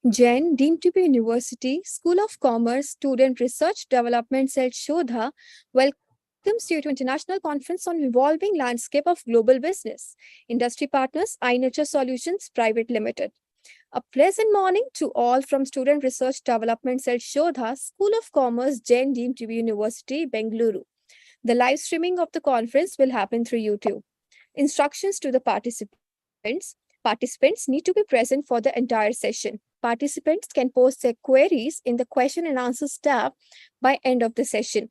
Jain, deemed to be University, School of Commerce, Student Research Development Cell Shodha welcomes you to International Conference on Evolving Landscape of Global Business. Industry partners, iNurture Solutions Private Limited. A pleasant morning to all from Student Research Development Cell Shodha, School of Commerce, Jain, deemed to be University, Bengaluru. The live streaming of the conference will happen through YouTube. Instructions to the participants. Participants need to be present for the entire session. Participants can post their queries in the question and answers tab by end of the session.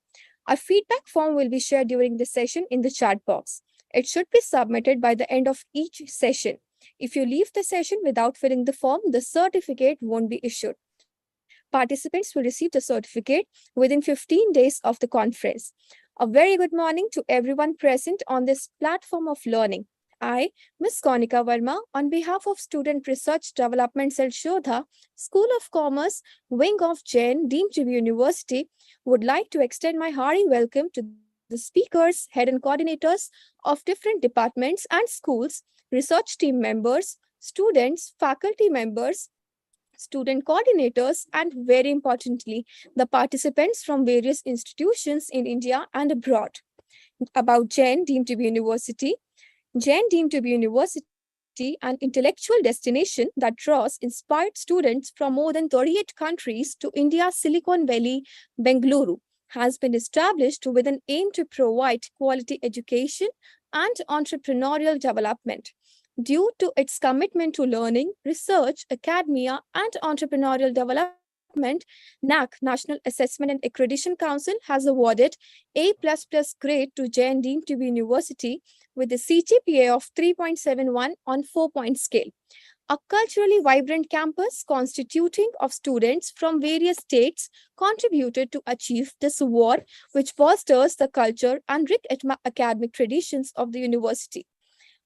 A feedback form will be shared during the session in the chat box. It should be submitted by the end of each session. If you leave the session without filling the form, the certificate won't be issued. Participants will receive the certificate within 15 days of the conference. A very good morning to everyone present on this platform of learning. I, Ms. Konika Verma, on behalf of Student Research Development Cell Shodha, School of Commerce, Wing of Jain, deemed to be University, would like to extend my hearty welcome to the speakers, head and coordinators of different departments and schools, research team members, students, faculty members, student coordinators, and very importantly, the participants from various institutions in India and abroad. About Jain, deemed to be University. Jain, deemed to be University, an intellectual destination that draws inspired students from more than 38 countries to India's Silicon Valley, Bengaluru, has been established with an aim to provide quality education and entrepreneurial development. Due to its commitment to learning, research, academia, and entrepreneurial development, NAC, National Assessment and Accreditation Council, has awarded A++ grade to Jain, deemed to be University with a CGPA of 3.71 on 4-point scale. A culturally vibrant campus constituting of students from various states contributed to achieve this award, which fosters the culture and rich academic traditions of the university.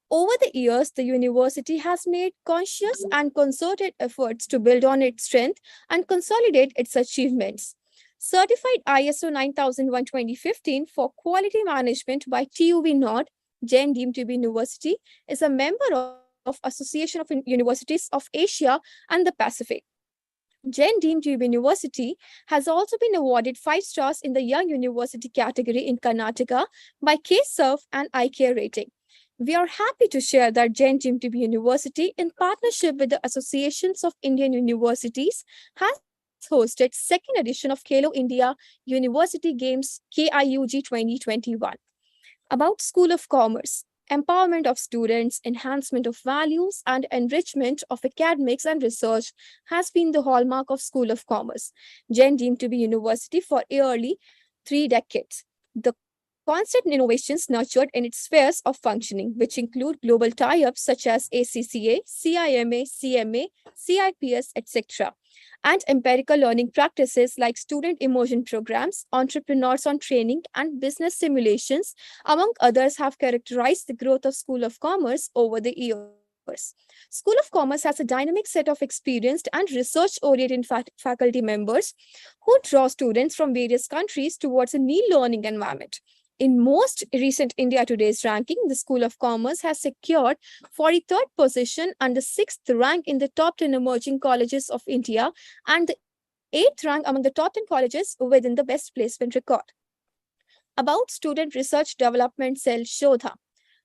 Over the years, the university has made conscious and concerted efforts to build on its strength and consolidate its achievements. Certified ISO 9001:2015 for quality management by TUV Nord, Jain, deemed to be University, is a member of Association of Universities of Asia and the Pacific. Jain, deemed to be University, has also been awarded 5 stars in the Young University category in Karnataka by KServe and iCare rating. We are happy to share that Jain, deemed to be University, in partnership with the Associations of Indian Universities, has hosted second edition of Khelo India University Games KIUG 2021. About School of Commerce. Empowerment of students, enhancement of values, and enrichment of academics and research has been the hallmark of School of Commerce, Jain, deemed to be University, for nearly 3 decades. The constant innovations nurtured in its spheres of functioning, which include global tie-ups such as ACCA, CIMA, CMA, CIPS, etc., and empirical learning practices like student immersion programs, entrepreneurs on training, and business simulations, among others, have characterized the growth of School of Commerce over the years. School of Commerce has a dynamic set of experienced and research-oriented faculty members who draw students from various countries towards a new learning environment. In most recent India Today's ranking, the School of Commerce has secured 43rd position and the 6th rank in the top 10 emerging colleges of India and the 8th rank among the top 10 colleges within the best placement record. About Student Research Development Cell Shodha.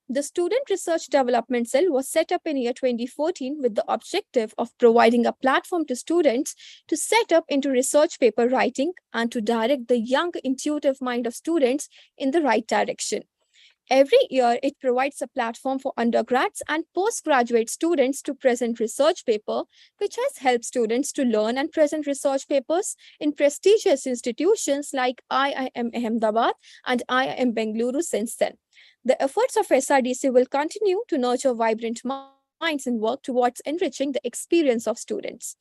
The Student Research Development Cell was set up in year 2014 with the objective of providing a platform to students to set up into research paper writing and to direct the young, intuitive mind of students in the right direction. Every year, it provides a platform for undergrads and postgraduate students to present research paper, which has helped students to learn and present research papers in prestigious institutions like IIM Ahmedabad and IIM Bengaluru since then. The efforts of SRDC will continue to nurture vibrant minds and work towards enriching the experience of students.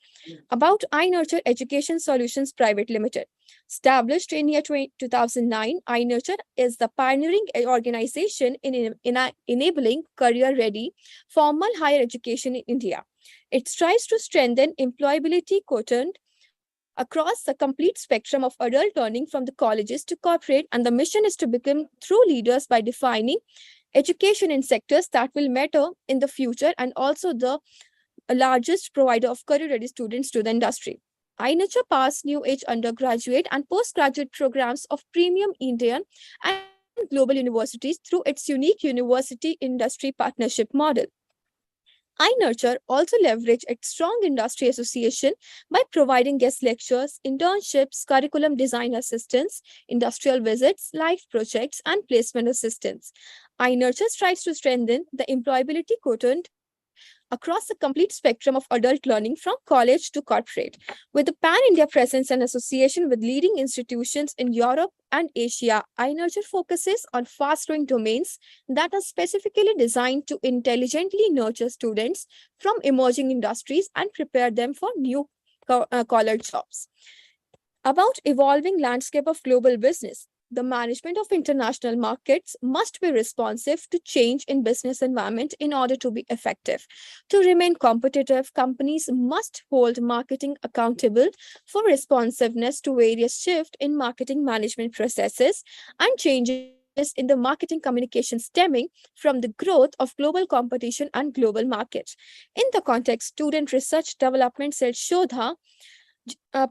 About iNurture Education Solutions Private Limited. Established in year 2009, iNurture is the pioneering organization in enabling career-ready formal higher education in India. It strives to strengthen employability quotient, across the complete spectrum of adult learning from the colleges to corporate, and the mission is to become true leaders by defining education in sectors that will matter in the future and also the largest provider of career-ready students to the industry. iNurture powers new age undergraduate and postgraduate programs of premium Indian and global universities through its unique university-industry partnership model. iNurture also leverage its strong industry association by providing guest lectures, internships, curriculum design assistance, industrial visits, live projects, and placement assistance. iNurture strives to strengthen the employability quotient across the complete spectrum of adult learning from college to corporate. With a pan-India presence and association with leading institutions in Europe and Asia, iNurture focuses on fast-growing domains that are specifically designed to intelligently nurture students from emerging industries and prepare them for new collar jobs. About evolving landscape of global business, the management of international markets must be responsive to change in business environment in order to be effective. To remain competitive, companies must hold marketing accountable for responsiveness to various shifts in marketing management processes and changes in the marketing communication stemming from the growth of global competition and global markets. In the context, Student Research Development Cell Shodha,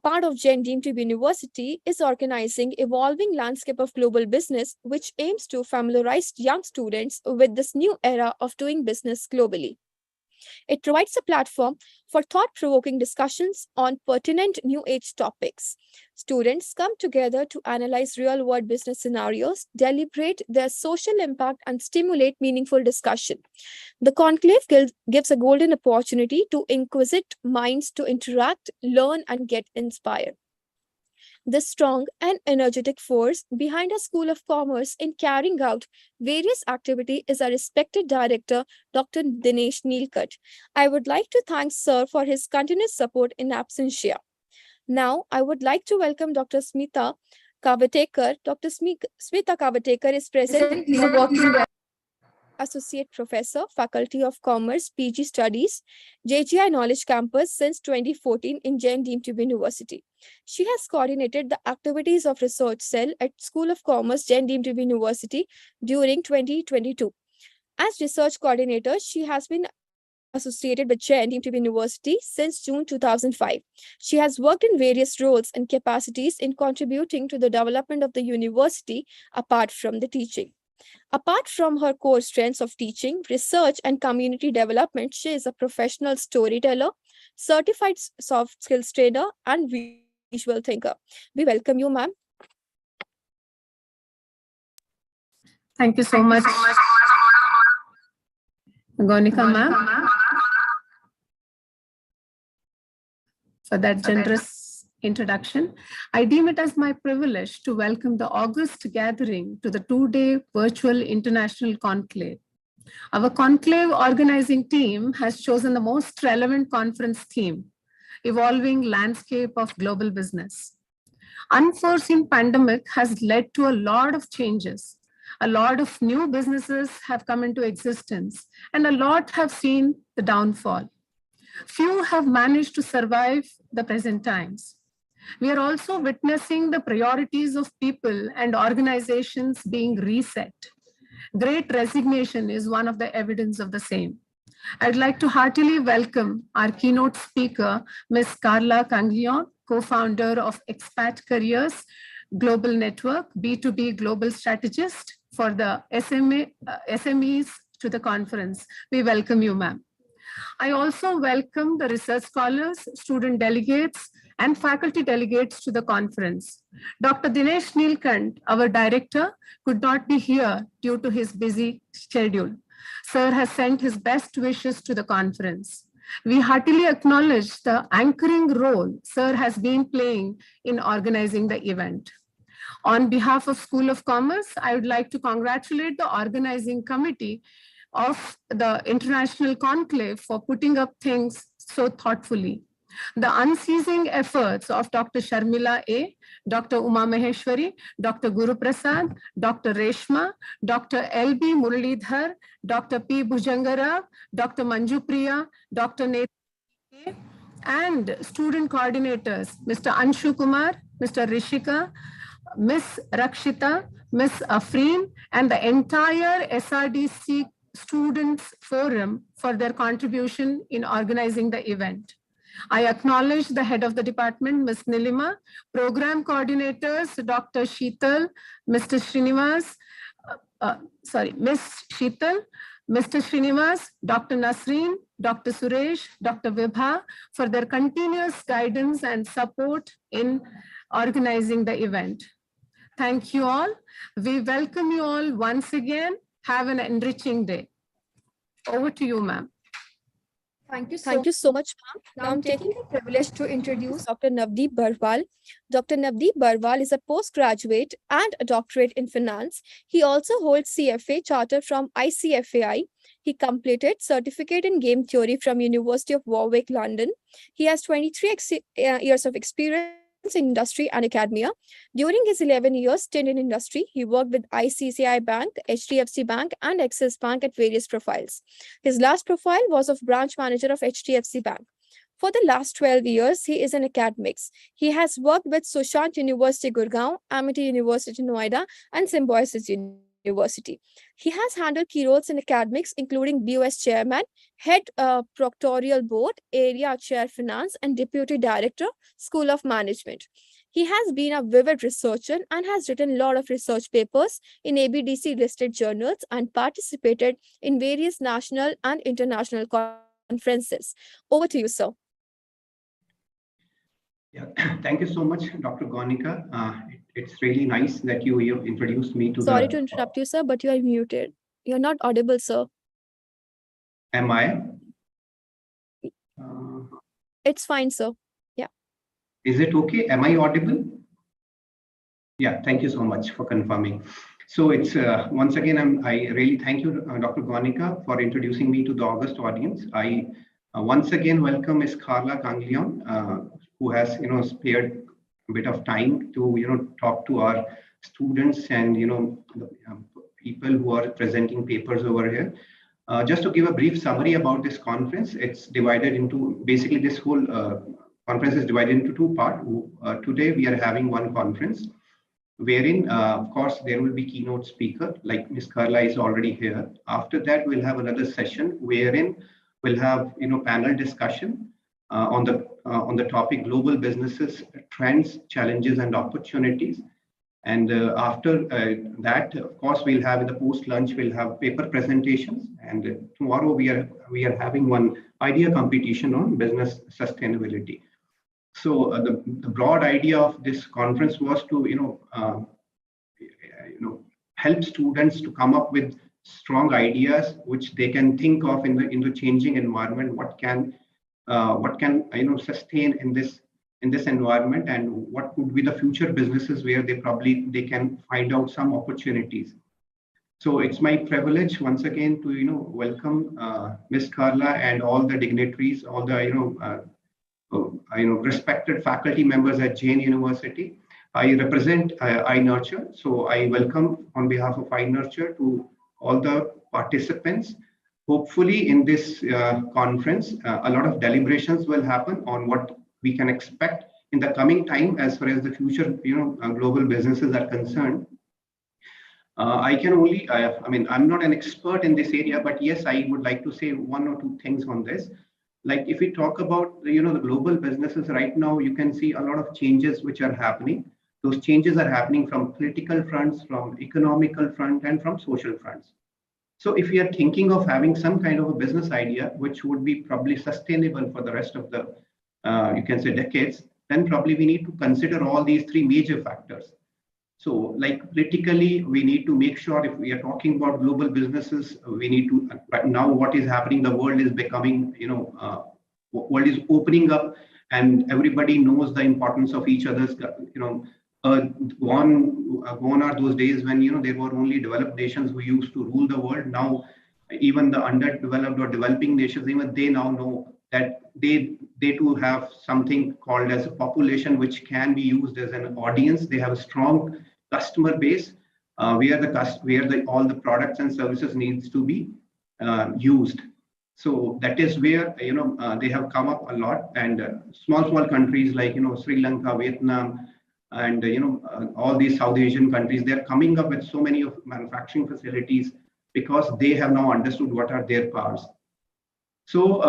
part of Gen deemed to be university, is organizing evolving landscape of global business, which aims to familiarize young students with this new era of doing business globally. It provides a platform for thought-provoking discussions on pertinent new age topics. Students come together to analyze real-world business scenarios, deliberate their social impact, and stimulate meaningful discussion. The conclave gives a golden opportunity to inquisitive minds to interact, learn, and get inspired. The strong and energetic force behind a School of Commerce in carrying out various activities is our respected director, Dr. Dinesh Neelkut. I would like to thank Sir for his continuous support in absentia. Now, I would like to welcome Dr. Smita Kavatekar. Dr. Smita Kavatekar is presently working Associate Professor, Faculty of Commerce, PG Studies, JGI Knowledge Campus since 2014 in Jain deemed to be University. She has coordinated the activities of Research Cell at School of Commerce, Jain deemed to be University during 2022. As research coordinator, she has been associated with Jain deemed to be University since June 2005. She has worked in various roles and capacities in contributing to the development of the university apart from the teaching. Apart from her core strengths of teaching, research, and community development, she is a professional storyteller, certified soft skills trainer, and visual thinker. We welcome you, ma'am. Thank you so much, Gonika ma'am, for that generous introduction. I deem it as my privilege to welcome the August gathering to the two-day virtual international conclave. Our conclave organizing team has chosen the most relevant conference theme, evolving landscape of global business. Unforeseen pandemic has led to a lot of changes. A lot of new businesses have come into existence and a lot have seen the downfall. Few have managed to survive the present times. We are also witnessing the priorities of people and organizations being reset. Great resignation is one of the evidence of the same. I'd like to heartily welcome our keynote speaker, Ms. Carla Canglion, co-founder of Expat Careers Global Network, B2B Global Strategist for the SMEs to the conference. We welcome you, ma'am. I also welcome the research scholars, student delegates, and faculty delegates to the conference. Dr. Dinesh Neelkut, our director, could not be here due to his busy schedule. Sir has sent his best wishes to the conference. We heartily acknowledge the anchoring role Sir has been playing in organizing the event. On behalf of School of Commerce, I would like to congratulate the organizing committee of the International Conclave for putting up things so thoughtfully. The unceasing efforts of Dr. Sharmila A., Dr. Uma Maheshwari, Dr. Guru Prasad, Dr. Reshma, Dr. L.B. Muralidhar, Dr. P. Bhujangara, Dr. Manju Priya, Dr. Netha, and student coordinators, Mr. Anshu Kumar, Mr. Rishika, Miss Rakshita, Miss Afreen, and the entire SRDC Students Forum for their contribution in organizing the event. I acknowledge the head of the department, Ms. Nilima, program coordinators, Dr. Sheetal, Mr. Srinivas, Ms. Sheetal, Mr. Srinivas, Dr. Nasreen, Dr. Suresh, Dr. Vibha for their continuous guidance and support in organizing the event. Thank you all. We welcome you all once again. Have an enriching day. Over to you, ma'am. Thank you so much, ma'am. Now I'm taking the privilege to introduce Dr. Navdeep Barwal. Dr. Navdeep Barwal is a postgraduate and a doctorate in finance. He also holds CFA charter from ICFAI. He completed certificate in game theory from University of Warwick, London. He has 23 years of experience in industry and academia. During his 11 years stint in industry, he worked with ICICI Bank, HDFC Bank, and Axis Bank at various profiles. His last profile was of branch manager of HDFC Bank. For the last 12 years, he is in academics. He has worked with Sushant University Gurgaon, Amity University Noida, and Symbiosis University. He has handled key roles in academics, including BOS chairman, head proctorial board, area chair finance, and deputy director, School of Management. He has been a vivid researcher and has written a lot of research papers in ABDC listed journals and participated in various national and international conferences. Over to you, sir. Yeah, thank you so much, Dr. Gonika. It's really nice that you introduced me to Sorry to interrupt you, sir, but you are muted. You're not audible, sir. Am I? It's fine, sir. Yeah. Is it okay? Am I audible? Yeah, thank you so much for confirming. So it's once again, I really thank you, Dr. Gonika, for introducing me to the August audience. I once again welcome Ms. Carla Ganglion, who has spared a bit of time to talk to our students and the people who are presenting papers over here. Just to give a brief summary about this conference, it's divided into basically this whole conference is divided into two parts. Today we are having one conference, wherein of course there will be keynote speaker like Ms. Carla is already here. After that, we'll have another session wherein we'll have panel discussion on the topic global businesses, trends, challenges, and opportunities. And after that, of course, we'll have in the post lunch, we'll have paper presentations. And tomorrow we are having one idea competition on business sustainability. So the broad idea of this conference was to help students to come up with strong ideas which they can think of in the changing environment. What can sustain in this environment, and what could be the future businesses where they can find out some opportunities. So it's my privilege once again to welcome Ms. Carla and all the dignitaries, all the respected faculty members at Jain University. I represent iNurture, so I welcome on behalf of iNurture to all the participants. Hopefully in this conference, a lot of deliberations will happen on what we can expect in the coming time as far as the future global businesses are concerned. I can only, I'm not an expert in this area, but yes, I would like to say one or two things on this. Like if we talk about the global businesses right now, you can see a lot of changes which are happening. Those changes are happening from political fronts, from economical front, and from social fronts. So if we are thinking of having some kind of a business idea, which would be probably sustainable for the rest of the, you can say decades, then probably we need to consider all these three major factors. So like politically, we need to make sure if we are talking about global businesses, we need to, now what is happening, the world is becoming, world is opening up and everybody knows the importance of each other's, gone are those days when, there were only developed nations who used to rule the world. Now, even the underdeveloped or developing nations, even they now know that they too have something called as a population, which can be used as an audience. They have a strong customer base where all the products and services needs to be used. So that is where they have come up a lot, and small countries like Sri Lanka, Vietnam, and all these South Asian countries, they're coming up with so many of manufacturing facilities because they have now understood what are their powers. So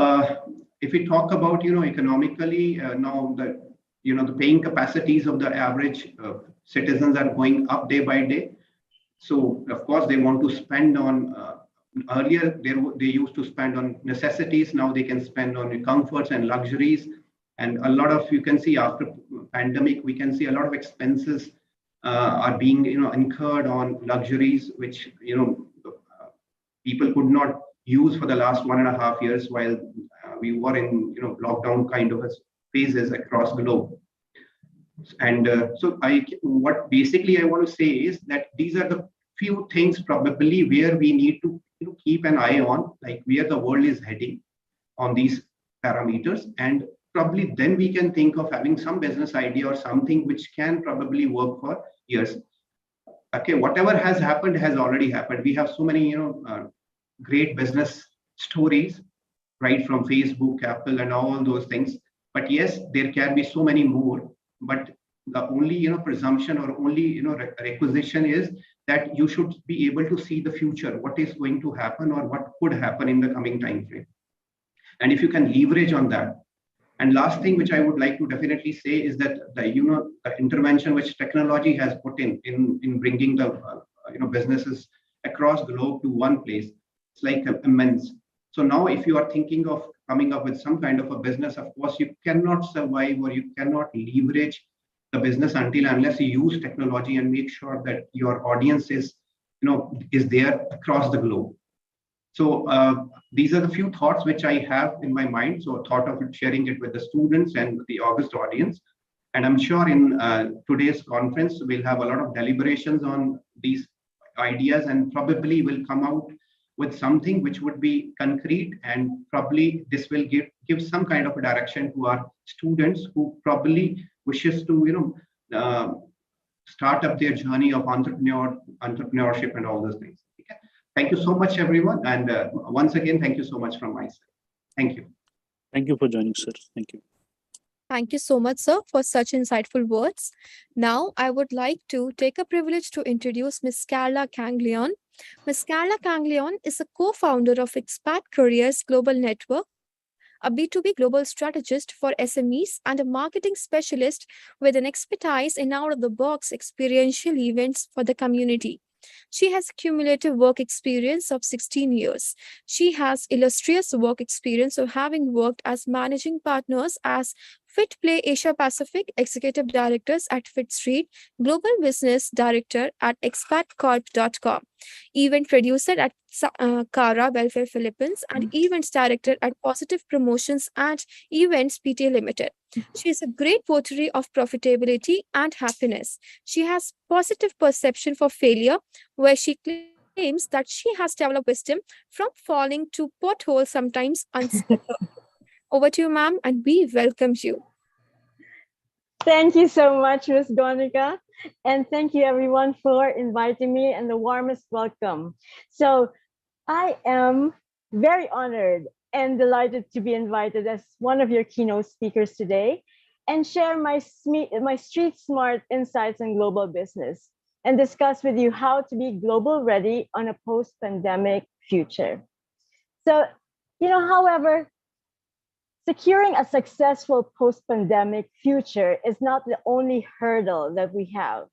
if we talk about economically, now the paying capacities of the average citizens are going up day by day. So of course they want to spend on. Earlier they used to spend on necessities. Now they can spend on comforts and luxuries. And a lot of, you can see after pandemic, we can see a lot of expenses are being incurred on luxuries, which people could not use for the last 1.5 years while we were in lockdown kind of phases across the globe. And so what basically I want to say is that these are the few things probably where we need to keep an eye on, like where the world is heading on these parameters, and probably then we can think of having some business idea or something which can probably work for years. Okay, whatever has happened has already happened. We have so many great business stories, right, from Facebook, Apple, and all those things. But yes, there can be so many more. But the only presumption or only requisition is that you should be able to see the future, what is going to happen or what could happen in the coming time frame. And if you can leverage on that. And last thing which I would like to definitely say is that the intervention which technology has put in bringing the businesses across the globe to one place, it's like immense. So now if you are thinking of coming up with some kind of a business, of course you cannot survive or you cannot leverage the business unless you use technology and make sure that your audience is there across the globe. So these are the few thoughts which I have in my mind. So I thought of sharing it with the students and the August audience. And I'm sure in today's conference, we'll have a lot of deliberations on these ideas and probably will come out with something which would be concrete, and probably this will give some kind of a direction to our students who probably wishes to start up their journey of entrepreneurship and all those things. Okay. Thank you so much, everyone, and once again, thank you so much from my side. Thank you. Thank you for joining, sir. Thank you. Thank you so much, sir, for such insightful words. Now, I would like to take a privilege to introduce Ms. Carla Canglion. Ms. Carla Canglion is a co-founder of Expat Careers Global Network, a B2B global strategist for SMEs, and a marketing specialist with an expertise in out-of-the-box experiential events for the community. She has cumulative work experience of 16 years. She has illustrious work experience of having worked as managing partners as Fit Play Asia Pacific Executive Directors at Fit Street, Global Business Director at expatcorp.com, Event Producer at Cara Welfare Philippines, and Events Director at Positive Promotions and Events PT Limited. She is a great votary of profitability and happiness. She has positive perception for failure, where she claims that she has developed wisdom from falling to potholes sometimes unscheduled. Over to you, ma'am, and we welcome you. Thank you so much, Ms. Gonica. And thank you, everyone, for inviting me, and the warmest welcome. So I am very honored and delighted to be invited as one of your keynote speakers today and share my street smart insights on global business and discuss with you how to be global ready on a post-pandemic future. So, however, securing a successful post-pandemic future is not the only hurdle that we have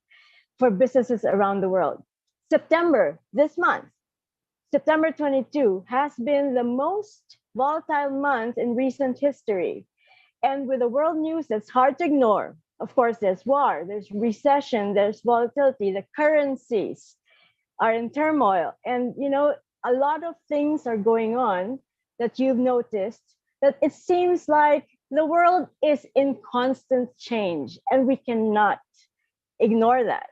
for businesses around the world. September, this month, September 22, has been the most volatile month in recent history. And with the world news that's hard to ignore, of course, there's war, there's recession, there's volatility, the currencies are in turmoil. And, a lot of things are going on that you've noticed, that it seems like the world is in constant change, and we cannot ignore that.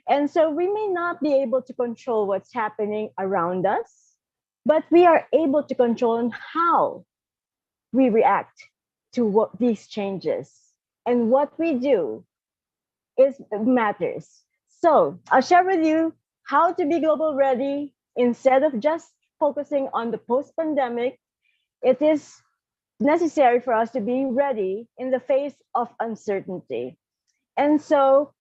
And so we may not be able to control what's happening around us, but we are able to control how we react to these changes. And what we do matters. So I'll share with you how to be global ready instead of just focusing on the post-pandemic, It is necessary for us to be ready in the face of uncertainty. And so,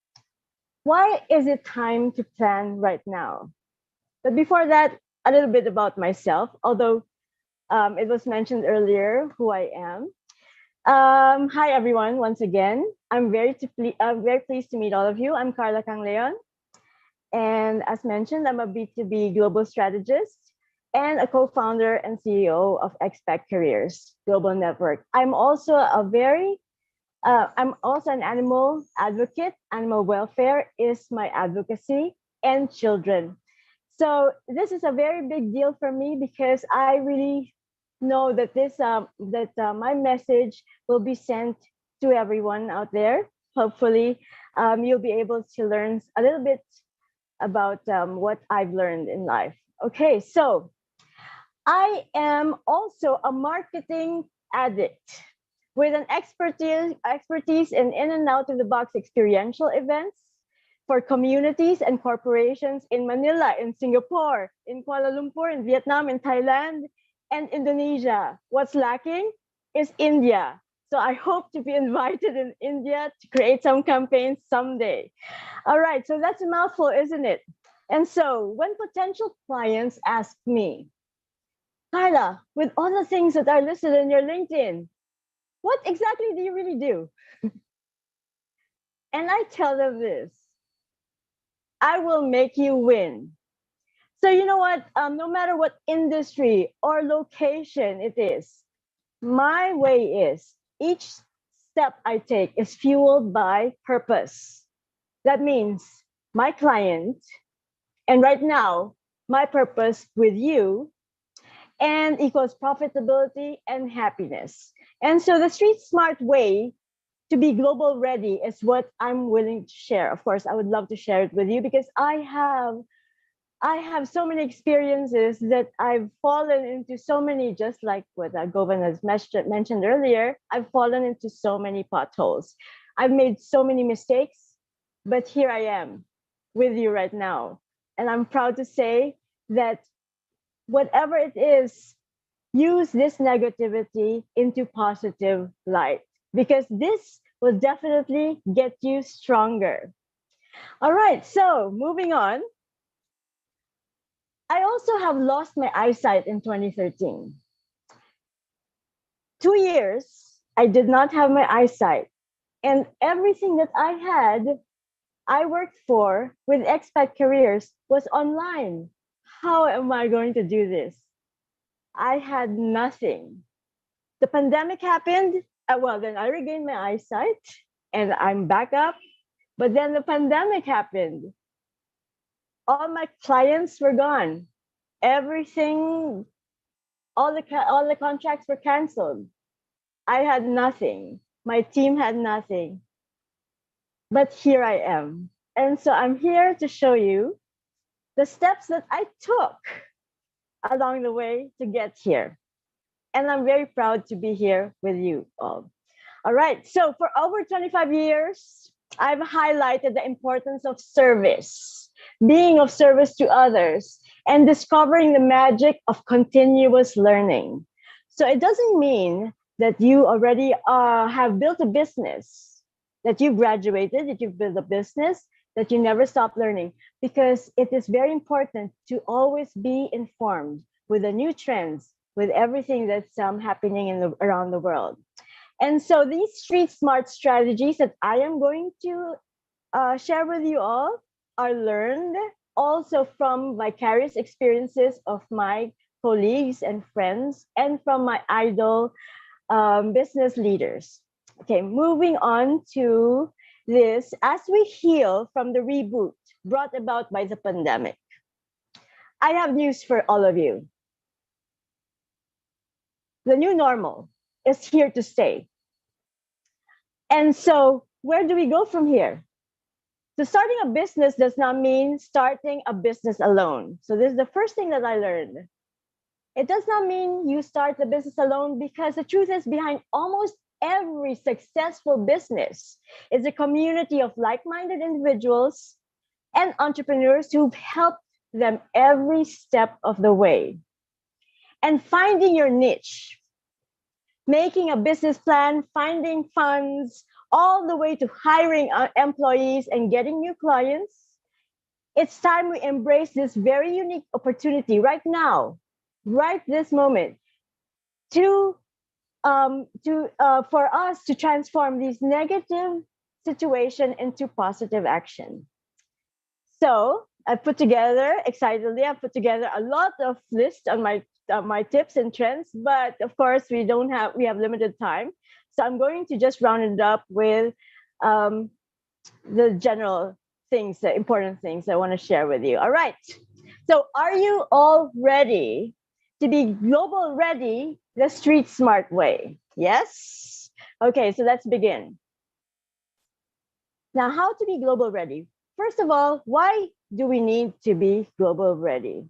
why is it time to plan right now? But before that, a little bit about myself, although it was mentioned earlier who I am. Hi, everyone, once again. I'm very pleased to meet all of you. I'm Carla Cangleon. And as mentioned, I'm a B2B global strategist and a co-founder and CEO of Expat Careers Global Network. I'm also I'm also an animal advocate. Animal welfare is my advocacy, and children. So this is a very big deal for me because I really know that my message will be sent to everyone out there. Hopefully, you'll be able to learn a little bit about what I've learned in life. Okay, so I am also a marketing addict with an expertise in and out of the box experiential events for communities and corporations in Manila, in Singapore, in Kuala Lumpur, in Vietnam, in Thailand, and Indonesia. What's lacking is India. So I hope to be invited in India to create some campaigns someday. All right, so that's a mouthful, isn't it? And so when potential clients ask me, Carla, with all the things that are listed in your LinkedIn, what exactly do you really do? And I tell them this, I will make you win. So you know what, no matter what industry or location it is, my way is each step I take is fueled by purpose. That means my client, and right now, my purpose with you, and equals profitability and happiness. And so the street smart way to be global ready is what I'm willing to share. Of course, I would love to share it with you because I have so many experiences that I've fallen into so many, just like what Govan has mentioned earlier, I've fallen into so many potholes. I've made so many mistakes, but here I am with you right now. And I'm proud to say that whatever it is, use this negativity into positive light because this will definitely get you stronger. All right, so moving on. I also have lost my eyesight in 2013. 2 years, I did not have my eyesight. And everything that I worked for with expat careers was online. How am I going to do this? I had nothing. The pandemic happened. Well, then I regained my eyesight and I'm back up. But then the pandemic happened. All my clients were gone. Everything, all the contracts were canceled. I had nothing. My team had nothing. But here I am. And so I'm here to show you the steps that I took along the way to get here. And I'm very proud to be here with you all. All right, so for over 25 years, I've highlighted the importance of service, being of service to others, and discovering the magic of continuous learning. So it doesn't mean that you already have built a business, that you graduated, that you've built a business, that you never stop learning, because it is very important to always be informed with the new trends, with everything that's happening around the world. And so these street smart strategies that I am going to share with you all are learned also from vicarious experiences of my colleagues and friends and from my idol business leaders. Okay, moving on to this, as we heal from the reboot brought about by the pandemic, I have news for all of you. The new normal is here to stay. And so where do we go from here? So starting a business does not mean starting a business alone. So this is the first thing that I learned. It does not mean you start the business alone, because the truth is, behind almost every successful business is a community of like-minded individuals and entrepreneurs who've helped them every step of the way. And finding your niche making a business plan, finding funds, all the way to hiring employees and getting new clients. It's time we embrace this very unique opportunity right now, right this moment, to for us to transform these negative situation into positive action. So I've put together a lot of lists on my tips and trends, but of course we have limited time. So I'm going to just round it up with the general things, the important things I want to share with you. All right. So are you all ready to be global ready the street smart way? Yes? Okay, so let's begin. Now, how to be global ready? First of all, why do we need to be global ready?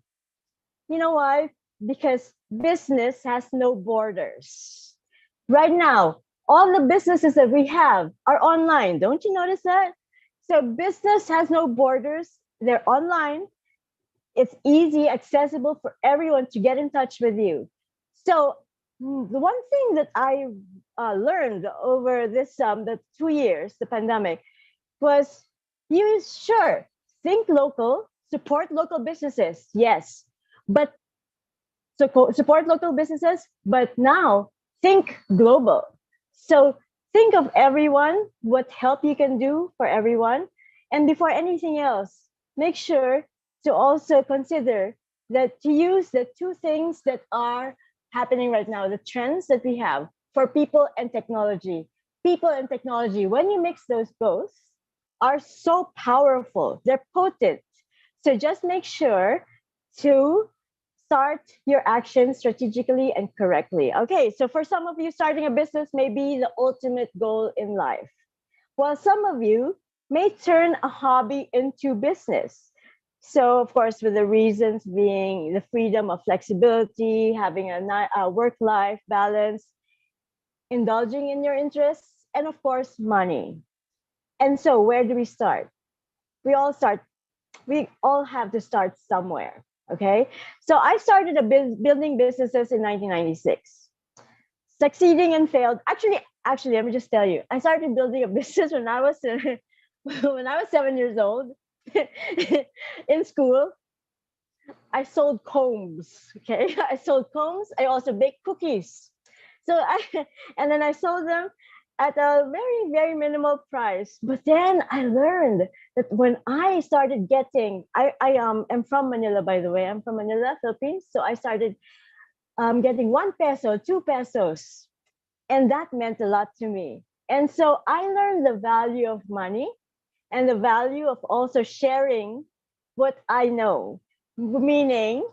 You know why? Because business has no borders. Right now, all the businesses that we have are online. Don't you notice that? So business has no borders. They're online. It's easy, accessible for everyone to get in touch with you. So the one thing that I learned over this the 2 years, the pandemic, was think local, support local businesses, yes, but support local businesses, but now think global. So think of everyone, what help you can do for everyone, and before anything else, make sure to also consider that to use the two things that are happening right now, the trends that we have for people and technology. People and technology, when you mix those both, are so powerful. They're potent. So just make sure to start your action strategically and correctly. Okay, so for some of you, starting a business may be the ultimate goal in life, while some of you may turn a hobby into business. So, of course, with the reasons being the freedom of flexibility, having a work-life balance, indulging in your interests, and of course, money. And so, where do we start? We all have to start somewhere. Okay, so I started building businesses in 1996, succeeding and failed. Actually, let me just tell you, I started building a business when I was 7 years old. In school, I sold combs. Okay, I sold combs. I also baked cookies. And then I sold them at a very, very minimal price. But then I learned that when I started getting, I am from Manila, by the way. I'm from Manila, Philippines. So I started getting 1 peso, 2 pesos. And that meant a lot to me. And so I learned the value of money and the value of also sharing what I know. Meaning,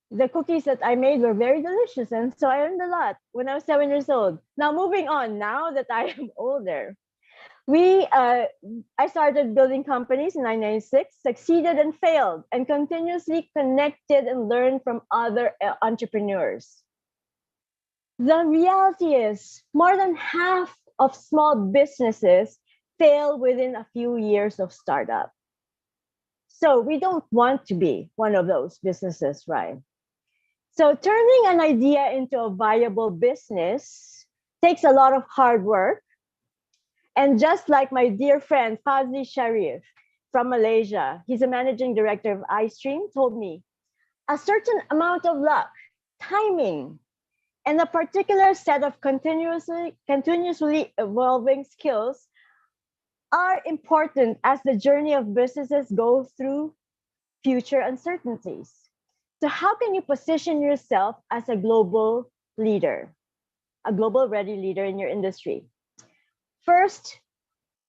the cookies that I made were very delicious. And so I learned a lot when I was 7 years old. Now, moving on, now that I am older, I started building companies in 1996, succeeded and failed, and continuously connected and learned from other entrepreneurs. The reality is more than half of small businesses fail within a few years of startup. So we don't want to be one of those businesses, right? So turning an idea into a viable business takes a lot of hard work. And just like my dear friend Fazli Sharif from Malaysia, he's a managing director of iStream, told me, a certain amount of luck, timing, and a particular set of continuously evolving skills are important as the journey of businesses go through future uncertainties. So how can you position yourself as a global leader, a global ready leader in your industry? First,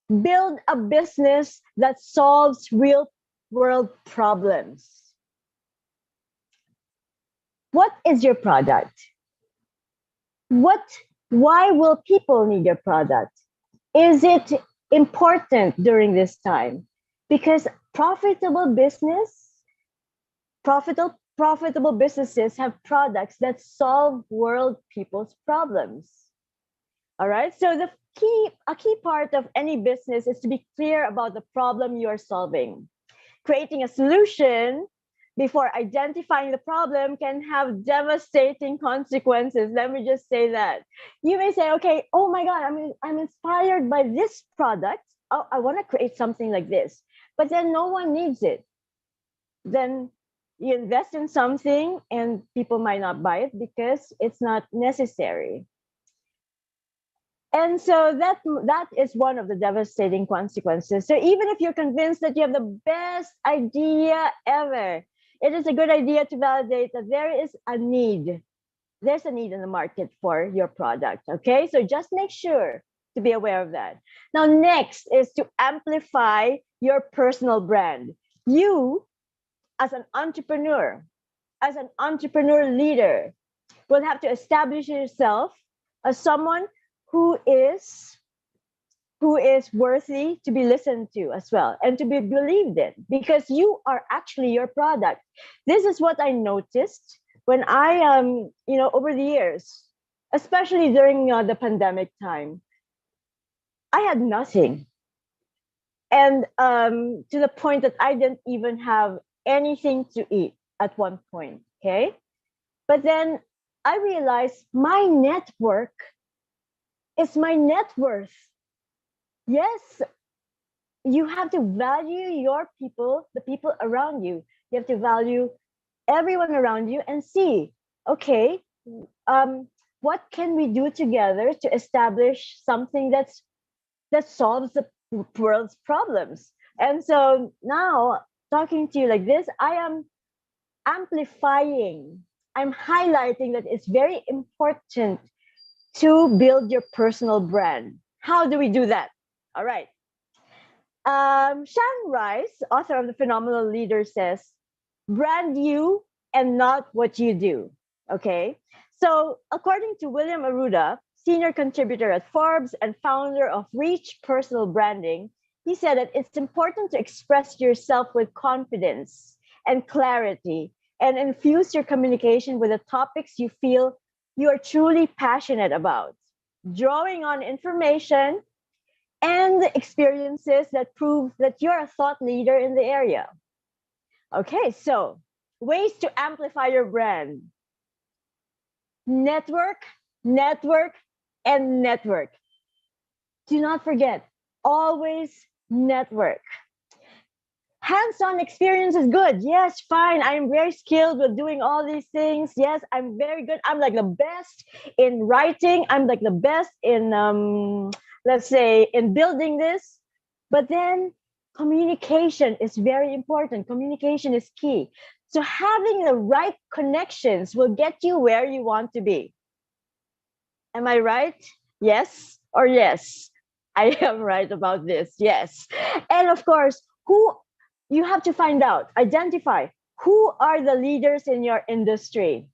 build a business that solves real world problems. What is your product? Why will people need your product? Is it important during this time? Because profitable businesses have products that solve world people's problems. All right. So a key part of any business is to be clear about the problem you are solving. Creating a solution before identifying the problem can have devastating consequences. Let me just say that. You may say, okay, oh my God, I'm inspired by this product. Oh, I want to create something like this, but then no one needs it. Then you invest in something and people might not buy it because it's not necessary. And so that is one of the devastating consequences. So even if you're convinced that you have the best idea ever, it is a good idea to validate that there is a need. There's a need in the market for your product. Okay, so just make sure to be aware of that. Now, next is to amplify your personal brand. You, as an entrepreneur leader, will have to establish yourself as someone who is worthy to be listened to as well and to be believed in, because you are actually your product. This is what I noticed when I over the years, especially during the pandemic time. I had nothing, and to the point that I didn't even have anything to eat at one point. Okay, but then I realized my network is my net worth. Yes, you have to value your people, the people around you. You have to value everyone around you and see, okay, what can we do together to establish something that solves the world's problems? And so now, talking to you like this, I am amplifying, I'm highlighting that it's very important to build your personal brand. How do we do that? All right. Shan Rice, author of The Phenomenal Leader, says, brand you and not what you do. Okay. So, according to William Aruda, senior contributor at Forbes and founder of Reach Personal Branding, he said that it's important to express yourself with confidence and clarity and infuse your communication with the topics you feel you are truly passionate about, drawing on information and experiences that prove that you're a thought leader in the area. Okay, so ways to amplify your brand. Network, network, and network. Do not forget, always network. Hands-on experience is good. Yes, fine. I'm very skilled with doing all these things. Yes, I'm very good. I'm like the best in writing. I'm like the best in, let's say, in building this. But then communication is very important. Communication is key. So having the right connections will get you where you want to be. Am I right? Yes or yes? I am right about this. Yes. And of course, who you have to find out, identify who are the leaders in your industry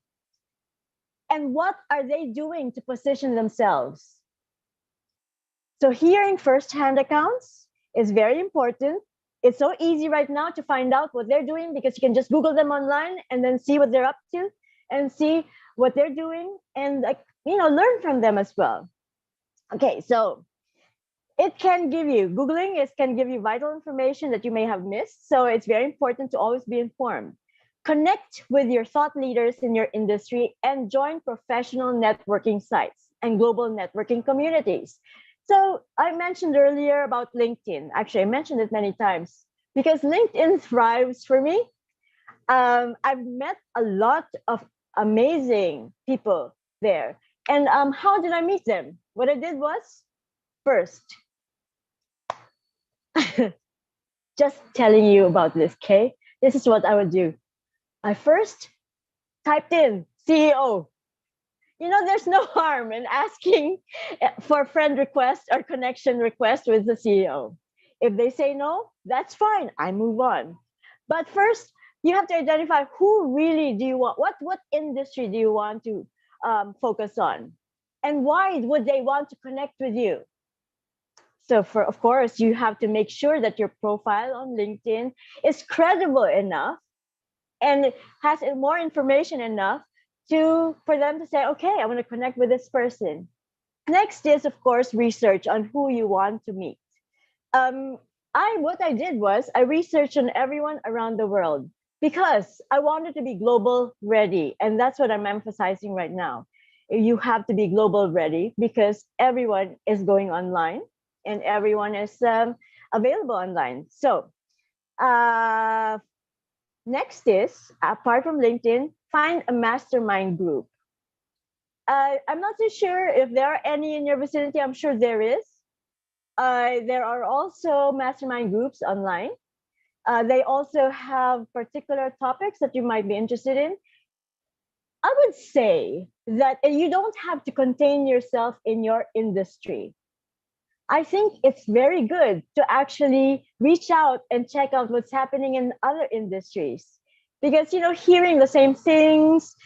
and what are they doing to position themselves. So hearing firsthand accounts is very important. It's so easy right now to find out what they're doing because you can just Google them online and then see what they're up to and see what they're doing and learn from them as well. Okay, so it can give you, Googling can give you vital information that you may have missed. So it's very important to always be informed. Connect with your thought leaders in your industry and join professional networking sites and global networking communities. So I mentioned earlier about LinkedIn. Actually, I mentioned it many times because LinkedIn thrives for me. I've met a lot of amazing people there. And how did I meet them? What I did was, first, just telling you about this, okay? This is what I would do. I first typed in CEO. There's no harm in asking for friend request or connection request with the CEO. If they say no, that's fine. I move on. But first, you have to identify who really do you want, what industry do you want to focus on? And why would they want to connect with you? So of course, you have to make sure that your profile on LinkedIn is credible enough and has more information enough for them to say, okay, I want to connect with this person. Next is, of course, research on who you want to meet. What I did was I researched on everyone around the world. because I wanted to be global ready. And that's what I'm emphasizing right now. You have to be global ready because everyone is going online and everyone is available online. So next is, apart from LinkedIn, find a mastermind group. I'm not too sure if there are any in your vicinity. I'm sure there is. There are also mastermind groups online. They also have particular topics that you might be interested in. I would say that you don't have to contain yourself in your industry. I think it's very good to actually reach out and check out what's happening in other industries, because hearing the same things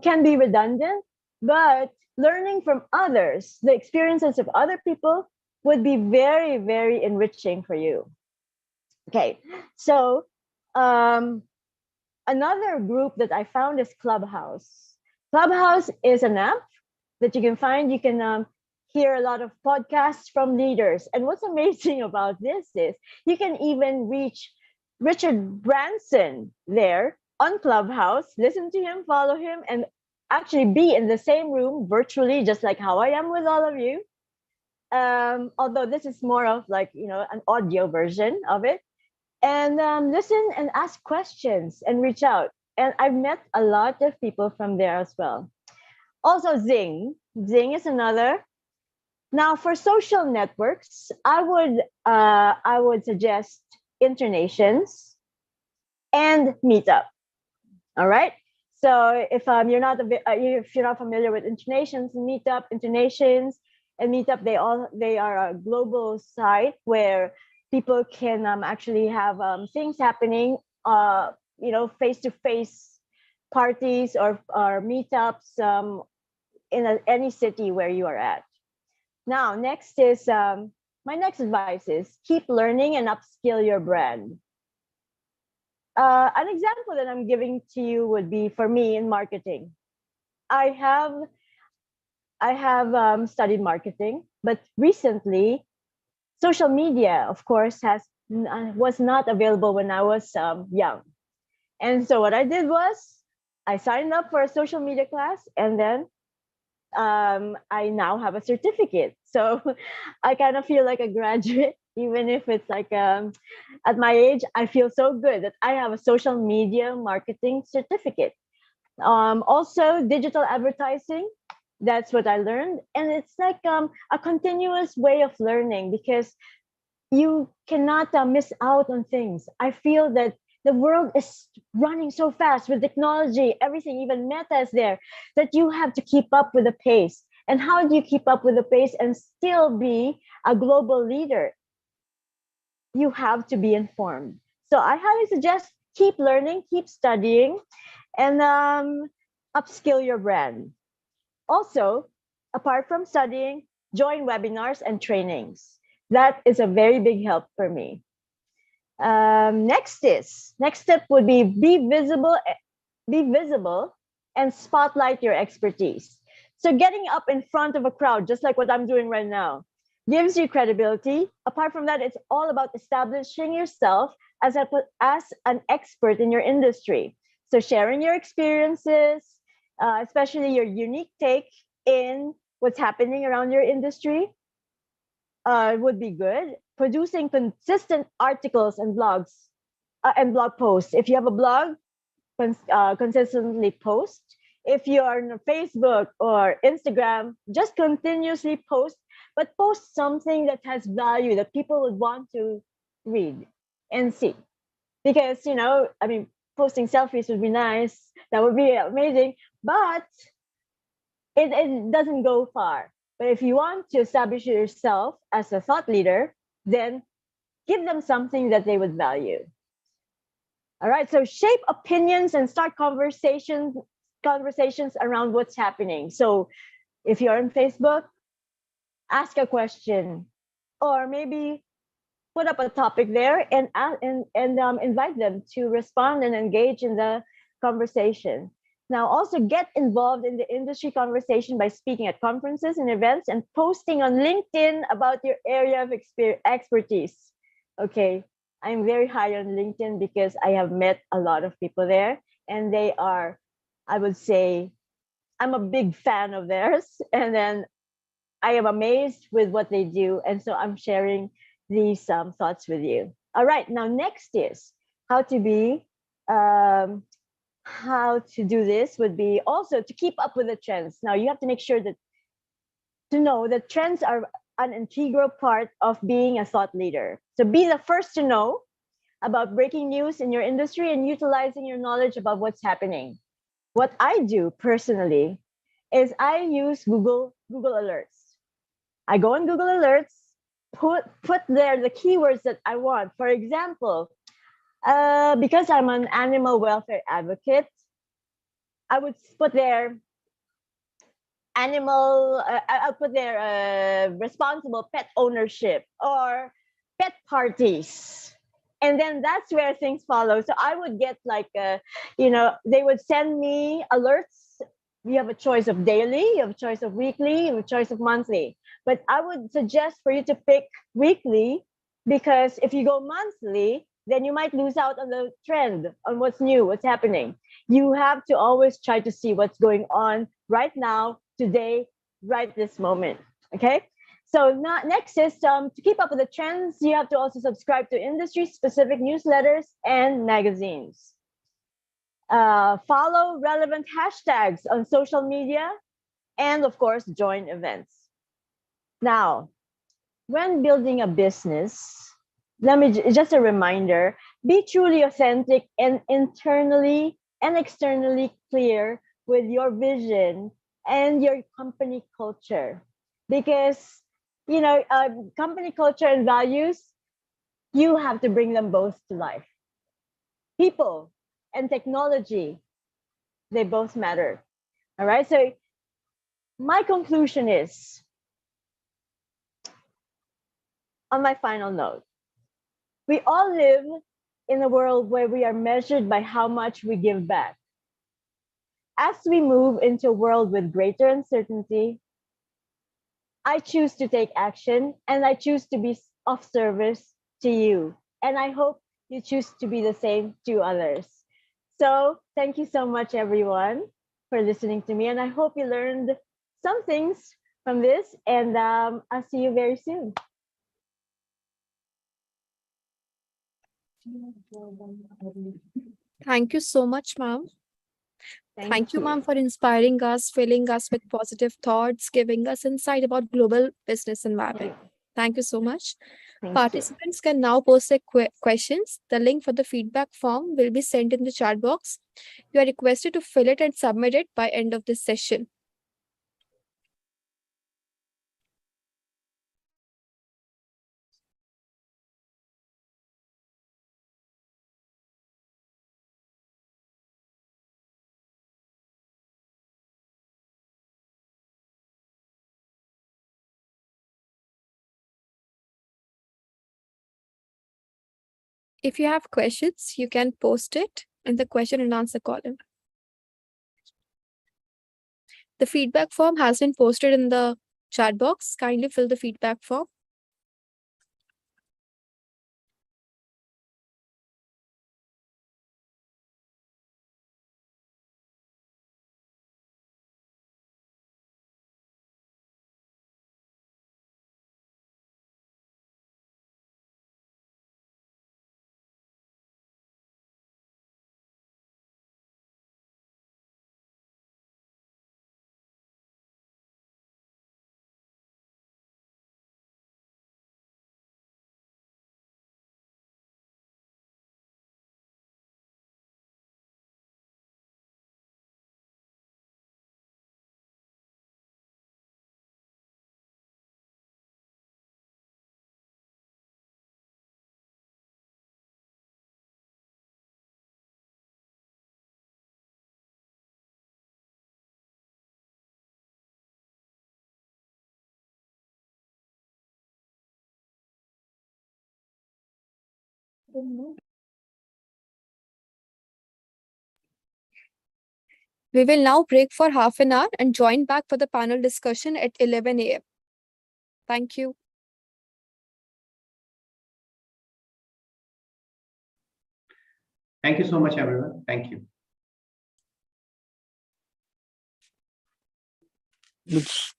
can be redundant, but learning from others, the experiences of other people, would be very, very enriching for you. Okay, so another group that I found is Clubhouse. Clubhouse is an app that you can find. You can hear a lot of podcasts from leaders. And what's amazing about this is you can even reach Richard Branson there on Clubhouse, listen to him, follow him, and actually be in the same room virtually, just like how I am with all of you. Although this is more of like, an audio version of it. And listen and ask questions and reach out. And I've met a lot of people from there as well. Also, Zing. Zing is another. Now, for social networks, I would suggest Internations and Meetup. All right. So if you're not familiar with Internations and Meetup, Internations and Meetup, they are a global site where people can actually have things happening, face-to-face parties or meetups in any city where you are at. Now, next is my next advice is keep learning and upskill your brand. An example that I'm giving to you would be for me in marketing. I have studied marketing, but recently, social media, of course, was not available when I was young. And so what I did was I signed up for a social media class, and then I now have a certificate. So I kind of feel like a graduate, even if it's like at my age, I feel so good that I have a social media marketing certificate. Also, digital advertising. That's what I learned. And it's like a continuous way of learning because you cannot miss out on things. I feel that the world is running so fast with technology, everything, even Meta is there, that you have to keep up with the pace. And how do you keep up with the pace and still be a global leader? You have to be informed. So I highly suggest keep learning, keep studying, and upskill your brand. Also, apart from studying, join webinars and trainings. That is a very big help for me. Next step would be visible and spotlight your expertise. So getting up in front of a crowd, just like what I'm doing right now, gives you credibility. Apart from that, it's all about establishing yourself as an expert in your industry. So sharing your experiences, especially your unique take in what's happening around your industry, would be good. Producing consistent articles and blogs and blog posts. If you have a blog, consistently post. If you're on Facebook or Instagram, just continuously post, but post something that has value that people would want to read and see. Because, posting selfies would be nice. That would be amazing, but it doesn't go far. But if you want to establish yourself as a thought leader, then give them something that they would value. All right, so shape opinions and start conversations around what's happening. So if you're on Facebook, ask a question, or maybe put up a topic there and invite them to respond and engage in the conversation. Now, also get involved in the industry conversation by speaking at conferences and events and posting on LinkedIn about your area of expertise. Okay, I'm very high on LinkedIn because I have met a lot of people there, and they are, I would say, I'm a big fan of theirs. And then I am amazed with what they do. And so I'm sharing these thoughts with you. All right, now next is how to be, how to do this would be also to keep up with the trends. Now you have to make sure that to know that trends are an integral part of being a thought leader. So be the first to know about breaking news in your industry and utilizing your knowledge about what's happening. What I do personally is I use Google Alerts. I go on Google Alerts, put there the keywords that I want. For example, because I'm an animal welfare advocate, I would put there I'll put there responsible pet ownership or pet parties. And then that's where things follow. So I would get like, they would send me alerts. You have a choice of daily, you have a choice of weekly, you have a choice of monthly. But I would suggest for you to pick weekly, because if you go monthly, then you might lose out on the trend, on what's new, what's happening. You have to always try to see what's going on right now, today, right this moment. Okay. So next is to keep up with the trends, you have to also subscribe to industry-specific newsletters and magazines. Follow relevant hashtags on social media, and of course, join events. Now, when building a business, let me just a reminder, be truly authentic and internally and externally clear with your vision and your company culture. Because, company culture and values, you have to bring them both to life. People and technology, they both matter. All right. So my conclusion is, on my final note, we all live in a world where we are measured by how much we give back. As we move into a world with greater uncertainty, I choose to take action, and I choose to be of service to you. And I hope you choose to be the same to others. So thank you so much, everyone, for listening to me. And I hope you learned some things from this. And I'll see you very soon. Thank you so much, ma'am. Thank you, ma'am, for inspiring us, filling us with positive thoughts, giving us insight about global business environment. Thank you so much. Thank you. Participants can now post their questions. The link for the feedback form will be sent in the chat box. You are requested to fill it and submit it by end of this session. If you have questions, you can post it in the question and answer column. The feedback form has been posted in the chat box. Kindly fill the feedback form. We will now break for half an hour and join back for the panel discussion at 11 a.m. Thank you. Thank you so much, everyone. Thank you. Let's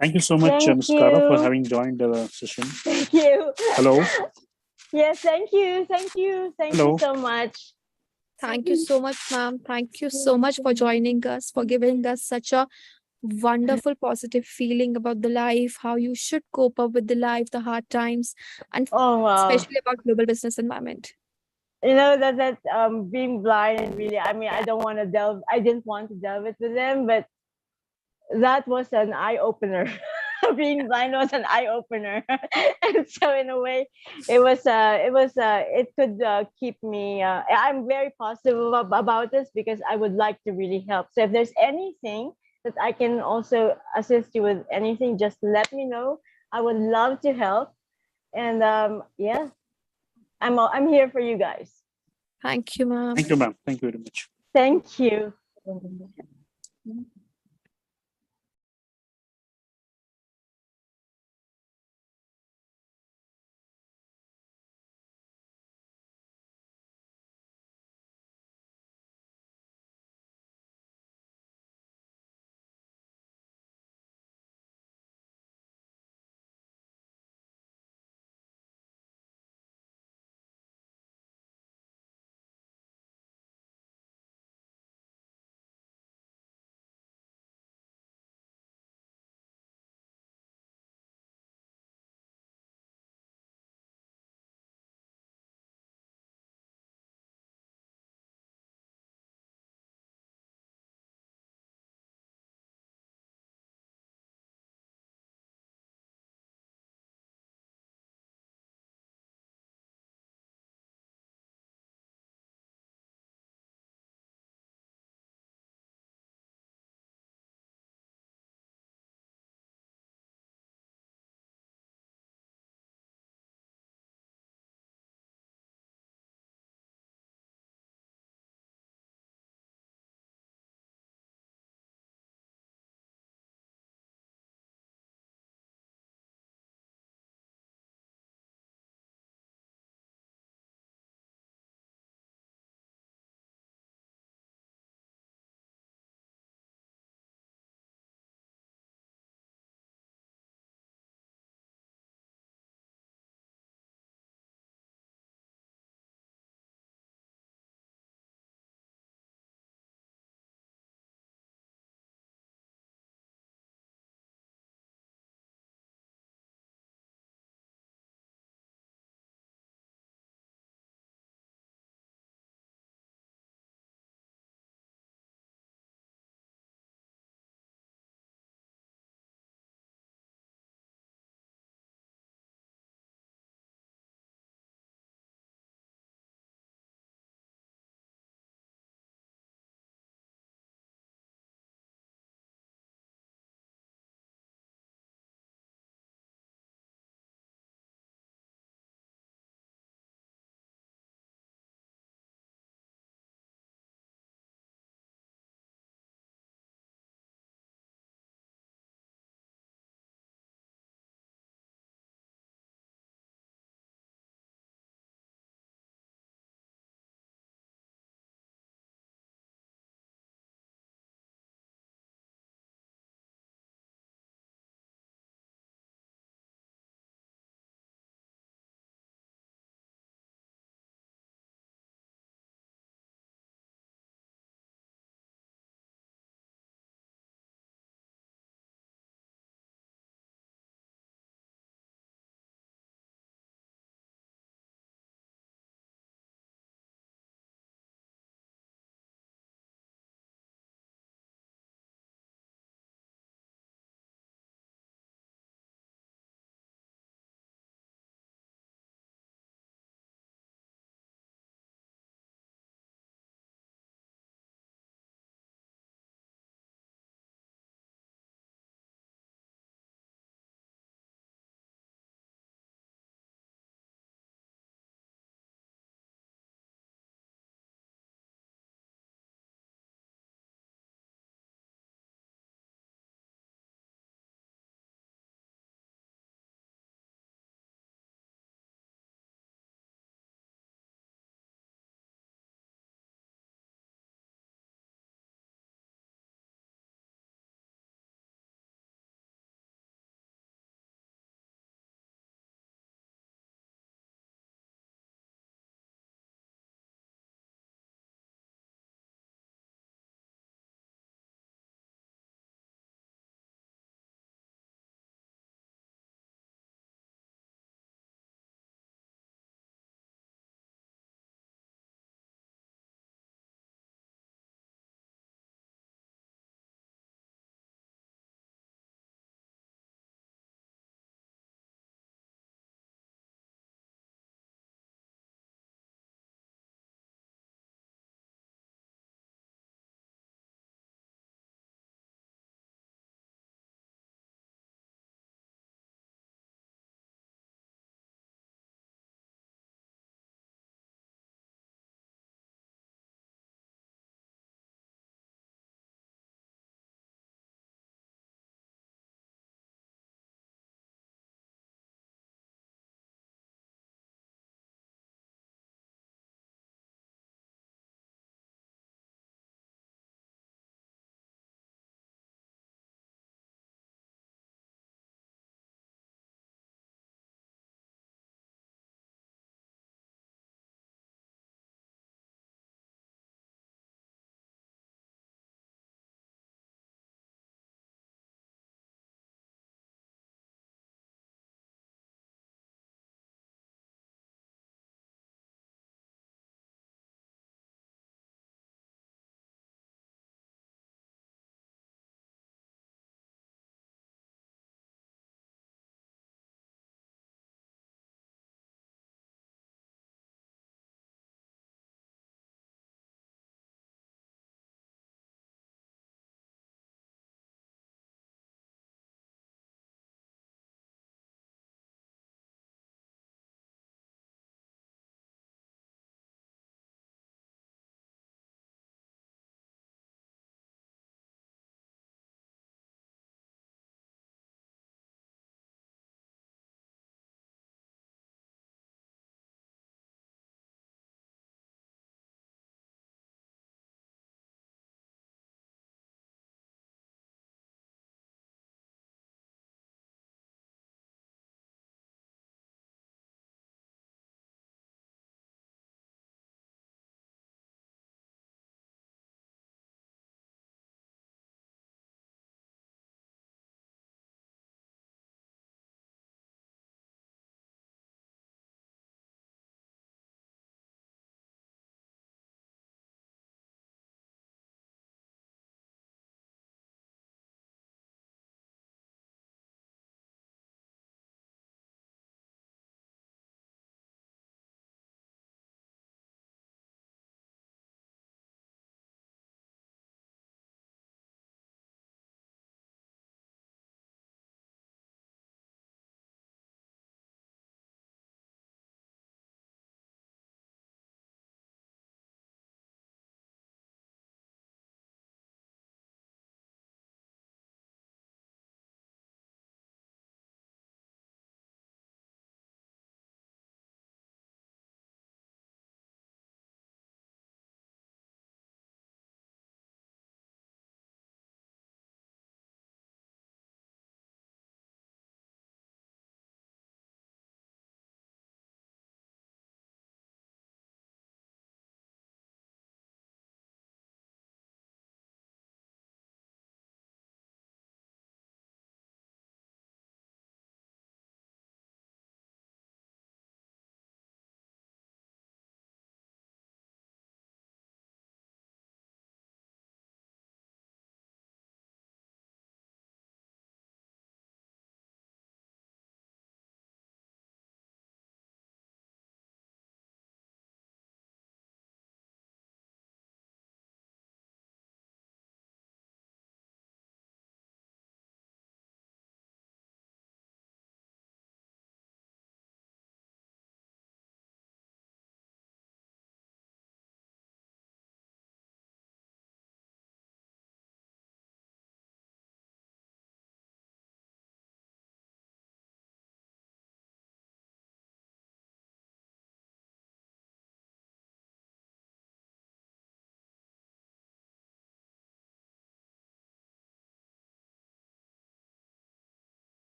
Thank you so much, Thank Ms. Kara, for you. having joined the session. Thank you. Hello. Yes, thank you. Thank you. Thank Hello. you so much. Thank you so much, ma'am. Thank you so much for joining us, for giving us such a wonderful, positive feeling about the life, how you should cope up with the life, the hard times, and Oh wow. especially about global business environment. You know that being blind really, I mean, I didn't want to delve it with them, but that was an eye opener. Being blind was an eye opener. And so in a way it could keep me I'm very positive about this because I would like to really help. So if there's anything that I can also assist you with, anything, just let me know. I would love to help. And yeah, I'm here for you guys. Thank you, ma'am. Thank you, ma'am. Thank you very much. Thank you.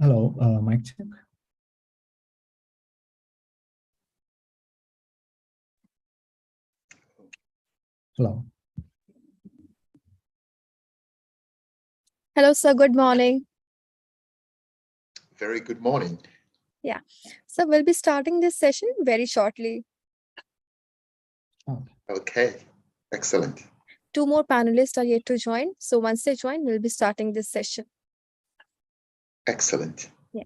Hello, mic check. Hello. Hello, sir. Good morning. Very good morning. Yeah. So we'll be starting this session very shortly. Okay, excellent. 2 more panelists are yet to join. So once they join, we'll be starting this session. Excellent. Yeah.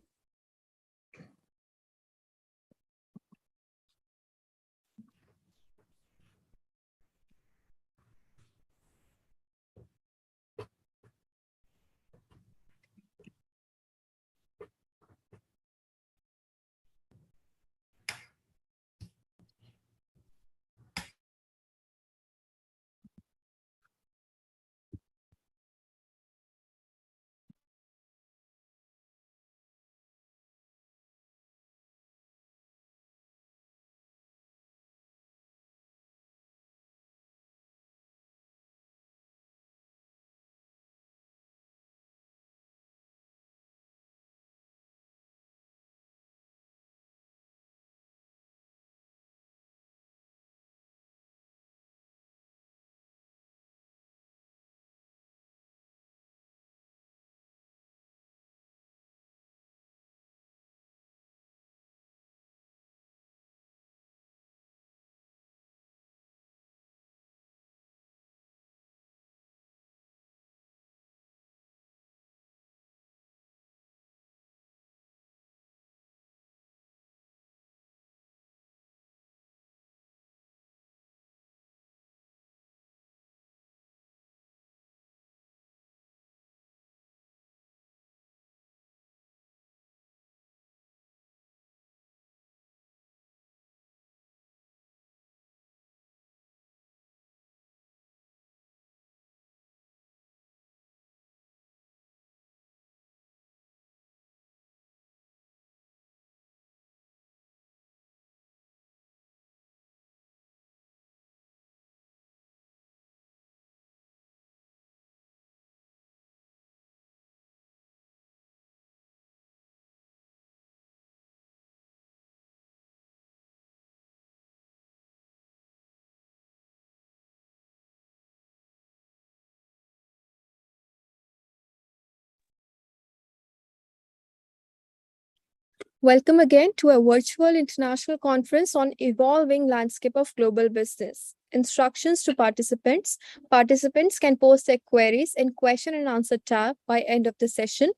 Welcome again to a virtual international conference on evolving landscape of global business. Instructions to participants. Participants can post their queries in question and answer tab by end of the session.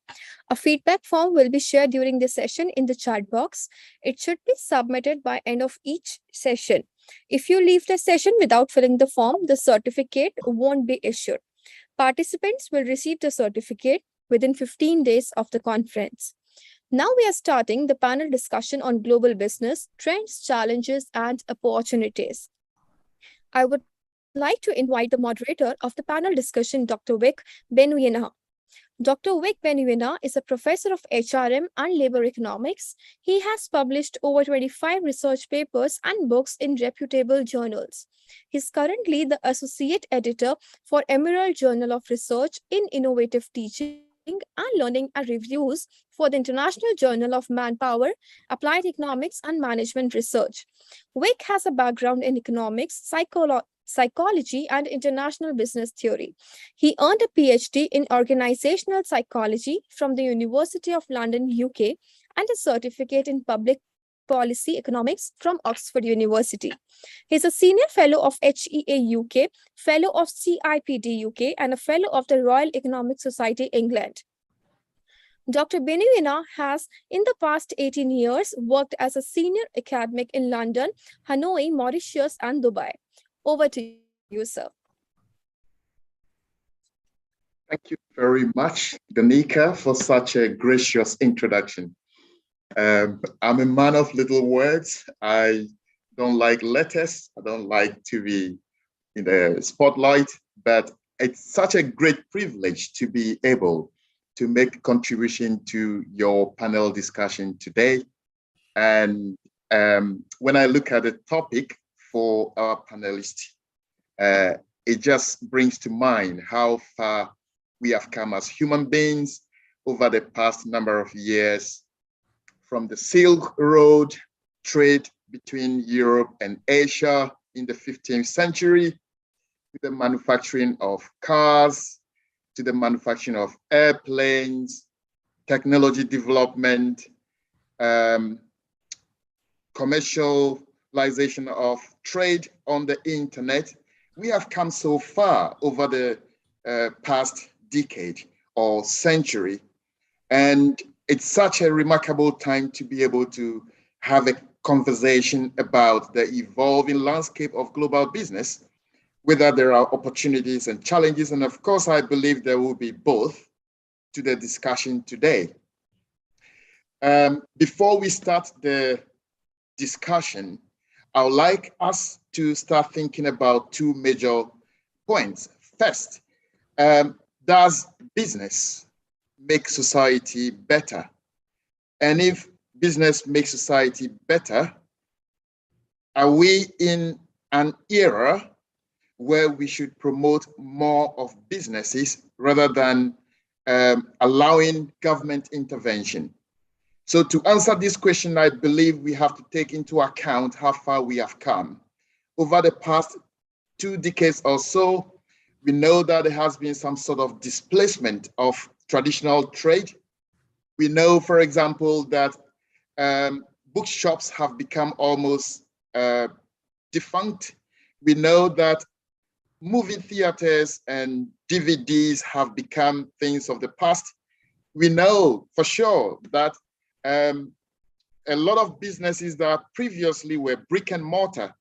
A feedback form will be shared during the session in the chat box. It should be submitted by end of each session. If you leave the session without filling the form, the certificate won't be issued. Participants will receive the certificate within 15 days of the conference. Now we are starting the panel discussion on global business, trends, challenges, and opportunities. I would like to invite the moderator of the panel discussion, Dr. Vic Benuina. Dr. Vic Benuina is a professor of HRM and labor economics. He has published over 25 research papers and books in reputable journals. He is currently the associate editor for Emerald Journal of Research in Innovative Teaching and Learning and Reviews for the International Journal of Manpower, Applied Economics and Management Research. Vic has a background in economics, psychology, and international business theory. He earned a PhD in organizational psychology from the University of London, UK, and a certificate in public policy economics from Oxford University. He is a senior fellow of HEA UK, fellow of CIPD UK, and a fellow of the Royal Economic Society England. Dr. Benuina has, in the past 18 years, worked as a senior academic in London, Hanoi, Mauritius, and Dubai. Over to you, sir. Thank you very much, Danica, for such a gracious introduction. I'm a man of little words. I don't like letters. I don't like to be in the spotlight, but it's such a great privilege to be able to make a contribution to your panel discussion today. And when I look at the topic for our panelists, it just brings to mind how far we have come as human beings, over the past number of years, from the Silk Road trade between Europe and Asia in the 15th century, to the manufacturing of cars, to the manufacturing of airplanes, technology development, commercialization of trade on the internet. We have come so far over the past decade or century. And it's such a remarkable time to be able to have a conversation about the evolving landscape of global business, whether there are opportunities and challenges. And of course, I believe there will be both to the discussion today. Before we start the discussion, I would like us to start thinking about two major points. First, does business make society better? And if business makes society better, are we in an era where we should promote more of businesses rather than allowing government intervention? So to answer this question, I believe we have to take into account how far we have come. Over the past 2 decades or so, we know that there has been some sort of displacement of traditional trade. We know, for example, that bookshops have become almost defunct. We know that movie theaters and DVDs have become things of the past. We know for sure that a lot of businesses that previously were brick and mortar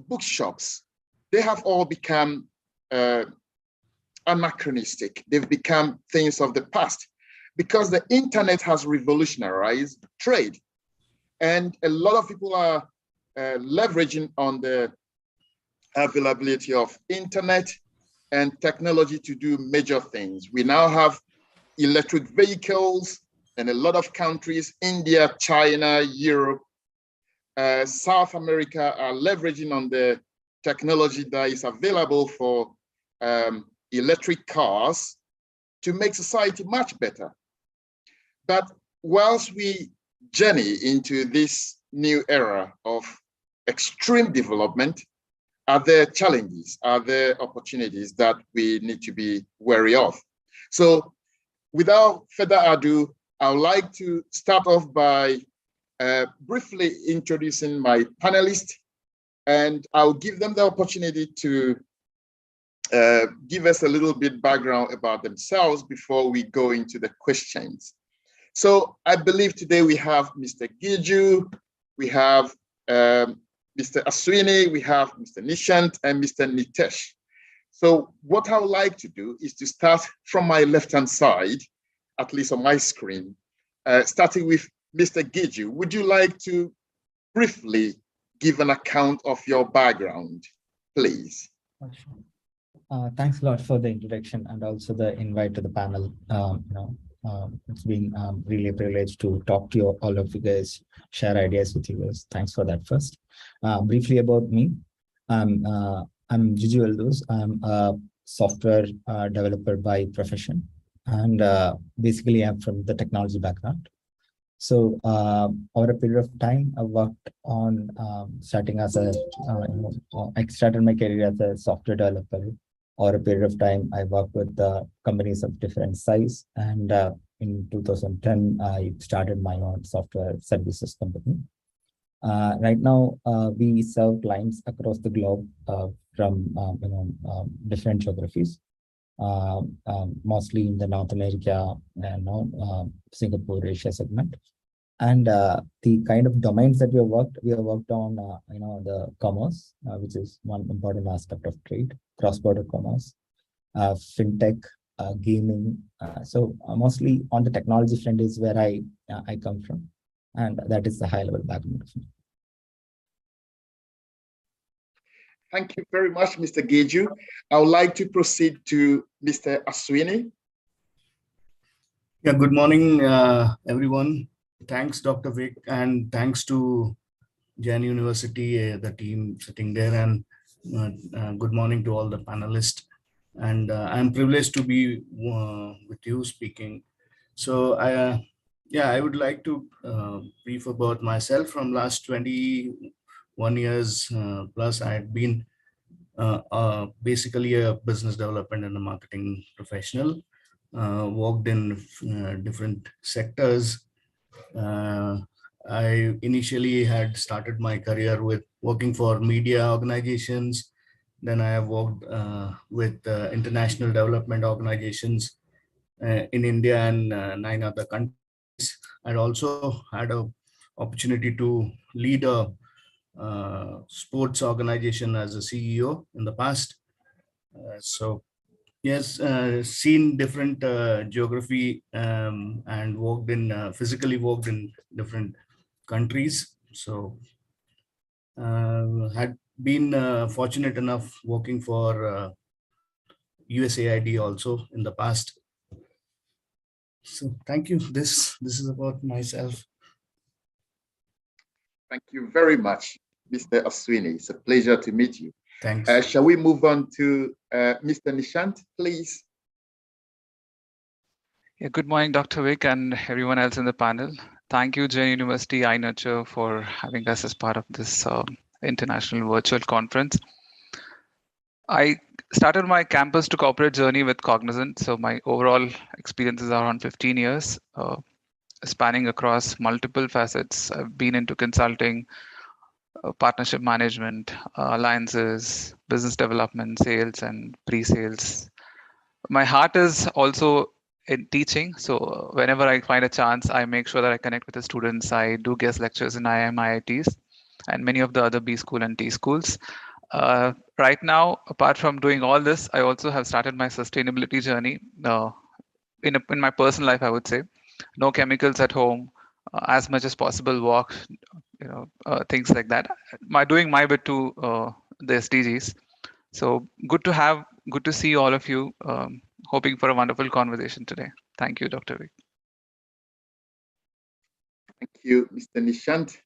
bookshops, they have all become anachronistic. They've become things of the past because the internet has revolutionized trade. And a lot of people are leveraging on the availability of internet and technology to do major things. We now have electric vehicles in a lot of countries, India, China, Europe, South America are leveraging on the technology that is available for electric cars to make society much better. But whilst we journey into this new era of extreme development, are there challenges? Are there opportunities that we need to be wary of? So without further ado, I would like to start off by briefly introducing my panelists, and I'll give them the opportunity to give us a little bit background about themselves before we go into the questions. So I believe today we have Mr. Giju, we have Mr. Aswini, we have Mr. Nishant, and Mr. Nitesh. So what I would like to do is to start from my left-hand side, at least on my screen, starting with Mr. Giju. Would you like to briefly give an account of your background, please? Thanks a lot for the introduction and also the invite to the panel. It's been really a privilege to talk to you, all of you guys, share ideas with you guys. Thanks for that first. Briefly about me, I'm Giju Aldous. I'm a software developer by profession, and basically I'm from the technology background. So over a period of time, I worked on starting as a, I started my career as a software developer. Over a period of time, I worked with companies of different size. And in 2010, I started my own software services company. Right now, we serve clients across the globe from different geographies, mostly in the North America and Singapore, Asia segment. And the kind of domains that we have worked on, the commerce, which is one important aspect of trade, cross-border commerce, fintech, gaming. So mostly on the technology front is where I come from, and that is the high-level background of me. Thank you very much, Mr. Giju. I would like to proceed to Mr. Aswini. Yeah, good morning, everyone. Thanks, Dr. Vic, and thanks to Jain University, the team sitting there, and good morning to all the panelists. And I'm privileged to be with you speaking. So I would like to brief about myself. From last 21 years plus, I had been basically a business development and a marketing professional. Worked in different sectors. I initially had started my career with working for media organizations. Then I have worked with international development organizations in India and 9 other countries. I also had a opportunity to lead a sports organization as a CEO in the past. So yes, seen different geography and worked in physically worked in different countries. So had been fortunate enough working for USAID also in the past. So thank you. This is about myself. Thank you very much, Mr. Aswini. It's a pleasure to meet you. Thanks. Shall we move on to Mr. Nishant, please? Yeah, good morning, Dr. Vic and everyone else in the panel. Thank you, Jain University iNurture, for having us as part of this international virtual conference. I started my campus to corporate journey with Cognizant. So my overall experiences are around 15 years, spanning across multiple facets. I've been into consulting, partnership management, alliances, business development, sales, and pre-sales. My heart is also in teaching. So whenever I find a chance, I make sure that I connect with the students. I do guest lectures in IIM, IITs, and many of the other B school and T schools. Right now, apart from doing all this, I also have started my sustainability journey. In my personal life, I would say, no chemicals at home, as much as possible, walk, things like that. Doing my bit to the SDGs. So good to see all of you. Hoping for a wonderful conversation today. Thank you, Dr. Vic. Thank you, Mr. Nishant.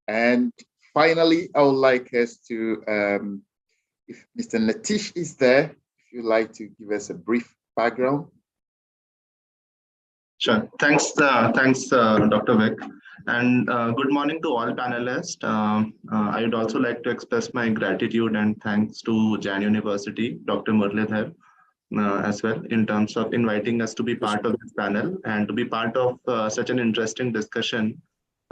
And finally, I would like us to, if Mr. Natish is there, if you'd like to give us a brief background. Sure. Thanks, Dr. Vic. And good morning to all panelists. I would also like to express my gratitude and thanks to Jain University, Dr. Murlidhar, as well, in terms of inviting us to be part of this panel and to be part of such an interesting discussion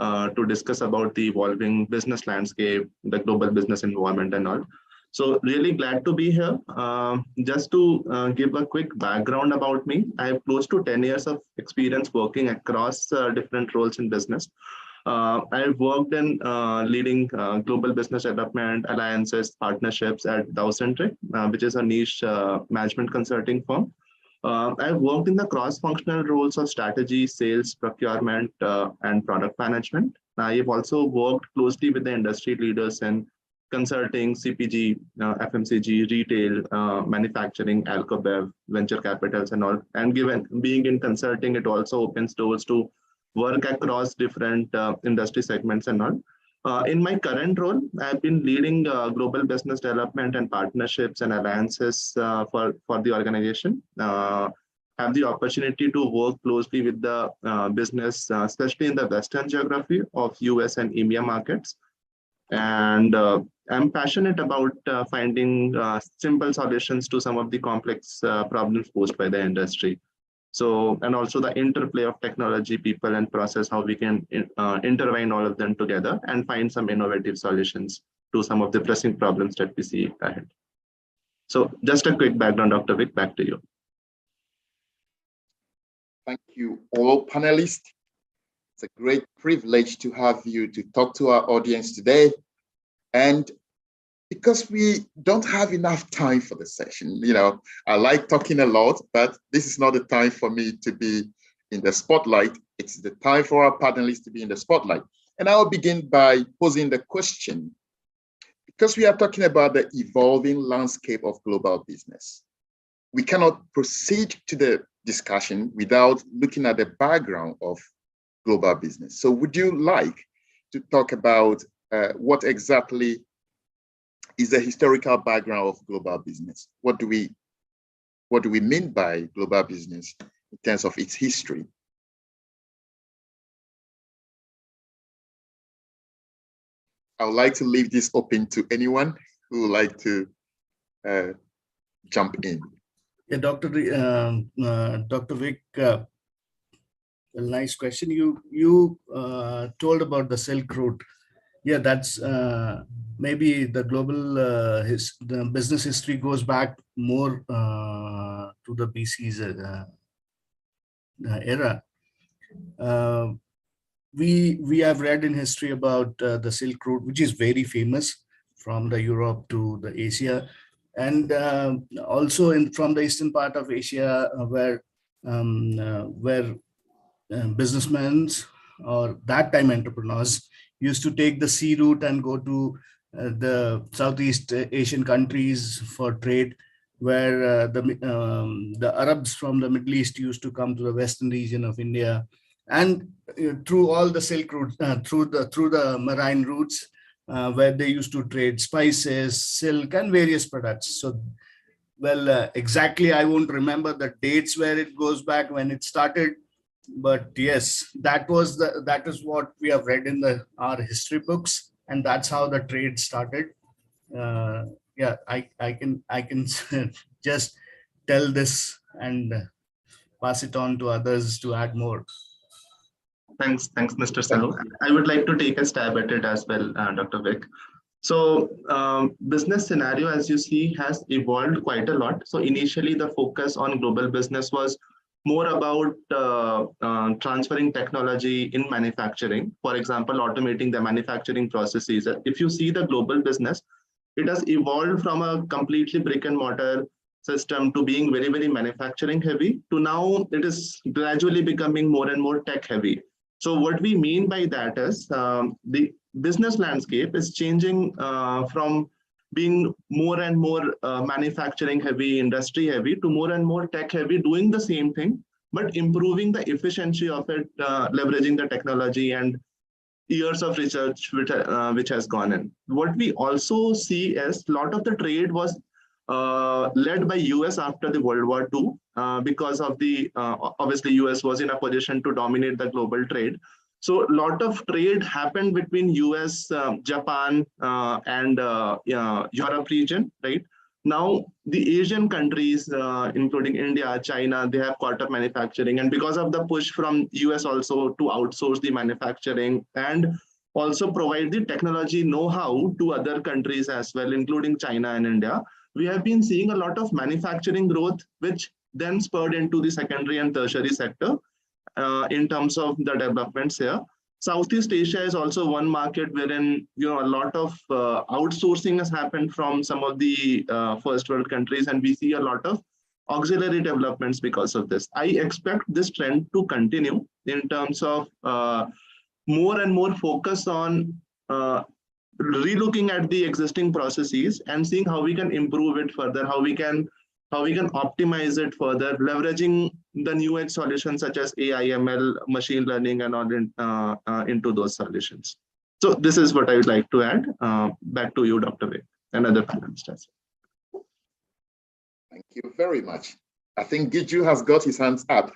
to discuss about the evolving business landscape, the global business environment and all. So really glad to be here. Just to give a quick background about me, I have close to 10 years of experience working across different roles in business. I've worked in leading global business development, alliances, partnerships at Dowcentric, which is a niche management consulting firm. I've worked in the cross-functional roles of strategy, sales, procurement, and product management. I've also worked closely with the industry leaders in consulting, CPG, FMCG, retail, manufacturing, Alcobev, venture capitals and all. And given being in consulting, it also opens doors to work across different industry segments and all. In my current role, I've been leading global business development and partnerships and alliances for the organization. Have the opportunity to work closely with the business, especially in the Western geography of US and EMEA markets. And I'm passionate about finding simple solutions to some of the complex problems posed by the industry. So, and also the interplay of technology, people, and process, how we can intertwine all of them together and find some innovative solutions to some of the pressing problems that we see ahead. So just a quick background, Dr. Vic, back to you. Thank you, all panelists. It's a great privilege to have you to talk to our audience today. And because we don't have enough time for the session, I like talking a lot, but this is not the time for me to be in the spotlight. It's the time for our panelists to be in the spotlight. And I'll begin by posing the question, because we are talking about the evolving landscape of global business. We cannot proceed to the discussion without looking at the background of global business. So would you like to talk about what exactly is the historical background of global business? What do we mean by global business? in terms of its history. I would like to leave this open to anyone who would like to jump in. Yeah, Dr. Vic, well, nice question. You told about the Silk Route. Yeah, that's maybe the global the business history goes back more to the BC's era. We have read in history about the Silk Route, which is very famous from the Europe to the Asia, and also from the eastern part of Asia, where businessmen or that time entrepreneurs used to take the sea route and go to the Southeast Asian countries for trade, where the Arabs from the Middle East used to come to the western region of India, and through all the Silk routes, through the marine routes, where they used to trade spices, silk, and various products. So, well, exactly, I won't remember the dates where it goes back when it started, but yes, that is what we have read in our history books, and that's how the trade started. Yeah, I can just tell this and pass it on to others to add more. Thanks, Mr. Sahu. I would like to take a stab at it as well, Dr. Vic. So business scenario, as you see, has evolved quite a lot. So initially, the focus on global business was more about transferring technology in manufacturing. For example, automating the manufacturing processes. If you see the global business, it has evolved from a completely brick and mortar system to being very, very manufacturing heavy to now it is gradually becoming more and more tech heavy. So what we mean by that is the business landscape is changing from being more and more manufacturing heavy, industry heavy, to more and more tech heavy, doing the same thing, but improving the efficiency of it, leveraging the technology and years of research which has gone in. What we also see is a lot of the trade was led by US after the World War II because of the, obviously US was in a position to dominate the global trade. So a lot of trade happened between US, Japan, and Europe region, right? Now the Asian countries, including India, China, they have caught up manufacturing, and because of the push from US also to outsource the manufacturing and also provide the technology know-how to other countries as well, including China and India, we have been seeing a lot of manufacturing growth, which then spurred into the secondary and tertiary sector in terms of the developments here. Southeast Asia is also one market wherein a lot of outsourcing has happened from some of the first world countries, and we see a lot of auxiliary developments because of this. I expect this trend to continue in terms of more and more focus on relooking at the existing processes and seeing how we can improve it further, how we can optimize it further, leveraging the new age solutions such as AI, ML, machine learning, and all into those solutions. So this is what I would like to add. Back to you, Dr. Vic, and other panelists. Thank you very much. I think Giju has got his hands up.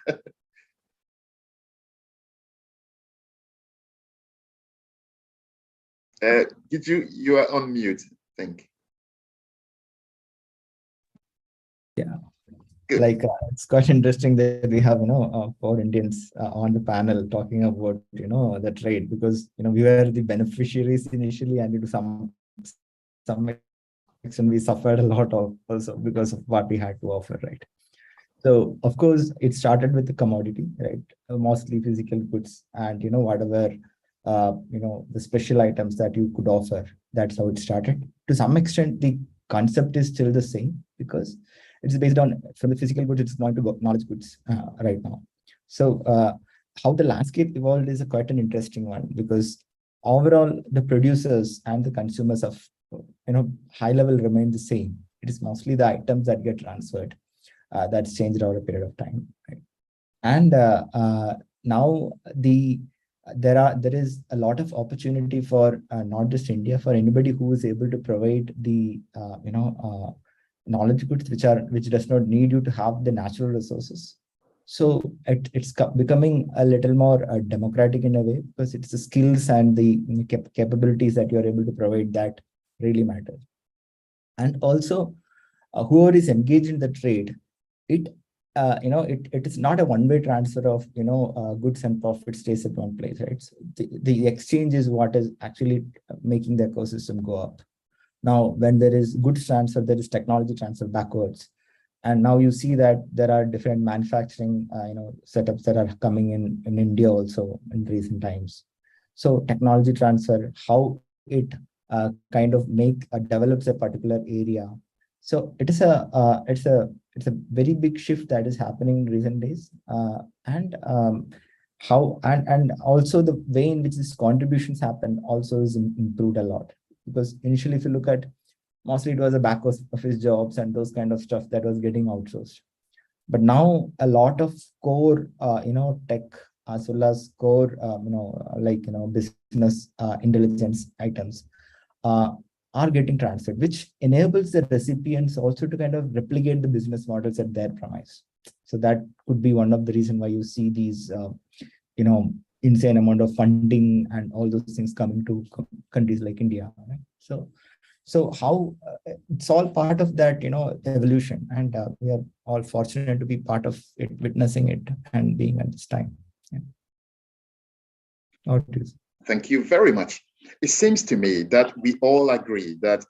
Giju, you are on mute, I think. Yeah, good. Like it's quite interesting that we have 4 Indians on the panel talking about the trade, because we were the beneficiaries initially, and to some extent we suffered a lot of also because of what we had to offer, right? So of course it started with the commodity, right? Mostly physical goods, and whatever the special items that you could offer. That's how it started. To some extent, the concept is still the same, because it's based on, from the physical goods, it's going to go knowledge goods right now. So how the landscape evolved is quite an interesting one, because overall the producers and the consumers of high level remain the same. It is mostly the items that get transferred that's changed over a period of time, right? And now there is a lot of opportunity for not just India, for anybody who is able to provide the knowledge goods which does not need you to have the natural resources. So it's becoming a little more democratic in a way, because it's the skills and the capabilities that you're able to provide that really matter. And also, whoever is engaged in the trade, it is not a one-way transfer of goods and profit stays at one place, right? So the exchange is what is actually making the ecosystem go up. Now, when there is goods transfer, there is technology transfer backwards. And now you see that there are different manufacturing setups that are coming in India also in recent times. So technology transfer, how it kind of develops a particular area. So it's a very big shift that is happening in recent days, and also the way in which these contributions happen also is improved a lot. Because initially, if you look at, mostly it was a back office jobs and those kind of stuff that was getting outsourced. But now a lot of core, tech as well as core, business intelligence items are getting transferred, which enables the recipients also to kind of replicate the business models at their premise. So that could be one of the reasons why you see these, insane amount of funding and all those things coming to countries like India. Right? So how it's all part of that, evolution, and we are all fortunate to be part of it, witnessing it, and being at this time. Yeah. Thank you very much. It seems to me that we all agree that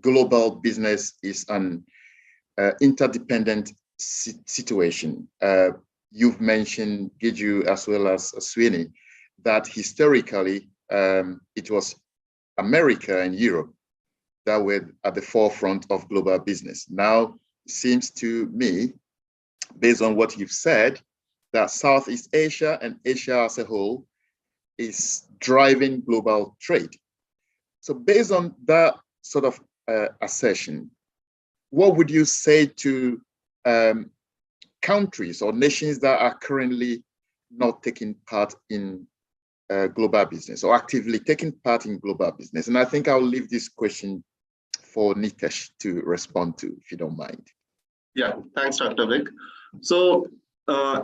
global business is an interdependent situation. You've mentioned, Giju, as well as Sweeney, that historically it was America and Europe that were at the forefront of global business. Now, it seems to me, based on what you've said, that Southeast Asia and Asia as a whole is driving global trade. So based on that sort of assertion, what would you say to countries or nations that are currently not taking part in global business or actively taking part in global business? And I think I'll leave this question for Nitesh to respond to, if you don't mind. Yeah, thanks, Dr. Vic. So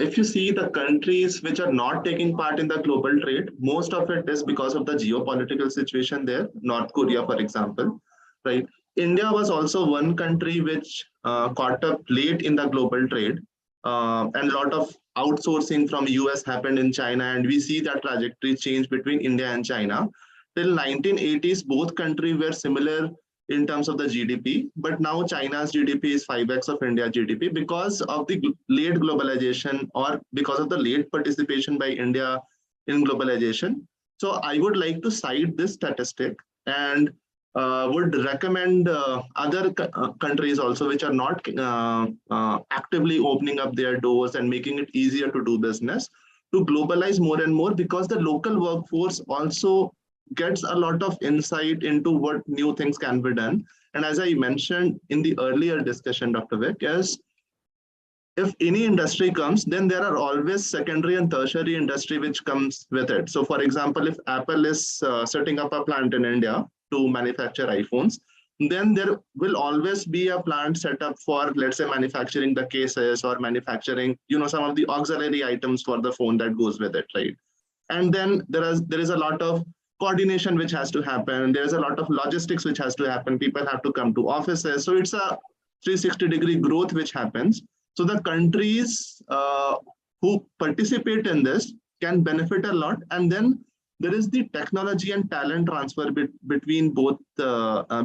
if you see the countries which are not taking part in the global trade, most of it is because of the geopolitical situation there. North Korea, for example, right? India was also one country which caught up late in the global trade, and a lot of outsourcing from US happened in China, and we see that trajectory change between India and China. Till 1980s, both countries were similar in terms of the GDP, but now China's GDP is 5x of India's GDP because of the late globalization, or because of the late participation by India in globalization. So I would like to cite this statistic, and would recommend other countries also which are not actively opening up their doors and making it easier to do business, to globalize more and more, because the local workforce also gets a lot of insight into what new things can be done. And as I mentioned in the earlier discussion, Dr. Vic, is if any industry comes, then there are always secondary and tertiary industry which comes with it. So for example, if Apple is setting up a plant in India to manufacture iPhones, then there will always be a plant set up for, let's say, manufacturing the cases or manufacturing, some of the auxiliary items for the phone that goes with it, right? And then there is a lot of coordination which has to happen. There's a lot of logistics which has to happen. People have to come to offices. So it's a 360-degree growth which happens. So the countries who participate in this can benefit a lot. And then there is the technology and talent transfer between both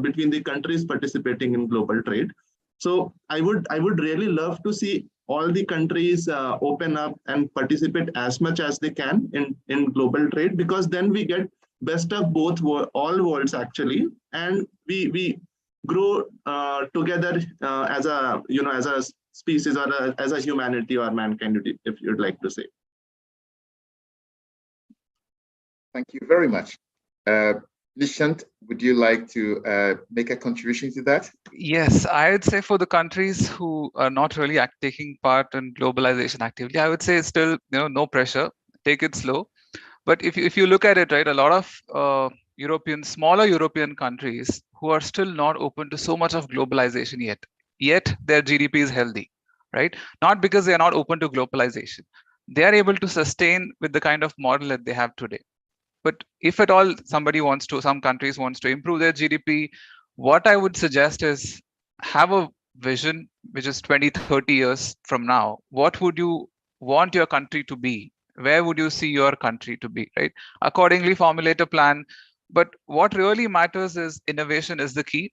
between the countries participating in global trade. So I would really love to see all the countries open up and participate as much as they can in global trade, because then we get best of both all worlds actually, and we grow together as a as a species, or as a humanity or mankind, if you'd like to say. Thank you very much. Nishant, would you like to make a contribution to that? Yes, I would say for the countries who are not really taking part in globalization actively, I would say still, no pressure, take it slow. But if you look at it, right, a lot of smaller European countries who are still not open to so much of globalization yet their GDP is healthy. right? Not because they are not open to globalization. They are able to sustain with the kind of model that they have today. But if at all some countries wants to improve their GDP, what I would suggest is have a vision which is 20, 30 years from now. What would you want your country to be? Where would you see your country to be, right? Accordingly, formulate a plan. But what really matters is innovation is the key.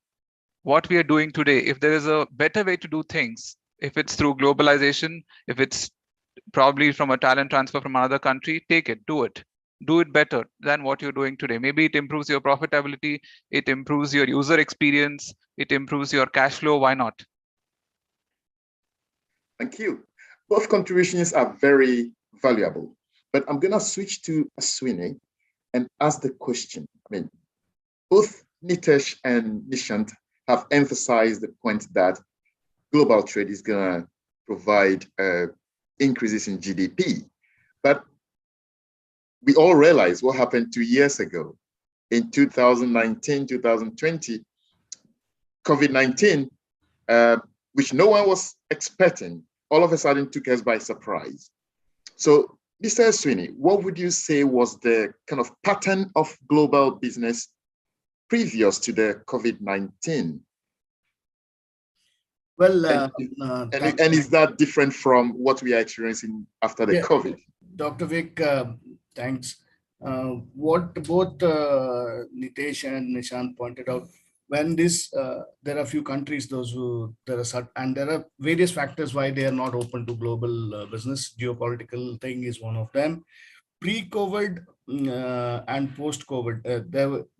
What we are doing today, if there is a better way to do things, if it's through globalization, if it's probably from a talent transfer from another country, take it, do it better than what you're doing today. Maybe it improves your profitability, it improves your user experience, it improves your cash flow. Why not? Thank you. Both contributions are very valuable, but I'm going to switch to Aswini and ask the question. I mean, both Nitesh and Nishant have emphasized the point that global trade is going to provide increases in GDP. But we all realize what happened 2 years ago. In 2019, 2020, COVID-19, which no one was expecting, all of a sudden took us by surprise. So, Mr. Sweeney, what would you say was the kind of pattern of global business previous to the COVID-19? Well, and is that different from what we are experiencing after the COVID? Dr. Vic, thanks. What both Nitesh and Nishant pointed out, when there are a few countries, there are various factors why they are not open to global business. Geopolitical thing is one of them. Pre-COVID and post-COVID,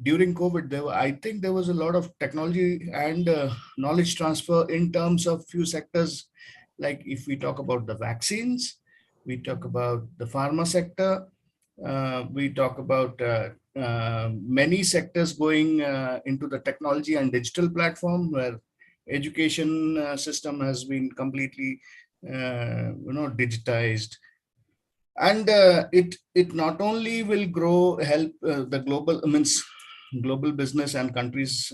during COVID, I think there was a lot of technology and knowledge transfer in terms of few sectors. Like if we talk about the vaccines, we talk about the pharma sector, we talk about many sectors going into the technology and digital platform, where education system has been completely digitized. And it not only will help the global business and countries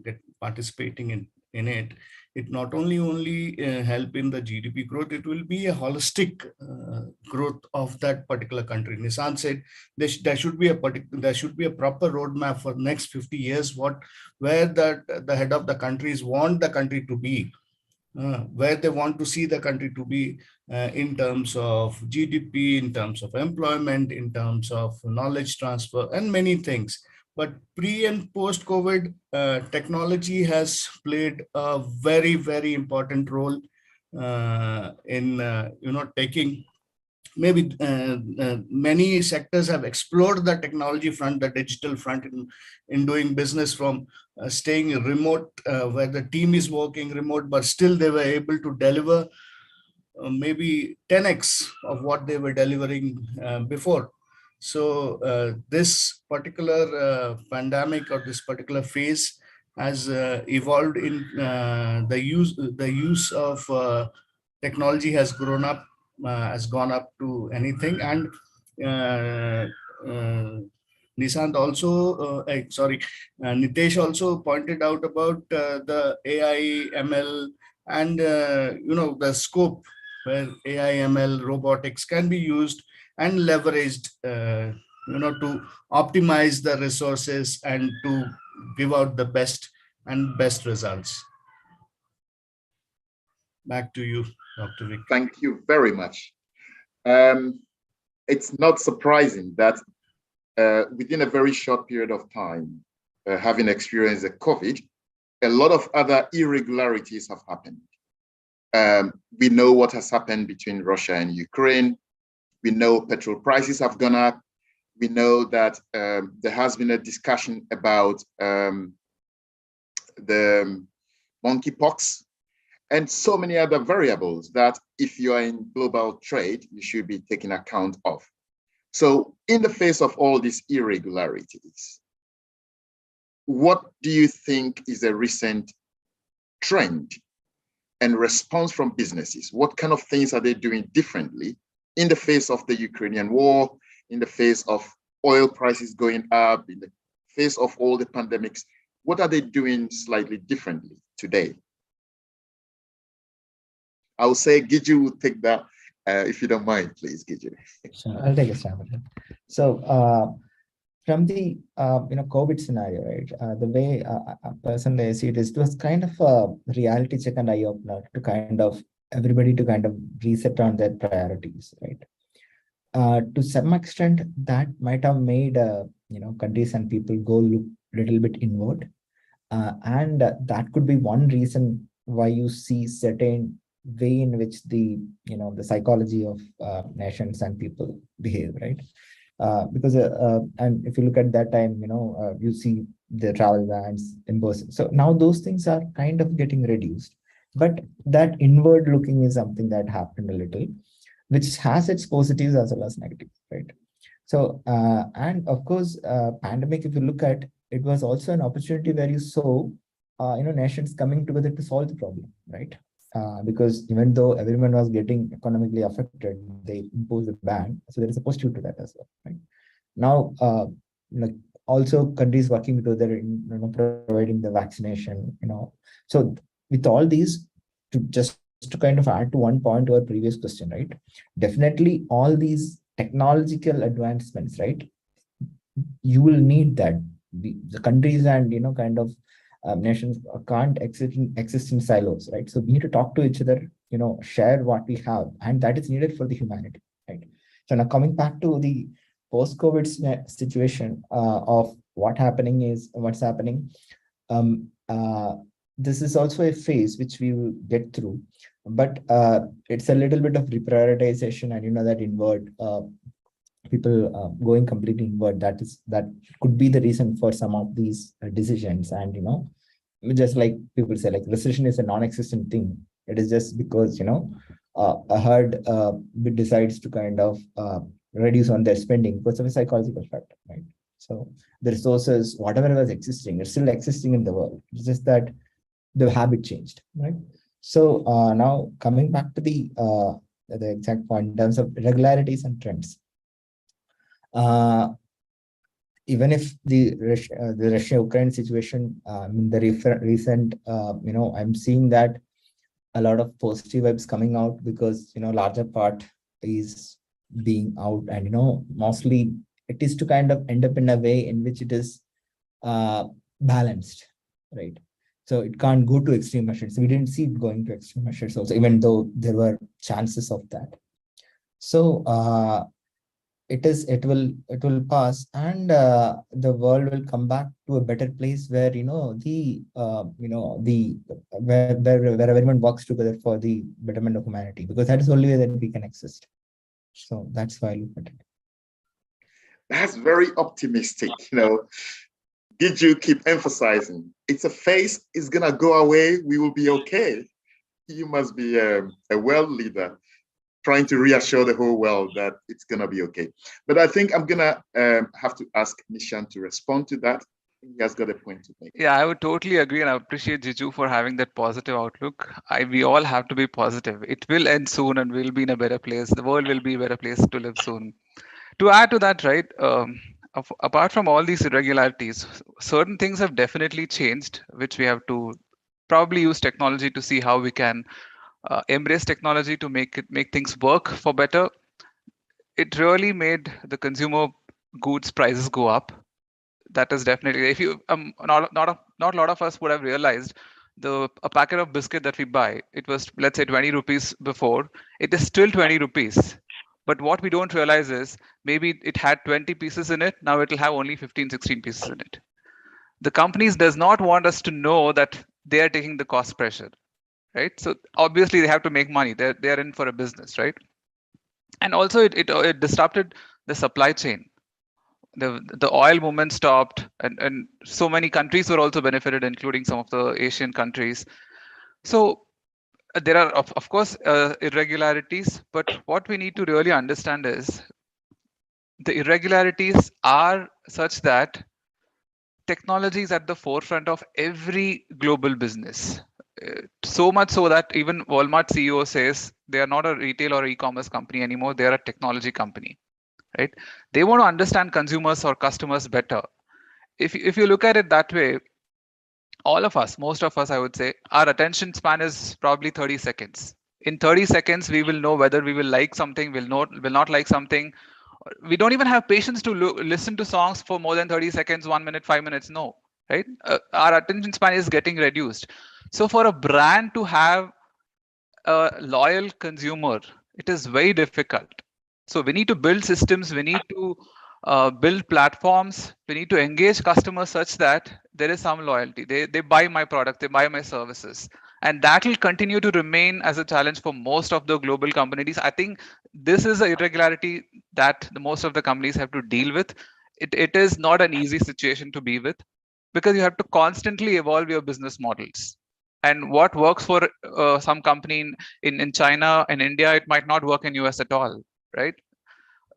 get participating in it. It not only help in the GDP growth, it will be a holistic growth of that particular country. Nissan said there should be a proper roadmap for next 50 years, where the head of the countries want the country to be. Where they want to see the country to be in terms of GDP, in terms of employment, in terms of knowledge transfer, and many things. But pre and post COVID, technology has played a very, very important role in taking. Maybe many sectors have explored the technology front, the digital front, in doing business from staying remote, where the team is working remote, but still they were able to deliver maybe 10x of what they were delivering before. So this particular pandemic, or this particular phase, has evolved in the use of technology has gone up to anything. And Nishant also, Nitesh also pointed out about the AI, ML, and the scope where AI, ML, robotics can be used and leveraged, to optimize the resources and to give out the best results. Back to you, Dr. Vic. Thank you very much. It's not surprising that within a very short period of time, having experienced the COVID, a lot of other irregularities have happened. We know what has happened between Russia and Ukraine. We know petrol prices have gone up. We know that there has been a discussion about the monkeypox and so many other variables that, if you are in global trade, you should be taking account of. So in the face of all these irregularities, what do you think is a recent trend and response from businesses? What kind of things are they doing differently in the face of the Ukrainian war, in the face of oil prices going up, in the face of all the pandemics? What are they doing slightly differently today? I'll say Giju will take that if you don't mind, please, Giju. Sure, I'll take a stab at it. So from the COVID scenario, right? The way personally I see it is, it was kind of a reality check and eye opener to kind of everybody to kind of reset on their priorities, right? To some extent, that might have made countries and people go look a little bit inward, and that could be one reason why you see certain way in which the psychology of nations and people behave, right? Because and if you look at that time, you see the travel bans imposed. So now those things are kind of getting reduced, but that inward looking is something that happened a little, which has its positives as well as negatives, right? So and of course, pandemic, if you look at, it was also an opportunity where you saw nations coming together to solve the problem, right? Because even though everyone was getting economically affected, they imposed a ban. So there is a positive to that as well, right? Now, also countries working together in providing the vaccination, So with all these, to kind of add to one point to our previous question, right? Definitely all these technological advancements, right? You will need that. The countries and nations can't exist in silos, right? So we need to talk to each other, share what we have, and that is needed for the humanity, right? So now coming back to the post-COVID situation of what's happening. This is also a phase which we will get through, but it's a little bit of reprioritization, and that inward people going completely inward. That could be the reason for some of these decisions. And just like people say, like recession is a non-existent thing. It is just because a herd decides to kind of reduce on their spending because of a psychological factor, right? So the resources, whatever was existing, it's still existing in the world. It's just that the habit changed, right? So now coming back to the exact point in terms of irregularities and trends. Even if the Russia-Ukraine situation, in the recent, I'm seeing that a lot of positive vibes coming out, because larger part is being out, and mostly it is to kind of end up in a way in which it is balanced, right? So it can't go to extreme measures. We didn't see it going to extreme measures also, even though there were chances of that. So it will pass, and the world will come back to a better place where where everyone works together for the betterment of humanity, because that is the only way that we can exist. So that's why I look at it. That's very optimistic. Did you keep emphasizing it's a phase, it's gonna go away, we will be okay? You must be a world leader, trying to reassure the whole world that it's gonna be okay. But I think I'm gonna have to ask Nishan to respond to that. He has got a point to make. Yeah, I would totally agree, and I appreciate Jiju for having that positive outlook. We all have to be positive. It will end soon, and we'll be in a better place. The world will be a better place to live soon. To add to that, right, apart from all these irregularities, certain things have definitely changed, which we have to probably use technology to see how we can embrace technology to make things work for better. It really made the consumer goods prices go up. That is definitely, if you not a lot of us would have realized, a packet of biscuit that we buy, it was, let's say, 20 rupees before. It is still 20 rupees. But what we don't realize is maybe it had 20 pieces in it. Now it'll have only 15, 16 pieces in it. The companies does not want us to know that they are taking the cost pressure, right? So obviously they have to make money. They're in for a business, right? And also it disrupted the supply chain. The oil movement stopped, and so many countries were also benefited, including some of the Asian countries. So there are, of course, irregularities, but what we need to really understand is the irregularities are such that technology is at the forefront of every global business. So much so that even Walmart CEO says they are not a retail or e-commerce company anymore. They are a technology company, right? They want to understand consumers or customers better. If you look at it that way, all of us, most of us, I would say, our attention span is probably 30 seconds. In 30 seconds, we will know whether we will like something, will not like something. We don't even have patience to listen to songs for more than 30 seconds, 1 minute, 5 minutes. No, right? Our attention span is getting reduced. So for a brand to have a loyal consumer, it is very difficult. So we need to build systems, we need to build platforms, we need to engage customers such that there is some loyalty. They buy my product, they buy my services. And that will continue to remain as a challenge for most of the global companies. I think this is an irregularity that most of the companies have to deal with. It is not an easy situation to be with, because you have to constantly evolve your business models. And what works for some company in China and India, it might not work in US at all, right?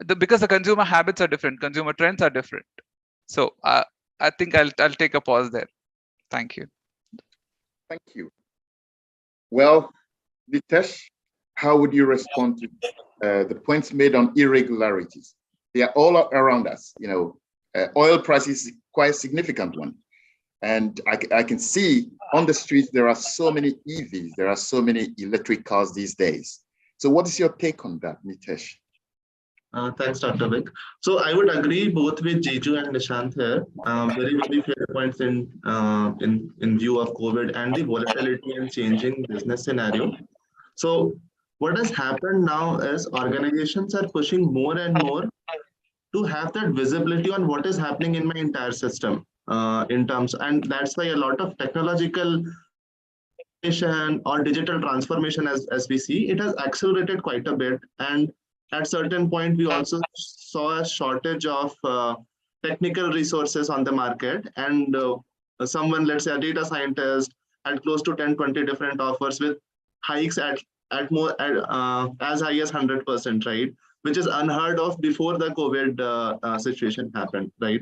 Because the consumer habits are different, consumer trends are different. So I think I'll take a pause there. Thank you. Thank you. Well, Nitesh, how would you respond to the points made on irregularities? They are all around us. Oil prices is quite a significant one. And I can see on the streets, there are so many EVs, there are so many electric cars these days. So what is your take on that, Nitesh? Thanks, Dr. Vic. So I would agree both with Jeju and Nishant here. Very, very fair points in view of COVID and the volatility and changing business scenario. So what has happened now is organizations are pushing more and more to have that visibility on what is happening in my entire system in terms, and that's why a lot of technological or digital transformation, as we see, it has accelerated quite a bit. And at certain point, we also saw a shortage of technical resources on the market, and someone, let's say a data scientist, had close to 10-20 different offers with hikes at as high as 100%, right? Which is unheard of before the COVID situation happened, right?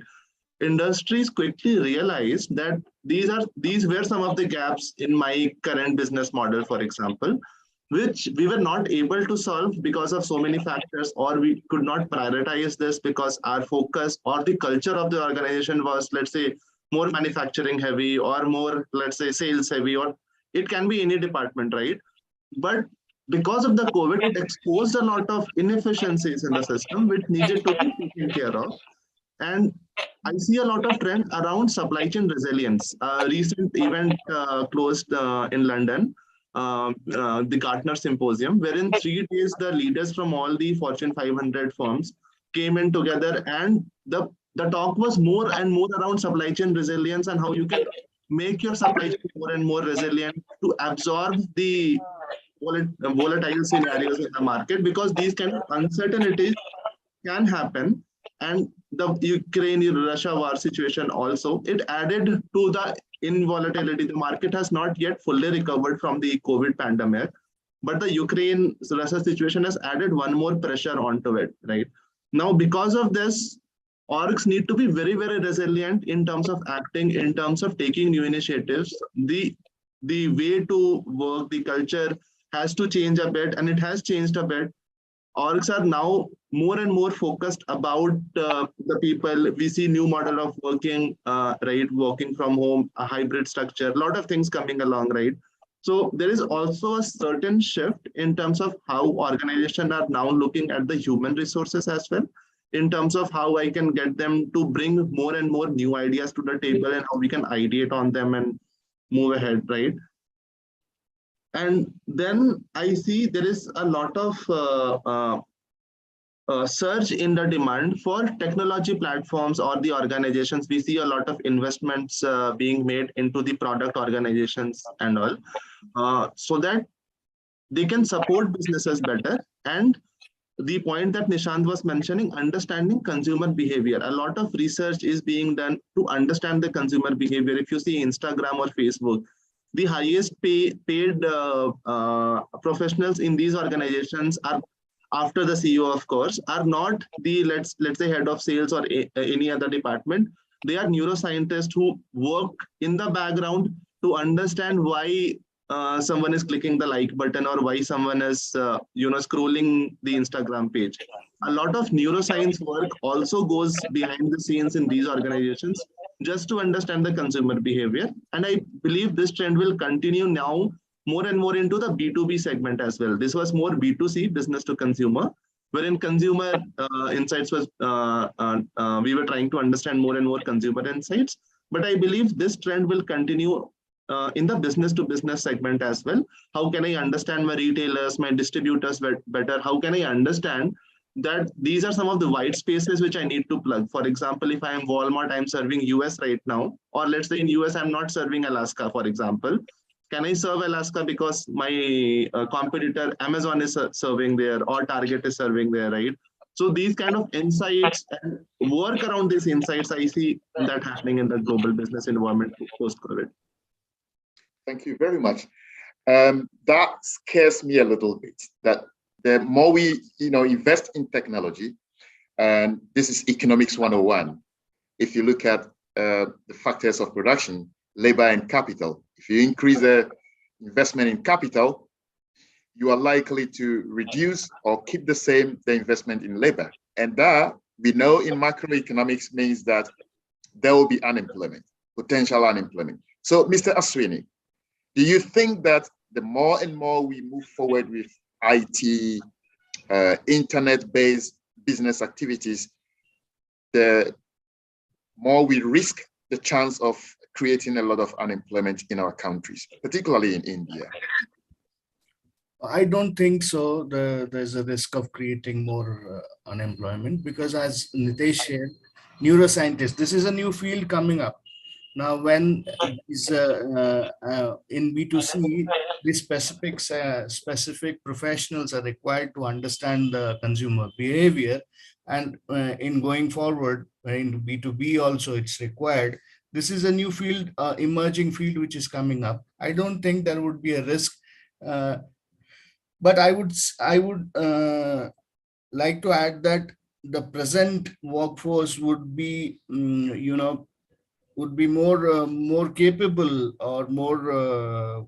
Industries quickly realized that these were some of the gaps in my current business model, for example, which we were not able to solve because of so many factors, or we could not prioritize this because our focus or the culture of the organization was, let's say, more manufacturing heavy or more, let's say, sales heavy, or it can be any department, right? But because of the COVID, it exposed a lot of inefficiencies in the system, which needed to be taken care of. And I see a lot of trend around supply chain resilience. Recent event closed in London, the Gartner Symposium, wherein 3 days the leaders from all the Fortune 500 firms came in together, and the talk was more and more around supply chain resilience and how you can make your supply chain more and more resilient to absorb the volatile scenarios in the market, because these kind of uncertainties can happen. And the Ukraine-Russia war situation also, it added to the volatility. The market has not yet fully recovered from the COVID pandemic, but the Ukraine-Russia situation has added one more pressure onto it, right? Now, because of this, orgs need to be very, very resilient in terms of acting, in terms of taking new initiatives. The way to work, the culture has to change a bit, and it has changed a bit. Orgs are now more and more focused about the people. We see new model of working, right? Working from home, a hybrid structure, a lot of things coming along, right? So there is also a certain shift in terms of how organizations are now looking at the human resources as well, in terms of how I can get them to bring more and more new ideas to the table and how we can ideate on them and move ahead, right? And then I see there is a lot of surge in the demand for technology platforms or the organizations. We see a lot of investments being made into the product organizations and all, so that they can support businesses better. And the point that Nishant was mentioning, understanding consumer behavior. A lot of research is being done to understand the consumer behavior. If you see Instagram or Facebook, the highest paid professionals in these organizations are, after the CEO, of course, are not the, let's say, head of sales or any other department. They are neuroscientists who work in the background to understand why someone is clicking the like button or why someone is scrolling the Instagram page. A lot of neuroscience work also goes behind the scenes in these organizations just to understand the consumer behavior. And I believe this trend will continue now more and more into the B2B segment as well. This was more B2C, business to consumer, wherein consumer insights was, we were trying to understand more and more consumer insights. But I believe this trend will continue in the business to business segment as well. How can I understand my retailers, my distributors better? How can I understand that these are some of the white spaces which I need to plug? For example, if I am Walmart, I'm serving US right now, or let's say in US, I'm not serving Alaska, for example. Can I serve Alaska because my competitor Amazon is serving there, or Target is serving there, right? So these kind of insights and work around these insights, I see that happening in the global business environment post-COVID. Thank you very much. That scares me a little bit, that the more we invest in technology, and this is economics 101, if you look at the factors of production, labor and capital, if you increase the investment in capital, you are likely to reduce or keep the same the investment in labor. And that, we know in macroeconomics, means that there will be unemployment, potential unemployment. So, Mr. Aswini, do you think that the more and more we move forward with IT, internet-based business activities, the more we risk the chance of creating a lot of unemployment in our countries, particularly in India? I don't think so. There's a risk of creating more unemployment, because as Nitesh shared, neuroscientists, this is a new field coming up. Now, when is in B2C, these specific professionals are required to understand the consumer behavior, and in going forward in B2B also it's required. This is a new field, emerging field which is coming up. I don't think there would be a risk, but I would like to add that the present workforce would be, would be more capable, or more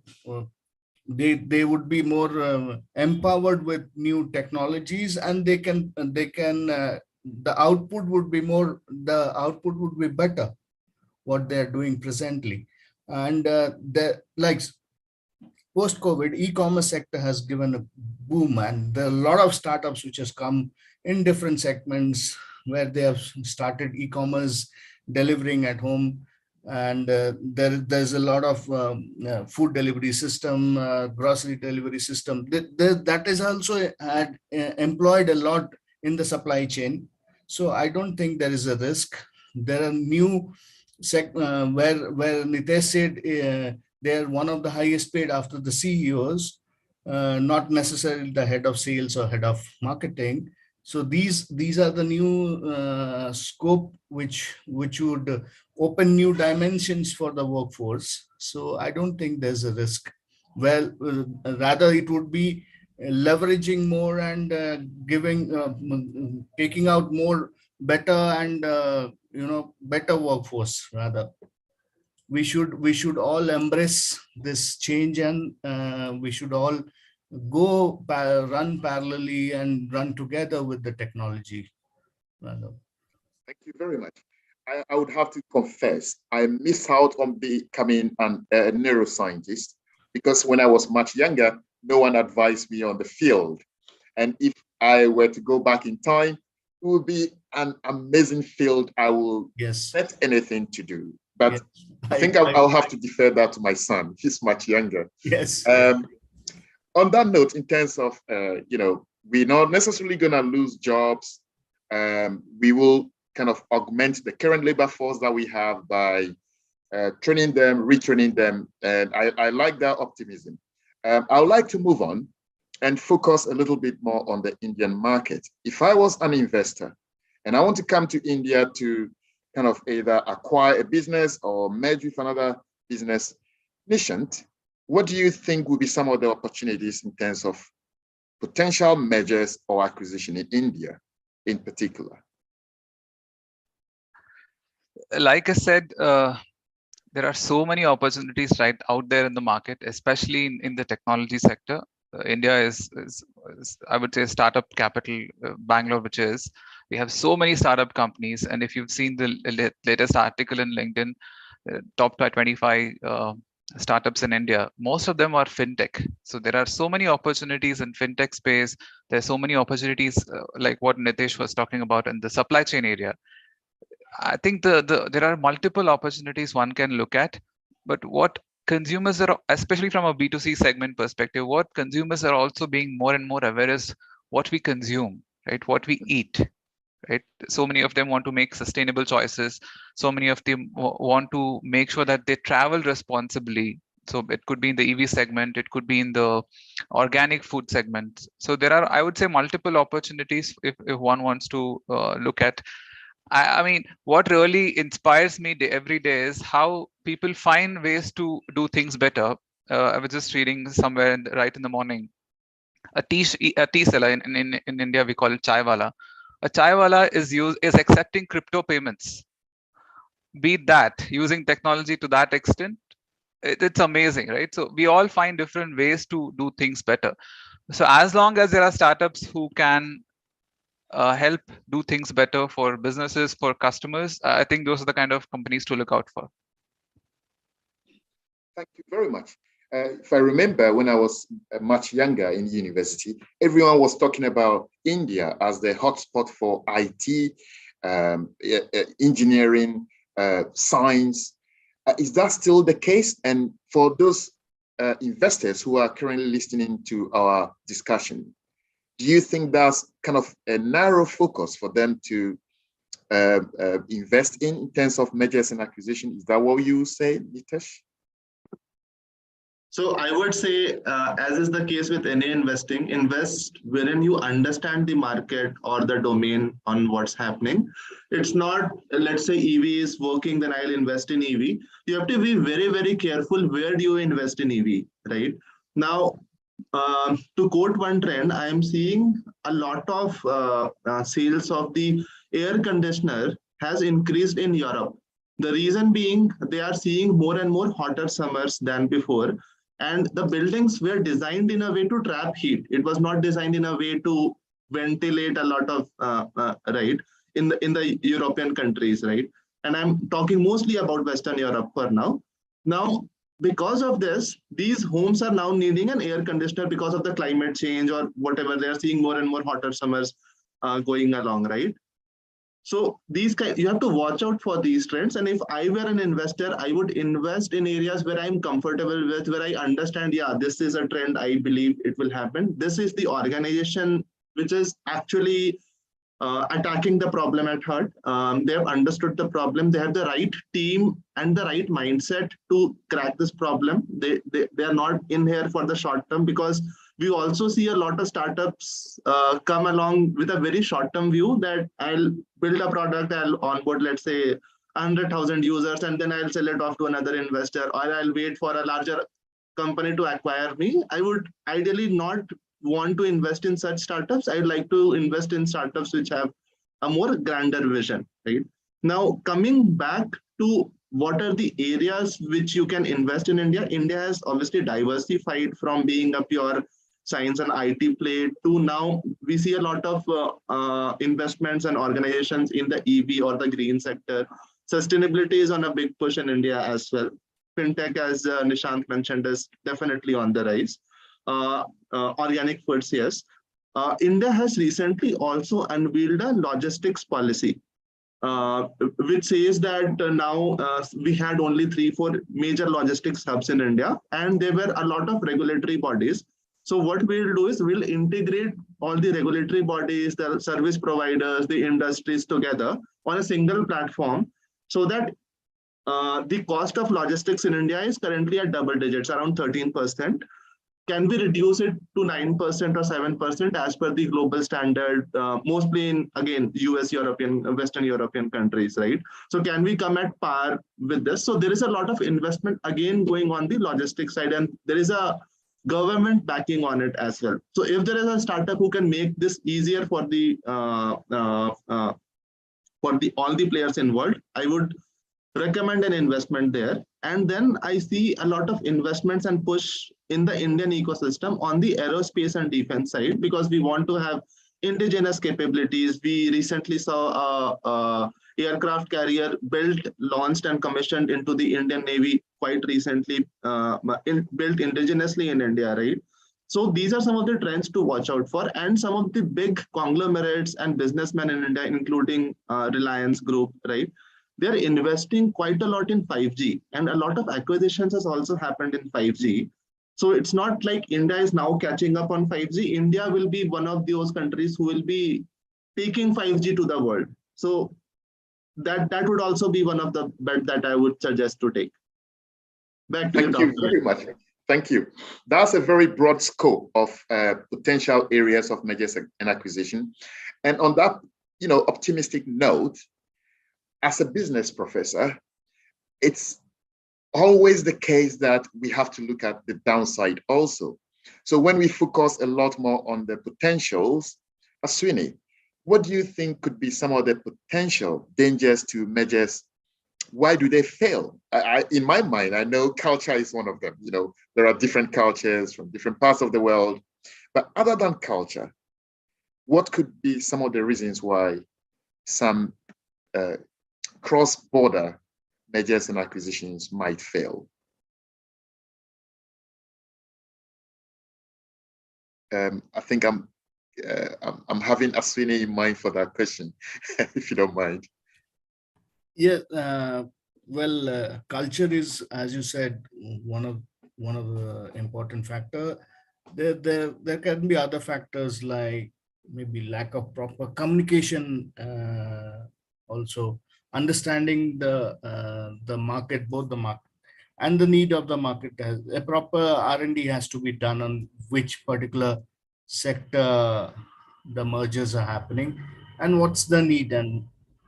they would be more empowered with new technologies, and they can the output would be better what they're doing presently. And like post-COVID, e-commerce sector has given a boom, and there are a lot of startups which has come in different segments where they have started e-commerce delivering at home. And there's a lot of food delivery system, grocery delivery system that is also had employed a lot in the supply chain. So I don't think there is a risk. There are new where Nitesh said they're one of the highest paid after the CEOs, not necessarily the head of sales or head of marketing. So these are the new scope which would open new dimensions for the workforce. So I don't think there's a risk. Well, rather it would be leveraging more and taking out more better and better workforce. Rather, we should all embrace this change, and we should all run parallelly and run together with the technology. Rather. Thank you very much. I would have to confess, I missed out on becoming a neuroscientist, because when I was much younger, no one advised me on the field. And if I were to go back in time, it would be an amazing field. I will bet anything to do. But I think I'll have to defer that to my son. He's much younger. Yes. On that note, in terms of, we're not necessarily going to lose jobs. We will kind of augment the current labor force that we have by training them, retraining them. And I like that optimism. I would like to move on and focus a little bit more on the Indian market. If I was an investor and I want to come to India to kind of either acquire a business or merge with another business, Nishant, what do you think will be some of the opportunities in terms of potential mergers or acquisition in India in particular? Like I said, there are so many opportunities right out there in the market, especially in the technology sector. India is, I would say, startup capital, Bangalore, which is, we have so many startup companies. And if you've seen the latest article in LinkedIn, top 25 startups in India, most of them are fintech. So there are so many opportunities in fintech space. There's so many opportunities like what Nitish was talking about in the supply chain area. I think there are multiple opportunities one can look at, but what consumers are, especially from a B2C segment perspective, what consumers are also being more and more aware is what we consume, right? What we eat, right? So many of them want to make sustainable choices. So many of them want to make sure that they travel responsibly. So it could be in the EV segment, it could be in the organic food segment. So there are, I would say, multiple opportunities if one wants to look at. I mean, what really inspires me every day is how people find ways to do things better. I was just reading somewhere right in the morning, a tea seller in India, we call it chai wala. A chai wala is accepting crypto payments. Be that using technology to that extent, it's amazing, right? So we all find different ways to do things better. So as long as there are startups who can help do things better for businesses, for customers, I think those are the kind of companies to look out for. Thank you very much. If I remember when I was much younger in university, everyone was talking about India as the hotspot for IT, engineering, science. Is that still the case? And for those investors who are currently listening to our discussion, do you think that's kind of a narrow focus for them to invest in terms of mergers and acquisition? Is that what you say, Nitesh? So I would say, as is the case with any investing, invest wherein you understand the market or the domain on what's happening. It's not, let's say EV is working, then I'll invest in EV. You have to be very, very careful where do you invest in EV, right? Now, to quote one trend, I am seeing a lot of sales of the air conditioner has increased in Europe. The reason being they are seeing more and more hotter summers than before. And the buildings were designed in a way to trap heat. It was not designed in a way to ventilate a lot of, right, in the European countries, right? And I'm talking mostly about Western Europe for now. Now, because of this, these homes are now needing an air conditioner because of the climate change or whatever. They are seeing more and more hotter summers going along, right? So these you have to watch out for these trends. And if I were an investor, I would invest in areas where I'm comfortable with, where I understand, yeah, this is a trend, I believe it will happen. This is the organization which is actually attacking the problem at heart. They have understood the problem. They have the right team and the right mindset to crack this problem. They are not in here for the short term, because we also see a lot of startups come along with a very short-term view that I'll build a product, I'll onboard, let's say, 100,000 users, and then I'll sell it off to another investor, or I'll wait for a larger company to acquire me. I would ideally not want to invest in such startups. I'd like to invest in startups which have a more grander vision, right? Now, coming back to what are the areas which you can invest in India? India has obviously diversified from being a pure science and IT play to now we see a lot of investments and organizations in the EV or the green sector. Sustainability is on a big push in India as well. Fintech, as Nishant mentioned, is definitely on the rise. Organic foods, yes. India has recently also unveiled a logistics policy, which says that now we had only 3-4 major logistics hubs in India, and there were a lot of regulatory bodies. So what we'll do is we'll integrate all the regulatory bodies, the service providers, the industries together on a single platform, so that the cost of logistics in India is currently at double digits, around 13%. Can we reduce it to 9% or 7% as per the global standard, mostly in, again, US, European, Western European countries, right? So can we come at par with this? So there is a lot of investment, again, going on the logistics side, and there is a government backing on it as well. So if there is a startup who can make this easier for the all the players involved, I would recommend an investment there. And then I see a lot of investments and push in the Indian ecosystem on the aerospace and defense side, because we want to have indigenous capabilities. We recently saw a aircraft carrier built, launched, and commissioned into the Indian Navy quite recently built indigenously in India, right? So these are some of the trends to watch out for, and some of the big conglomerates and businessmen in India, including Reliance Group, right? They're investing quite a lot in 5G, and a lot of acquisitions has also happened in 5G. So it's not like India is now catching up on 5G. India will be one of those countries who will be taking 5G to the world. So that would also be one of the bet that I would suggest to take. Back to you, Thank you Dr. very much. Thank you. That's a very broad scope of potential areas of mergers and acquisition. And on that, optimistic note, as a business professor, it's always the case that we have to look at the downside also. So when we focus a lot more on the potentials, Aswini, what do you think could be some of the potential dangers to mergers? Why do they fail? In my mind, I know culture is one of them. There are different cultures from different parts of the world. But other than culture, what could be some of the reasons why some cross-border mergers and acquisitions might fail? I think I'm having Aswini in mind for that question, if you don't mind. Yeah, culture is, as you said, one of the important factor. There can be other factors like maybe lack of proper communication, also understanding the market, both the market and the need of the market. Has a proper R&D has to be done on which particular sector the mergers are happening, and what's the need,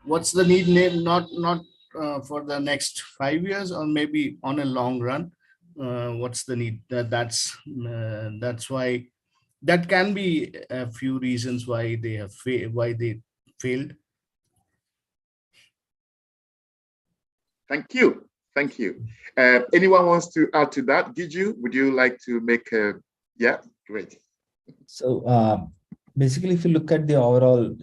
not for the next 5 years or maybe on a long run. What's the need? That's why that can be a few reasons why they have failed. Thank you. Thank you. Anyone wants to add to that? Would you like to make a, yeah, great. So basically, if you look at the overall,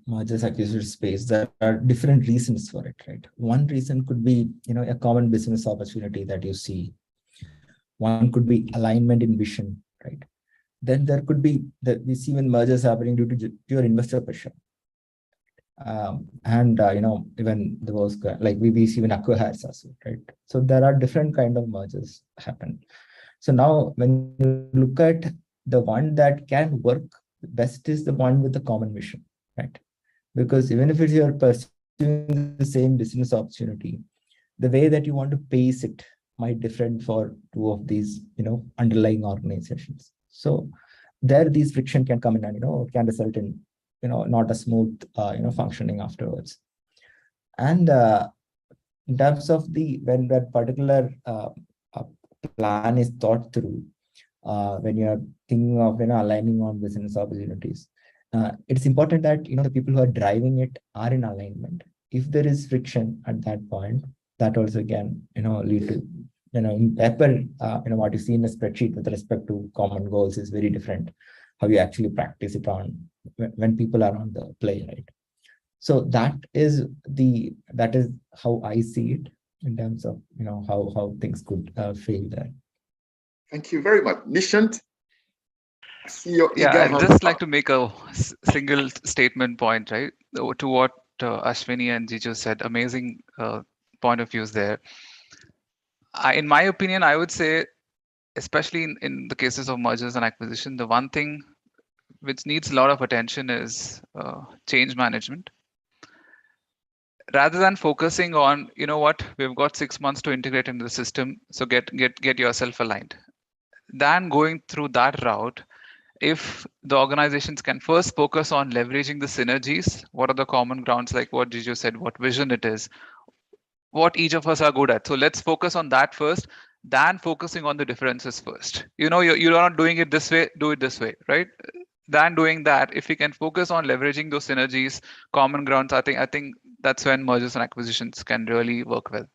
mergers acquisition space, there are different reasons for it, right? One reason could be, a common business opportunity that you see. One could be alignment in vision, right? Then there could be that we see when mergers happening due to pure investor pressure. Even there was like we see when acquihires as well, right? So there are different kind of mergers happen. So now when you look at the one that can work best is the one with the common mission, right? Because even if you're pursuing the same business opportunity, the way that you want to pace it might different for two of these, underlying organizations. So there, these friction can come in and, can result in, not a smooth, functioning afterwards. And in terms of when that particular plan is thought through, when you're thinking of, aligning on business opportunities, it's important that, the people who are driving it are in alignment. If there is friction at that point, that also can, lead to, in paper, what you see in a spreadsheet with respect to common goals is very different. How you actually practice it on when people are on the play, right? So that is how I see it in terms of, how things could fail there. Thank you very much. Nishant, I see your Yeah, I'd just like to make a single statement point, right? To what Ashwini and Jiju said, amazing point of views there. In my opinion, I would say, especially in the cases of mergers and acquisition, the one thing which needs a lot of attention is change management. Rather than focusing on, we've got 6 months to integrate into the system, so get yourself aligned. Than going through that route, if the organizations can first focus on leveraging the synergies, what are the common grounds, like what Jiju said, what vision it is, what each of us are good at. So let's focus on that first, than focusing on the differences first. You're not doing it this way, do it this way, right? Than doing that, if we can focus on leveraging those synergies, common grounds, I think that's when mergers and acquisitions can really work well.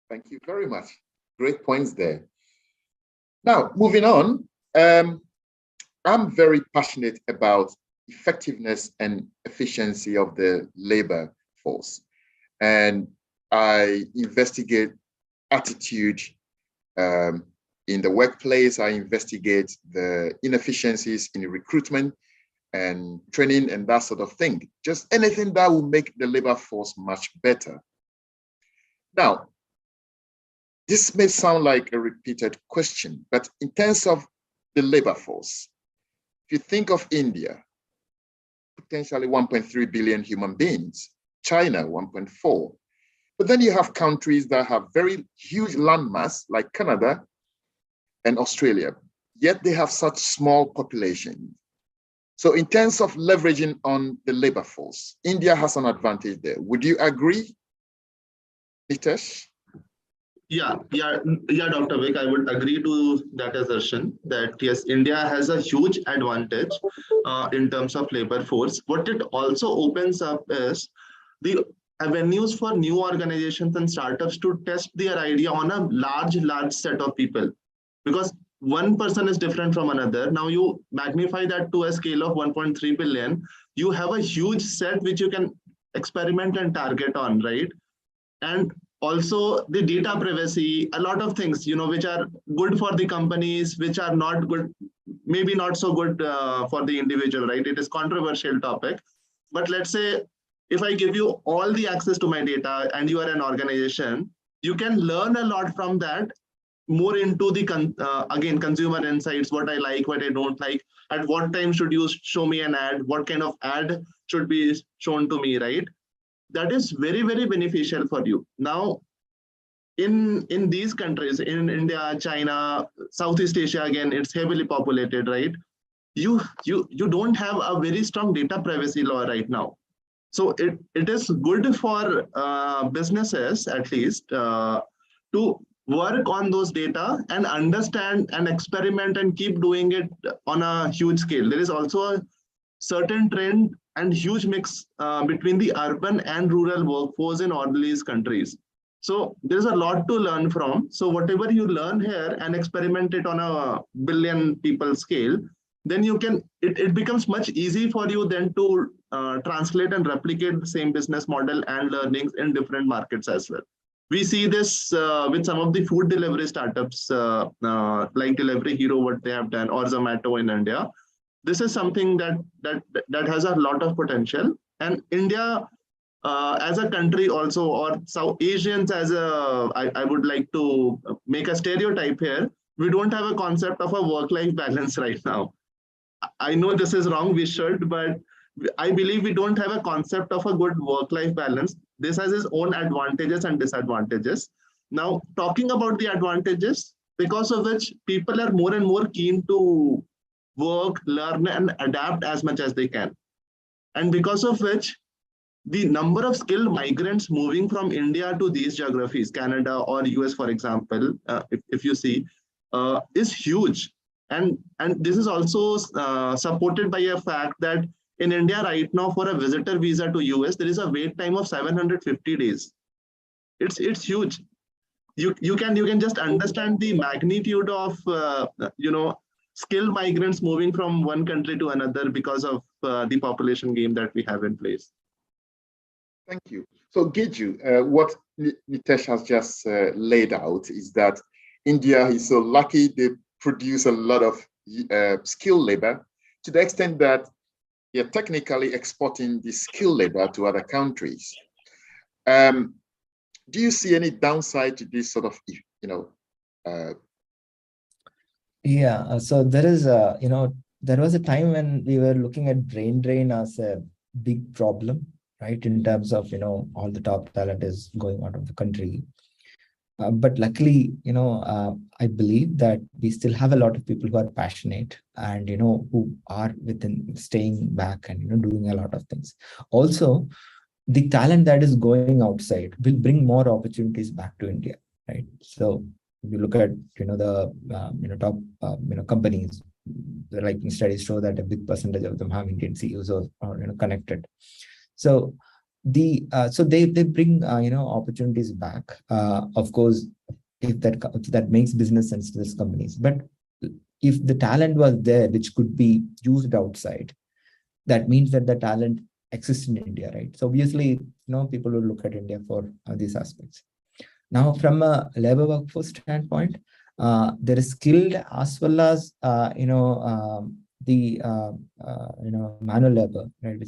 Thank you very much. Great points there. Now, moving on, I'm very passionate about effectiveness and efficiency of the labor force. And I investigate attitude in the workplace. I investigate the inefficiencies in recruitment and training and that sort of thing. Just anything that will make the labor force much better. Now, this may sound like a repeated question, but in terms of the labor force, if you think of India, potentially 1.3 billion human beings, China 1.4, but then you have countries that have very huge landmass like Canada and Australia, yet they have such small populations. So in terms of leveraging on the labor force, India has an advantage there. Would you agree, Nitesh? Yeah, Dr. Vic, I would agree to that assertion that yes, India has a huge advantage in terms of labor force. What it also opens up is the avenues for new organizations and startups to test their idea on a large set of people, because one person is different from another. Now you magnify that to a scale of 1.3 billion, you have a huge set which you can experiment and target on, right? And also the data privacy, a lot of things, which are good for the companies, which are not good, maybe not so good for the individual, right? It is controversial topic. But let's say if I give you all the access to my data and you are an organization, you can learn a lot from that, more into the again consumer insights, what I like, what I don't like, at what time should you show me an ad, what kind of ad should be shown to me, right? That is very beneficial for you. Now in these countries, in India, China, Southeast Asia, again, it's heavily populated, right? You don't have a very strong data privacy law right now. So it is good for businesses, at least, to work on those data and understand and experiment and keep doing it on a huge scale. There is also a certain trend and huge mix between the urban and rural workforce in all these countries. So there's a lot to learn from. So whatever you learn here and experiment it on a billion people scale, then you can, it becomes much easy for you then to translate and replicate the same business model and learnings in different markets as well. We see this with some of the food delivery startups like Delivery Hero, what they have done, or Zomato in India. This is something that has a lot of potential. And India as a country also, or South Asians as a, I would like to make a stereotype here, we don't have a concept of a work-life balance right now. I know this is wrong, we should, but I believe we don't have a concept of a good work-life balance. This has its own advantages and disadvantages. Now, talking about the advantages, because of which people are more and more keen to work, learn, and adapt as much as they can. And because of which, the number of skilled migrants moving from India to these geographies, Canada or US, for example, if you see, is huge. And this is also supported by a fact that in India right now, for a visitor visa to US, there is a wait time of 750 days. It's huge. You can just understand the magnitude of skilled migrants moving from one country to another because of the population game that we have in place. Thank you. So Giju, what Nitesh has just laid out is that India is so lucky they produce a lot of skilled labor to the extent that they're technically exporting the skilled labor to other countries. Do you see any downside to this sort of, Yeah, so there is there was a time when we were looking at brain drain as a big problem, right? In terms of, all the top talent is going out of the country. But luckily, I believe that we still have a lot of people who are passionate and, who are within staying back and, doing a lot of things. Also, the talent that is going outside will bring more opportunities back to India, right? So if you look at, the top, companies, like studies show that a big percentage of them have Indian CEOs or connected. So they bring opportunities back. Of course, if that makes business sense to these companies. But if the talent was there, which could be used outside, that means that the talent exists in India, right? So obviously, people will look at India for these aspects. Now, from a labor workforce standpoint, there is skilled as well as manual labor, right?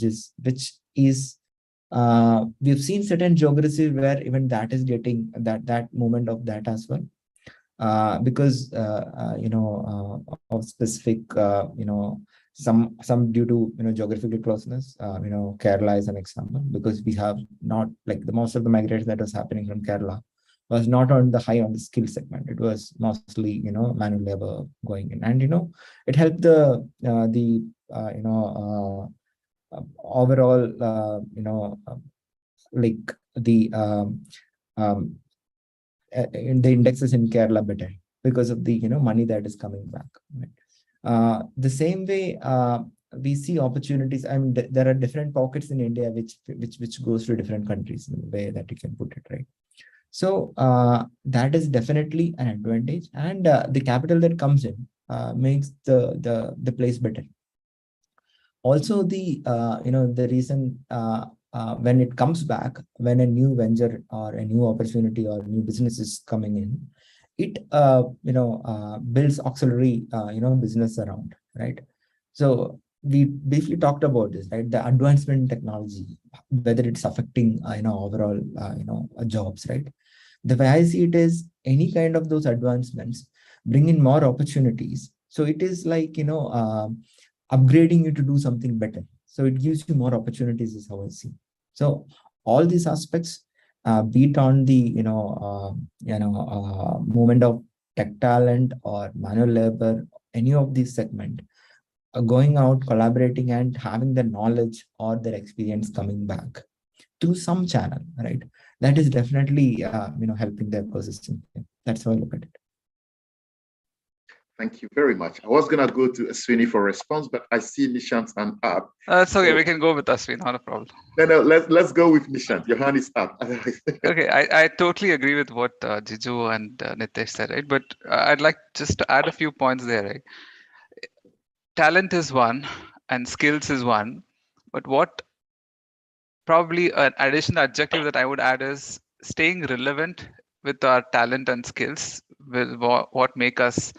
We've seen certain geographies where even that is getting that movement of that as well, because of specific some due to geographical closeness. Kerala is an example, because we have not, like, the most of the migration that was happening from Kerala was not on the high on the skill segment. It was mostly manual labor going in, and it helped the overall like the in the indexes in Kerala better, because of the money that is coming back. Right? The same way, we see opportunities. I mean, there are different pockets in India which goes to different countries in the way that you can put it, right? So that is definitely an advantage, and the capital that comes in makes the place better. Also, the reason when it comes back, when a new venture or a new opportunity or new business is coming in, it builds auxiliary business around, right? So we briefly talked about this, right? The advancement in technology, whether it's affecting overall jobs, right? The way I see it is, any kind of those advancements bring in more opportunities. So it is like upgrading you to do something better. So it gives you more opportunities, is how I see. So all these aspects, be it on the movement of tech talent or manual labor, any of these segment, going out, collaborating, and having the knowledge or their experience coming back through some channel, right? That is definitely helping the ecosystem. That's how I look at it. Thank you very much. I was going to go to Aswini for a response, but I see Nishant's hand up. It's okay. So, we can go with Aswin, not a problem. No, let's go with Nishant. Your hand is up. Okay, I totally agree with what Jiju and Nitesh said, right? But I'd like just to add a few points there, right? Talent is one and skills is one, but what probably an additional adjective that I would add is staying relevant with our talent and skills will what make us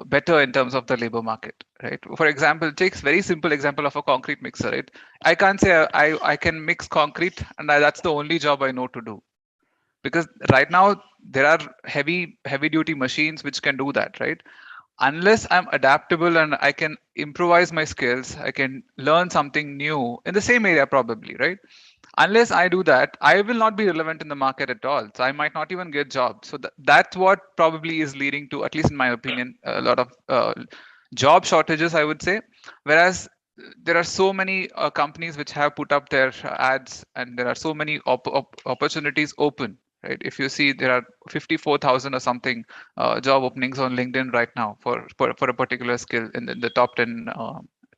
better in terms of the labor market, right? For example, takes very simple example of a concrete mixer, right? I can't say I can mix concrete and that's the only job I know to do, because right now there are heavy duty machines which can do that, right? Unless I'm adaptable and I can improvise my skills, I can learn something new in the same area probably, right? Unless I do that, I will not be relevant in the market at all. So I might not even get jobs. So that's what probably is leading to, at least in my opinion, a lot of job shortages, I would say. Whereas there are so many companies which have put up their ads, and there are so many opportunities open, right? If you see, there are 54,000 or something job openings on LinkedIn right now for a particular skill in the top 10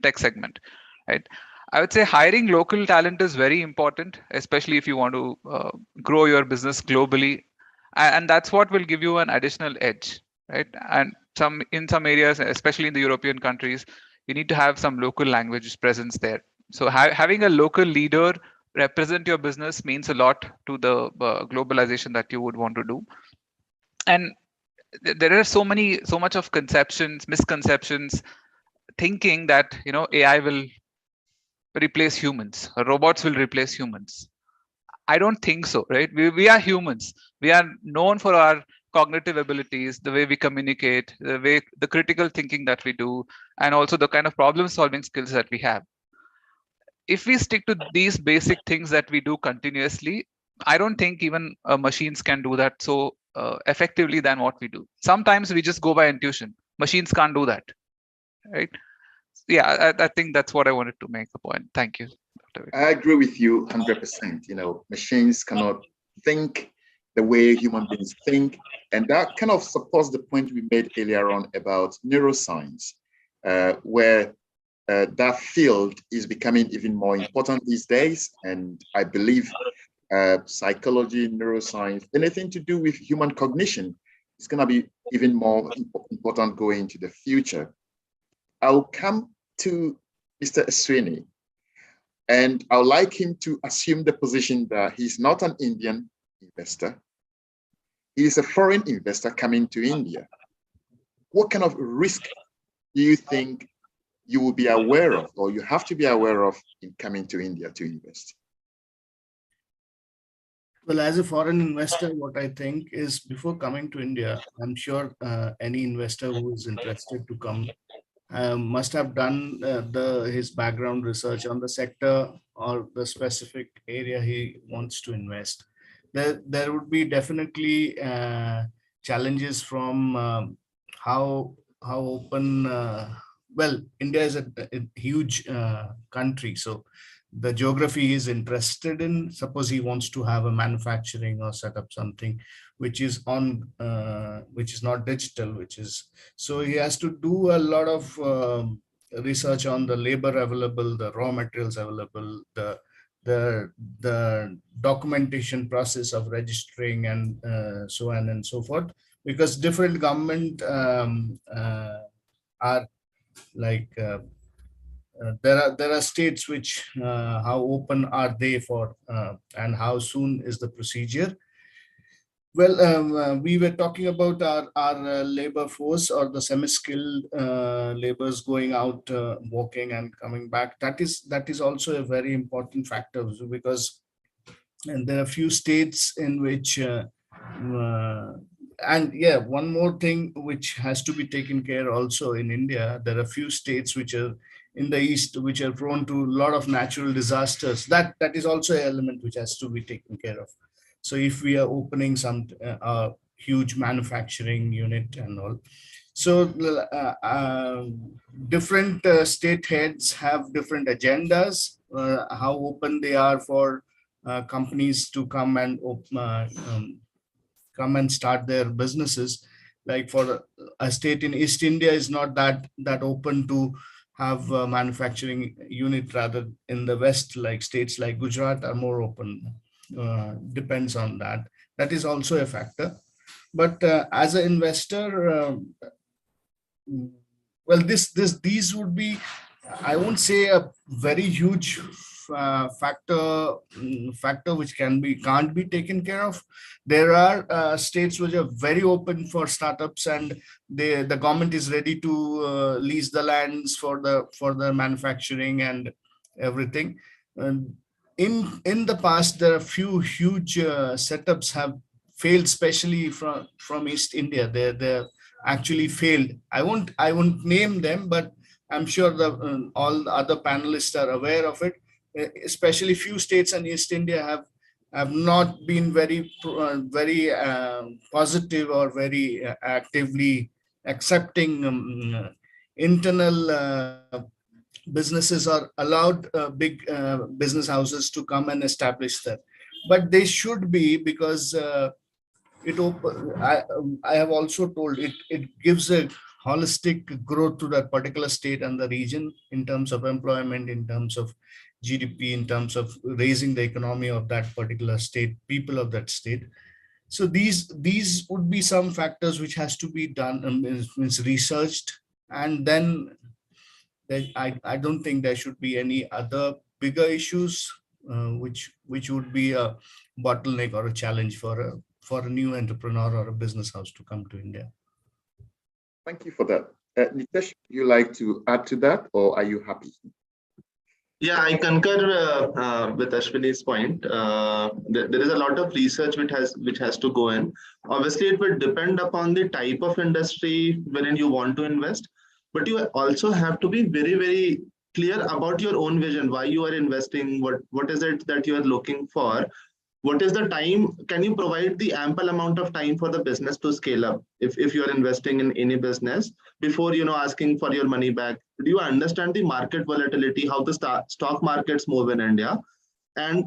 tech segment, right? I would say hiring local talent is very important, especially if you want to grow your business globally, and that's what will give you an additional edge, right? And in some areas, especially in the European countries, you need to have some local language presence there. So having a local leader represent your business means a lot to the globalization that you would want to do. And there are so much of misconceptions, thinking that AI will replace humans, or robots will replace humans. I don't think so, right? We are humans. We are known for our cognitive abilities, the way we communicate, the critical thinking that we do, and also the kind of problem solving skills that we have. If we stick to these basic things that we do continuously, I don't think even machines can do that so effectively than what we do. Sometimes we just go by intuition. Machines can't do that, right? Yeah, I think that's what I wanted to make a point. Thank you. I agree with you 100%. Machines cannot think the way human beings think. And that kind of supports the point we made earlier on about neuroscience, where that field is becoming even more important these days. And I believe psychology, neuroscience, anything to do with human cognition is going to be even more important going into the future. I'll come to Mr. Aswini, and I would like him to assume the position that he's not an Indian investor. he is a foreign investor coming to India. What kind of risk do you think you will be aware of, or you have to be aware of in coming to India to invest? Well, as a foreign investor, what I think is before coming to India, I'm sure any investor who is interested to come must have done his background research on the sector or the specific area he wants to invest. There would be definitely challenges from how open. Well, India is a huge country, so the geography he's interested in. Suppose he wants to have a manufacturing or set up something which is which is not digital, so he has to do a lot of research on the labor available, the raw materials available, the documentation process of registering, and so on and so forth, because different government are like there are states which how open are they for and how soon is the procedure. Well, we were talking about our labor force or the semi-skilled laborers going out working and coming back. That is also a very important factor, because and there are few states in which and yeah, one more thing which has to be taken care also in India. There are few states which are in the east which are prone to a lot of natural disasters. That is also an element which has to be taken care of. So if we are opening some huge manufacturing unit and all, so different state heads have different agendas, how open they are for companies to come and come and start their businesses. Like for a state in East India is not that open to have a manufacturing unit, rather in the West, like states like Gujarat are more open. Depends on that. That is also a factor. But as an investor, well, these would be, I won't say a very huge factor which can't be taken care of. There are states which are very open for startups, and the government is ready to lease the lands for the manufacturing and everything. And in the past, there are few huge setups have failed, especially from East India. They actually failed. I won't name them, but I'm sure all the other panelists are aware of it. Especially few states in East India have not been very positive or very actively accepting internal businesses are allowed big business houses to come and establish that. But they should be, because I have also told it gives a holistic growth to that particular state and the region in terms of employment, in terms of GDP, in terms of raising the economy of that particular state, people of that state. So these would be some factors which has to be done, means researched, and then I don't think there should be any other bigger issues which would be a bottleneck or a challenge for a new entrepreneur or a business house to come to India. Thank you for that. Nitesh, would you like to add to that, or are you happy? Yeah, I concur with Ashwini's point. There is a lot of research which has to go in. Obviously, it will depend upon the type of industry wherein you want to invest, but you also have to be very, very clear about your own vision, why you are investing, what is it that you are looking for. What is the time? Can you provide the ample amount of time for the business to scale up? If you are investing in any business, before asking for your money back, do you understand the market volatility, how the stock markets move in India, and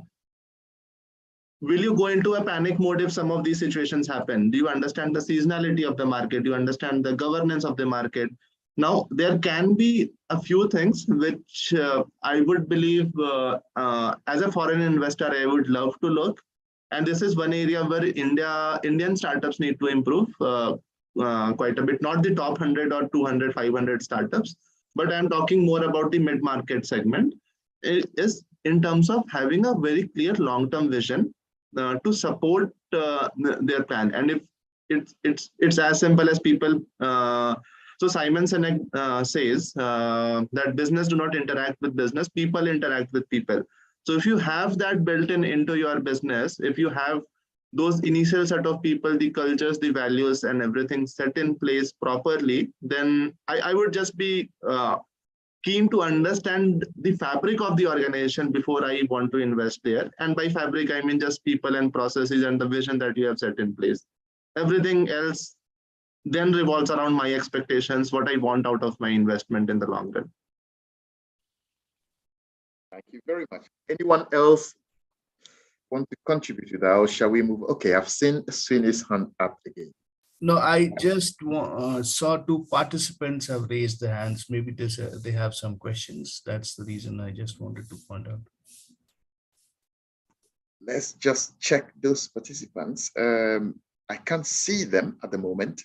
will you go into a panic mode if some of these situations happen? Do you understand the seasonality of the market? Do you understand the governance of the market? Now, there can be a few things which I would believe as a foreign investor, I would love to look. And this is one area where Indian startups need to improve quite a bit, not the top 100 or 200, 500 startups, but I'm talking more about the mid-market segment. It is in terms of having a very clear long-term vision to support their plan. And it's as simple as people. So Simon Sinek says that business do not interact with business, people interact with people. So if you have that built into your business, if you have those initial set of people, the cultures, the values, and everything set in place properly, then I would just be keen to understand the fabric of the organization before I want to invest there. And by fabric, I mean just people and processes and the vision that you have set in place. Everything else then revolves around my expectations, what I want out of my investment in the long run. Thank you very much. Anyone else want to contribute to that, or shall we move? Okay, I've seen Sweeney's hand up again. No, I just saw two participants have raised their hands. Maybe they have some questions. That's the reason I just wanted to point out. Let's just check those participants. I can't see them at the moment.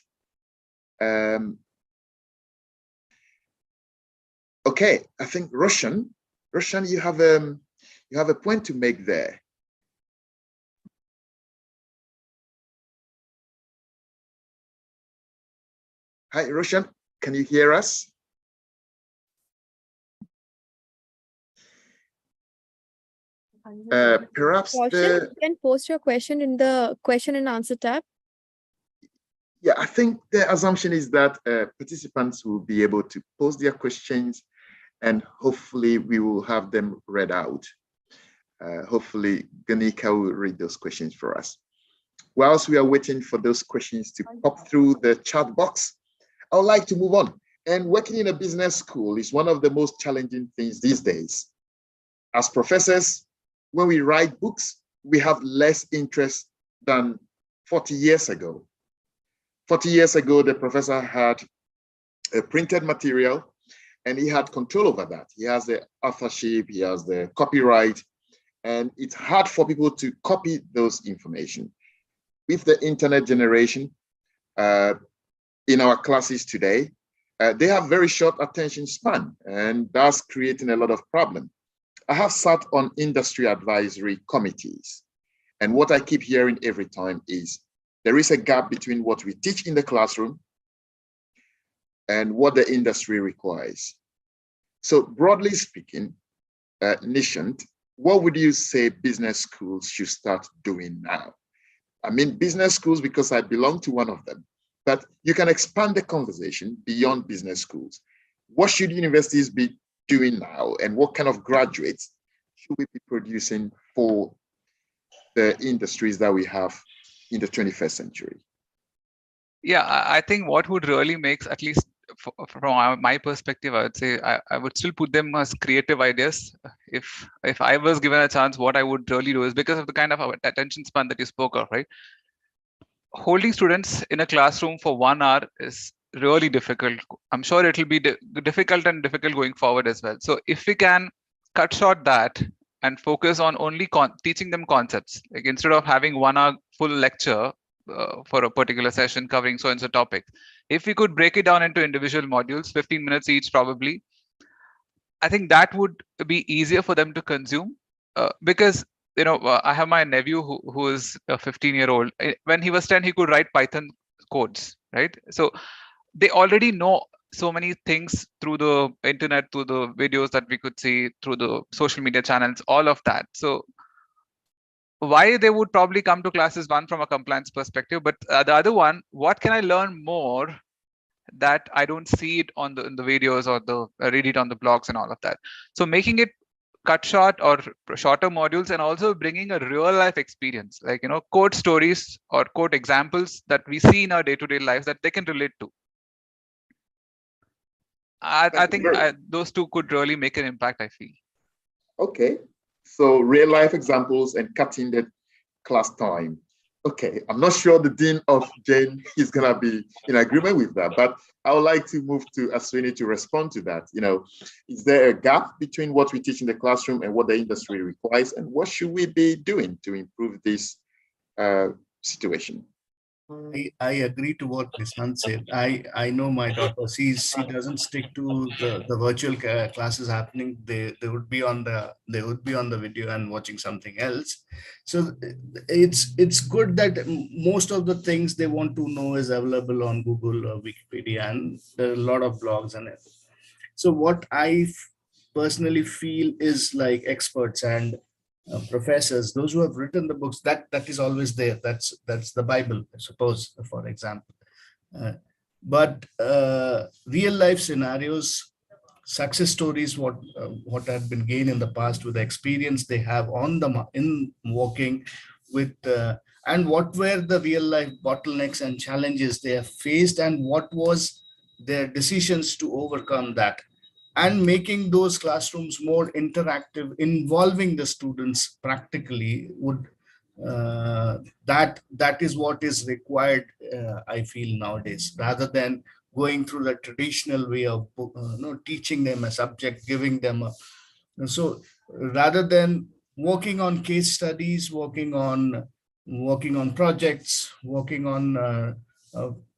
Okay, I think Roshan, you have a point to make there. Hi, Roshan, can you hear us? Perhaps Roshan, you can post your question in the question and answer tab. Yeah, I think the assumption is that participants will be able to post their questions, and hopefully we will have them read out. Hopefully Ganika will read those questions for us. Whilst we are waiting for those questions to pop through the chat box, I would like to move on. And working in a business school is one of the most challenging things these days. As professors, when we write books, we have less interest than 40 years ago. 40 years ago, the professor had a printed material and he had control over that. He has the authorship, he has the copyright, and it's hard for people to copy those information. With the internet generation, in our classes today, they have very short attention span, and that's creating a lot of problem. I have sat on industry advisory committees, and what I keep hearing every time is there is a gap between what we teach in the classroom and what the industry requires. So broadly speaking, Nishant, what would you say business schools should start doing now? I mean business schools because I belong to one of them, but you can expand the conversation beyond business schools. What should universities be doing now, and what kind of graduates should we be producing for the industries that we have in the 21st century? Yeah, I think what would really make, at least from my perspective, I would say I would still put them as creative ideas. If I was given a chance, what I would really do is, because of the kind of attention span that you spoke of, right? Holding students in a classroom for 1 hour is really difficult. I'm sure it will be difficult going forward as well. So if we can cut short that and focus on only teaching them concepts, like instead of having 1 hour full lecture for a particular session covering so and so topic, if we could break it down into individual modules, 15 minutes each probably, I think that would be easier for them to consume, because I have my nephew who is a 15-year-old. When he was 10, he could write Python codes, right? So they already know so many things through the internet, through the videos that we could see, through the social media channels, all of that. So why they would probably come to class is one from a compliance perspective, but the other one, what can I learn more that I don't see it on in the videos or the read it on the blogs and all of that. So making it cut short or shorter modules, and also bringing a real life experience, like code stories or code examples that we see in our day-to-day lives that they can relate to. I think those two could really make an impact, I feel. Okay, so real life examples and cutting the class time. Okay, I'm not sure the Dean of Jane is gonna be in agreement with that, but I would like to move to Aswini to respond to that. Is there a gap between what we teach in the classroom and what the industry requires, and what should we be doing to improve this situation? I agree to what Nishant said. I know my daughter. She doesn't stick to the virtual classes happening. They would be on the video and watching something else. So it's good that most of the things they want to know is available on Google or Wikipedia, and there are a lot of blogs and everything. So what I personally feel is like experts and professors, those who have written the books, that is always there. That's the Bible, I suppose, for example. But real life scenarios, success stories, what have been gained in the past with the experience they have in working with, and what were the real life bottlenecks and challenges they have faced, and what was their decisions to overcome that, and making those classrooms more interactive, involving the students practically would that is what is required, I feel, nowadays, rather than going through the traditional way of teaching them a subject, giving them a, so rather than working on case studies, working on projects, working on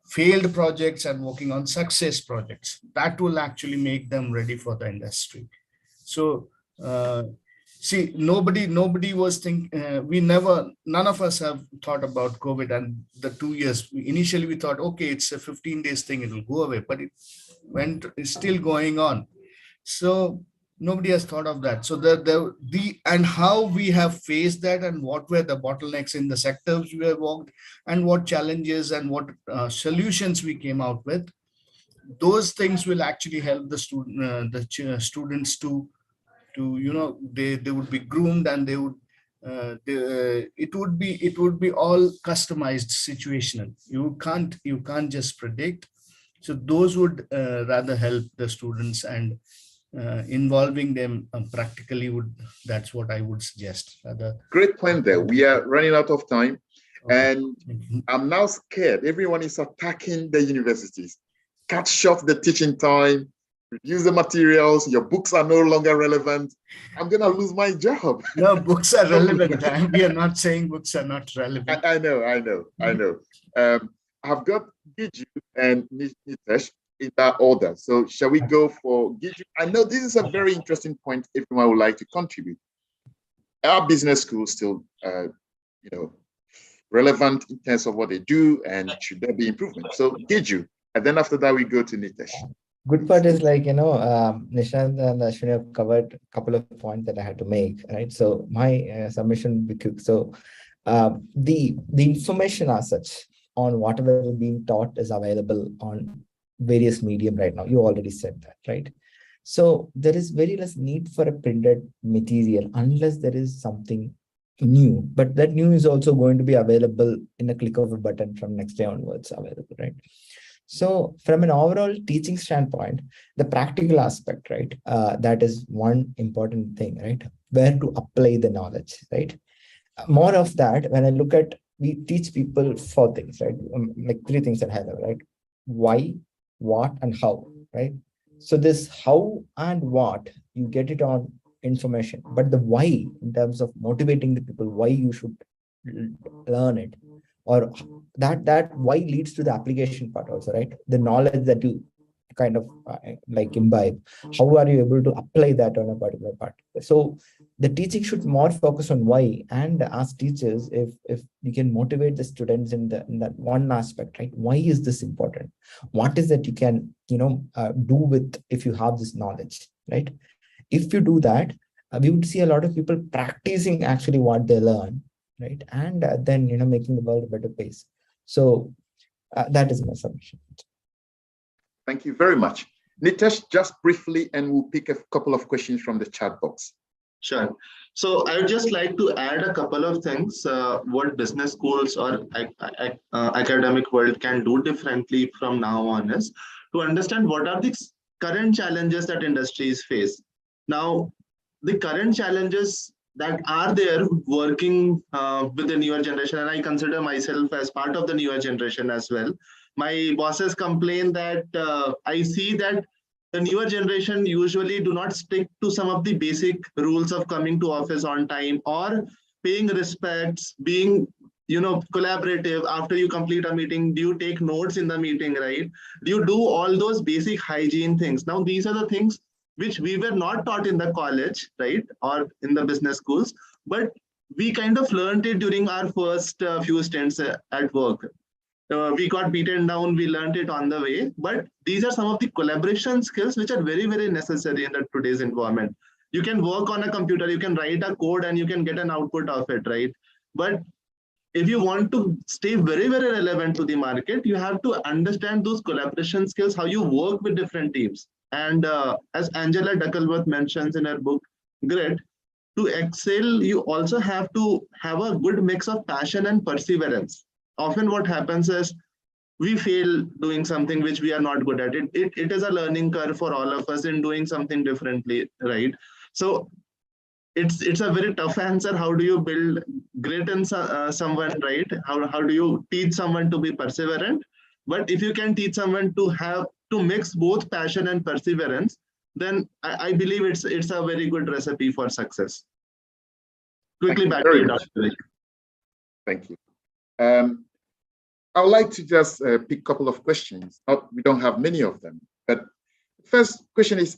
failed projects, and working on success projects, that will actually make them ready for the industry. So see, nobody was thinking, none of us have thought about COVID and the 2 years. Initially we thought, okay, it's a 15 days thing, it will go away, but it's still going on. So nobody has thought of that. So and how we have faced that, and what were the bottlenecks in the sectors we have worked, and what challenges and what solutions we came out with. Those things will actually help the students to they would be groomed, and they would it would be all customized, situational. You can't just predict. So those would rather help the students, and involving them practically that's what I would suggest. Great point there. We are running out of time, and I'm now scared. Everyone is attacking the universities. Cut short the teaching time, reduce the materials. Your books are no longer relevant. I'm gonna lose my job. No, books are relevant. We are not saying books are not relevant. I know. I've got Giju and Nitesh in that order. So shall we go for Giju? I know this is a very interesting point everyone would like to contribute. Are business schools still, relevant in terms of what they do, and should there be improvement? So Giju, and then after that we go to Nitesh. Good part is Nishant and Ashwini have covered a couple of points that I had to make, right? So my submission will be quick. So the information as such on whatever is being taught is available on various medium right now. You already said that, right? So there is very less need for a printed material unless there is something new, but that new is also going to be available in a click of a button from next day onwards available, right? So from an overall teaching standpoint, the practical aspect, right? That is one important thing, right? Where to apply the knowledge, right? More of that, when I look at, we teach people 4 things, right? Like 3 things at high level, right? Why, what, and how, right? So this how and what, you get it on information, but the why, in terms of motivating the people, why you should learn it, or that why leads to the application part also, right? The knowledge that you kind of imbibe, how are you able to apply that on a particular part? So the teaching should more focus on why, and as teachers, if you can motivate the students in that one aspect, right? Why is this important? What is that you can do with if you have this knowledge, right? If you do that, we would see a lot of people practicing actually what they learn, right? And then making the world a better place. So that is my submission. Thank you very much. Nitesh, just briefly, and we'll pick a couple of questions from the chat box. Sure. So I would just like to add a couple of things what business schools or academic world can do differently from now on is to understand what are the current challenges that industries face. Now, the current challenges that are there working with the newer generation, and I consider myself as part of the newer generation as well. My bosses complain that I see that the newer generation usually do not stick to some of the basic rules of coming to office on time or paying respects, being collaborative? After you complete a meeting, do you take notes in the meeting, right? Do you do all those basic hygiene things? Now, these are the things which we were not taught in the college, right? Or in the business schools, but we kind of learned it during our first few stints at work. We got beaten down, we learned it on the way, but these are some of the collaboration skills which are very, very necessary in the today's environment. You can work on a computer, you can write a code and you can get an output of it, right? But if you want to stay very, very relevant to the market, you have to understand those collaboration skills, how you work with different teams. And as Angela Duckleworth mentions in her book, Grit, to excel, you also have to have a good mix of passion and perseverance. Often what happens is we fail doing something which we are not good at. It is a learning curve for all of us in doing something differently, right? So it's a very tough answer. How do you build grit in someone, right? How do you teach someone to be perseverant? But if you can teach someone to mix both passion and perseverance, then I believe it's a very good recipe for success. Quickly back to you, Dr. Vic. Thank you. I would like to just pick a couple of questions. We don't have many of them, but first question is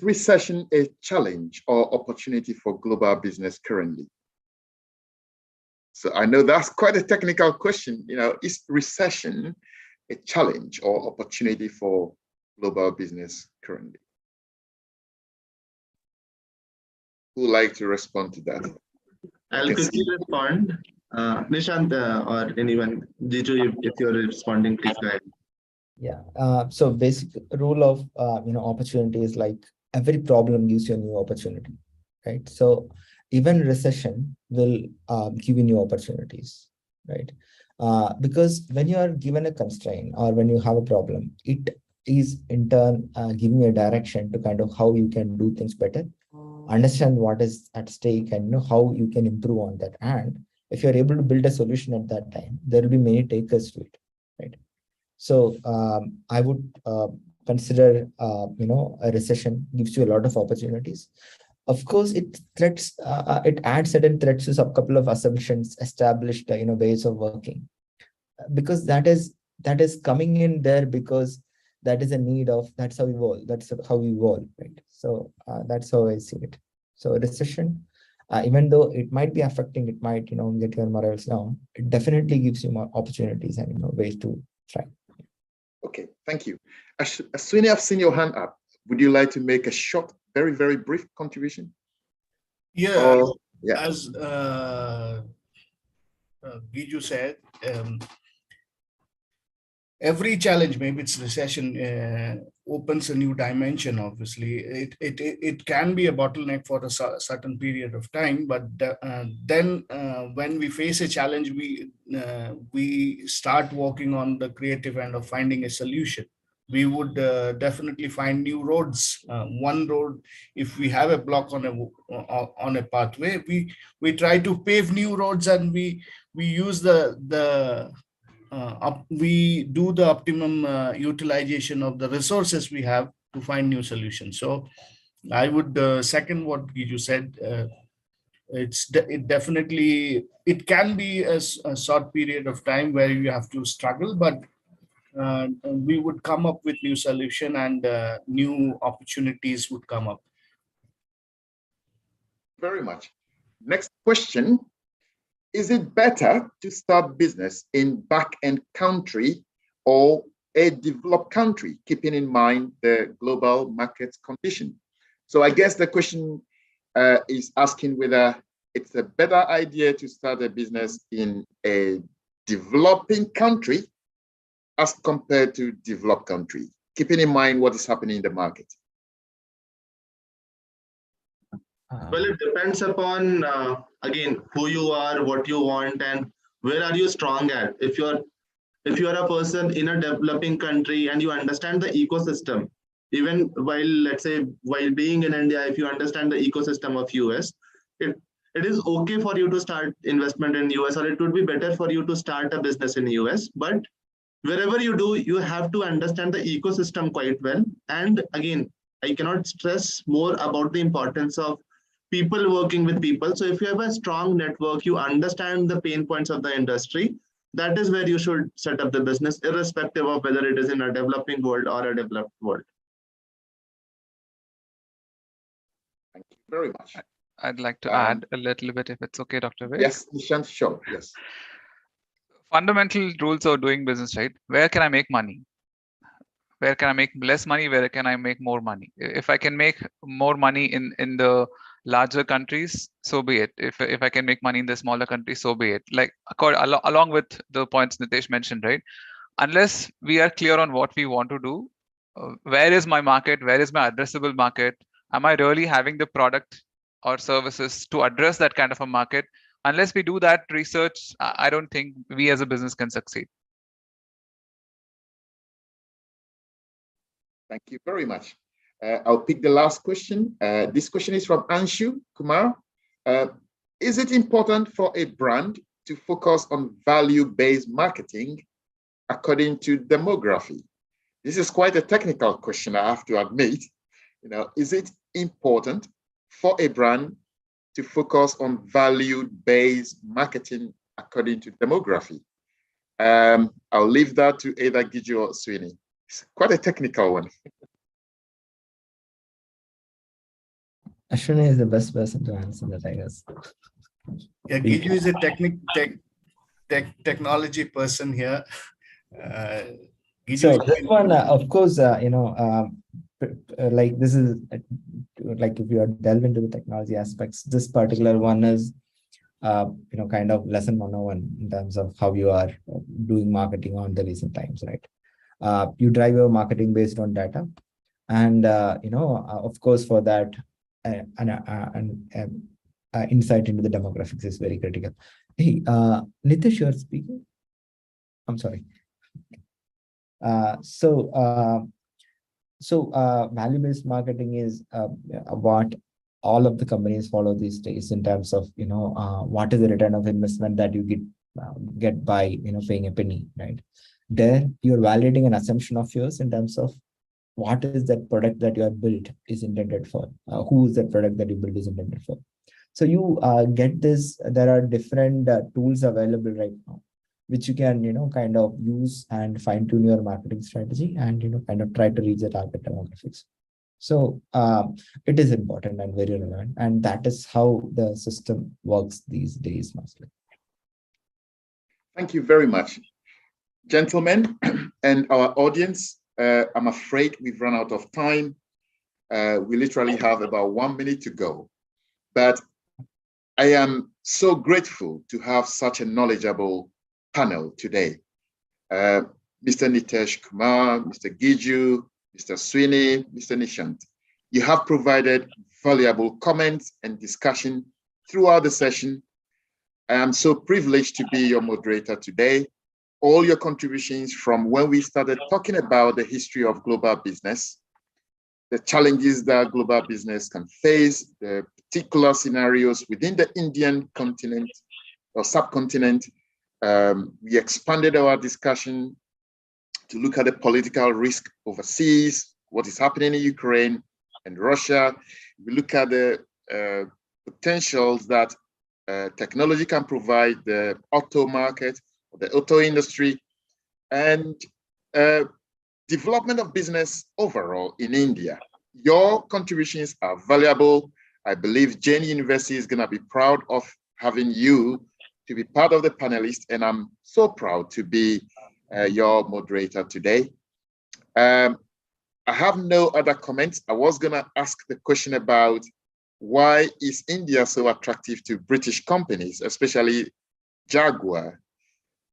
recession a challenge or opportunity for global business currently? So I know that's quite a technical question. Is recession a challenge or opportunity for global business currently? Who would like to respond to that? I'll quickly respond. Nishant or anyone, Jiju, if you're responding, please go ahead. Yeah. So basic rule of opportunity is like every problem gives you a new opportunity, right? So even recession will give you new opportunities, right? Because when you are given a constraint or when you have a problem, it is in turn giving you a direction to kind of how you can do things better, understand what is at stake, and how you can improve on that. And if you're able to build a solution at that time, there will be many takers to it, right? So I would consider, a recession gives you a lot of opportunities. Of course, it adds certain threats to a couple of assumptions, established, ways of working, because that is coming in there because that is a need of, that's how we evolve. That's how we evolve, right? So that's how I see it. So a recession, even though it might be affecting, it might, get your morals down, it definitely gives you more opportunities and, ways to try. Okay, thank you. Aswini, I've seen your hand up. Would you like to make a short, very, very brief contribution? Yeah, Yeah. As Giju said, every challenge, maybe it's recession, opens a new dimension. Obviously, it can be a bottleneck for a certain period of time, but then when we face a challenge, we start working on the creative end of finding a solution. We would definitely find new roads. One road, if we have a block on a pathway, we try to pave new roads, and we use we do the optimum utilization of the resources we have to find new solutions. So I would second what Giju said. It definitely can be a short period of time where you have to struggle, but we would come up with new solution, and new opportunities would come up. Very much. Next question. Is it better to start business in back-end country or a developed country, keeping in mind the global market condition? So I guess the question is asking whether it's a better idea to start a business in a developing country as compared to developed country, keeping in mind what is happening in the market. Well, it depends upon, again, who you are, what you want, and where are you strong at. If you're a person in a developing country and you understand the ecosystem, even let's say, while being in India, if you understand the ecosystem of US, it is okay for you to start investment in US, or it would be better for you to start a business in US. But wherever you do, you have to understand the ecosystem quite well. And again, I cannot stress more about the importance of people working with people. So if you have a strong network, you understand the pain points of the industry, that is where you should set up the business, irrespective of whether it is in a developing world or a developed world. Thank you very much. I'd like to add a little bit, if it's okay, Dr. Vic. Yes, Nishant, sure. Yes. Fundamental rules of doing business, right? Where can I make money? Where can I make less money? Where can I make more money? If I can make more money in the larger countries, so be it. If I can make money in the smaller countries, so be it. Like along with the points Nitesh mentioned, right? Unless we are clear on what we want to do, where is my market? Where is my addressable market? Am I really having the product or services to address that kind of a market? Unless we do that research, I don't think we as a business can succeed. Thank you very much. I'll pick the last question. This question is from Anshu Kumar. Is it important for a brand to focus on value-based marketing according to demography? This is quite a technical question, I have to admit. Is it important for a brand to focus on value-based marketing according to demography? I'll leave that to either Giju or Sweeney. It's quite a technical one. Ashwini is the best person to answer that, I guess. Yeah, Giju is a technology person here. So this one, of course, like this is like if you delve into the technology aspects, this particular one is, kind of lesson 101 in terms of how you are doing marketing on the recent times, right? You drive your marketing based on data, and of course, for that, insight into the demographics is very critical. Hey, Nitish, you're speaking. I'm sorry. Value-based marketing is what all of the companies follow these days in terms of what is the return of investment that you get by paying a penny, right? There you're validating an assumption of yours in terms of what is that product that you have built is intended for, who is that product that you build is intended for. So you get this. There are different tools available right now, which you can kind of use and fine tune your marketing strategy and kind of try to reach the target demographics. So it is important and very relevant, and that is how the system works these days mostly. Thank you very much, gentlemen, and our audience. I'm afraid we've run out of time. We literally have about 1 minute to go, but I am so grateful to have such a knowledgeable panel today. Mr. Nitesh Kumar, Mr. Giju, Mr. Sweeney, Mr. Nishant, you have provided valuable comments and discussion throughout the session. I am so privileged to be your moderator today. All your contributions from when we started talking about the history of global business, the challenges that global business can face, the particular scenarios within the Indian continent or subcontinent. We expanded our discussion to look at the political risk overseas, what is happening in Ukraine and Russia. We look at the potentials that technology can provide the auto market, the auto industry, and development of business overall in India. Your contributions are valuable. I believe Jane University is going to be proud of having you to be part of the panelists, and I'm so proud to be your moderator today. I have no other comments. I was going to ask the question about why is India so attractive to British companies, especially Jaguar,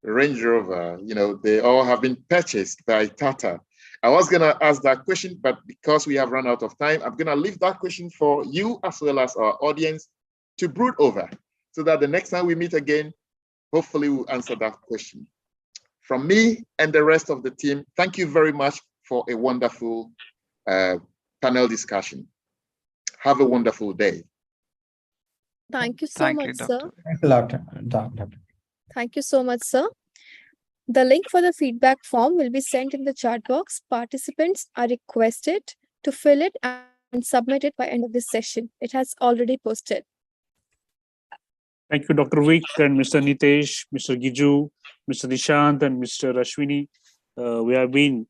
Range Rover, they all have been purchased by Tata. I was going to ask that question, but because we have run out of time, I'm going to leave that question for you as well as our audience to brood over, so that the next time we meet again, hopefully we'll answer that question. From me and the rest of the team, thank you very much for a wonderful panel discussion. Have a wonderful day. Thank you so much, Dr. sir. Thanks a lot, Dr. Thank you so much, sir. The link for the feedback form will be sent in the chat box. Participants are requested to fill it and and submit it by end of this session. It has already posted. Thank you, Dr. Vic and Mr. Nitesh, Mr. Giju, Mr. Nishant, and Mr. Ashwini. We have been,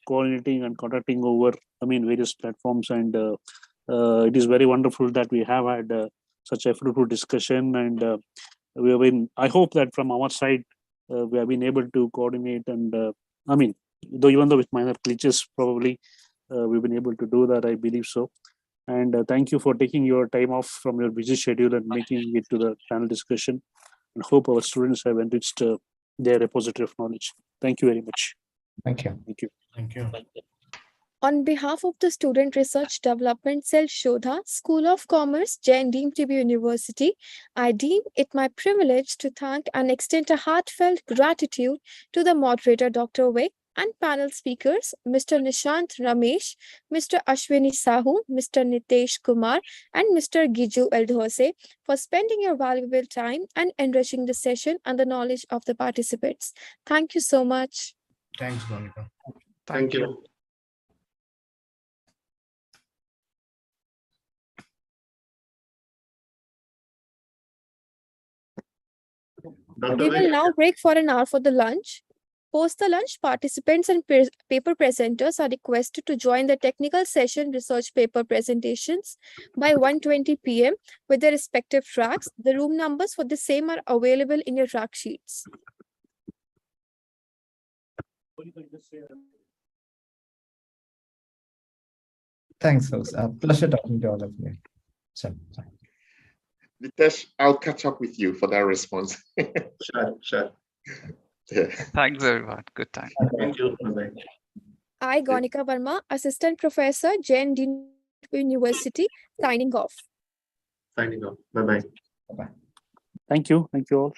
coordinating and contacting over, various platforms, and it is very wonderful that we have had such a fruitful discussion, and we have been. I hope that from our side, we have been able to coordinate, and even though with minor glitches, probably we've been able to do that. I believe so. And thank you for taking your time off from your busy schedule and making it to the panel discussion. And hope our students have enriched their repository of knowledge. Thank you very much. Thank you. Thank you. Thank you. On behalf of the Student Research Development Cell Shodha, School of Commerce, Jain deemed to be University, I deem it my privilege to thank and extend a heartfelt gratitude to the moderator, Dr. Vic, and panel speakers, Mr. Nishant Ramesh, Mr. Ashwini Sahu, Mr. Nitesh Kumar, and Mr. Giju Eldhose for spending your valuable time and enriching the session and the knowledge of the participants. Thank you so much. Thanks, Monica. Thank you. Dr. We will Vic, now break for an hour for the lunch. Post the lunch, participants and paper presenters are requested to join the technical session research paper presentations by 1:20 p.m. with their respective tracks. The room numbers for the same are available in your track sheets. Thanks, folks. Pleasure talking to all of you. So, Nitesh, I'll catch up with you for that response. sure. Yeah. Thanks, everyone. Good time. Thank you. Bye-bye. I, Gonika Verma, Assistant Professor, Jain Dean University, signing off. Signing off. Bye-bye. bye-bye. Thank you. Thank you all.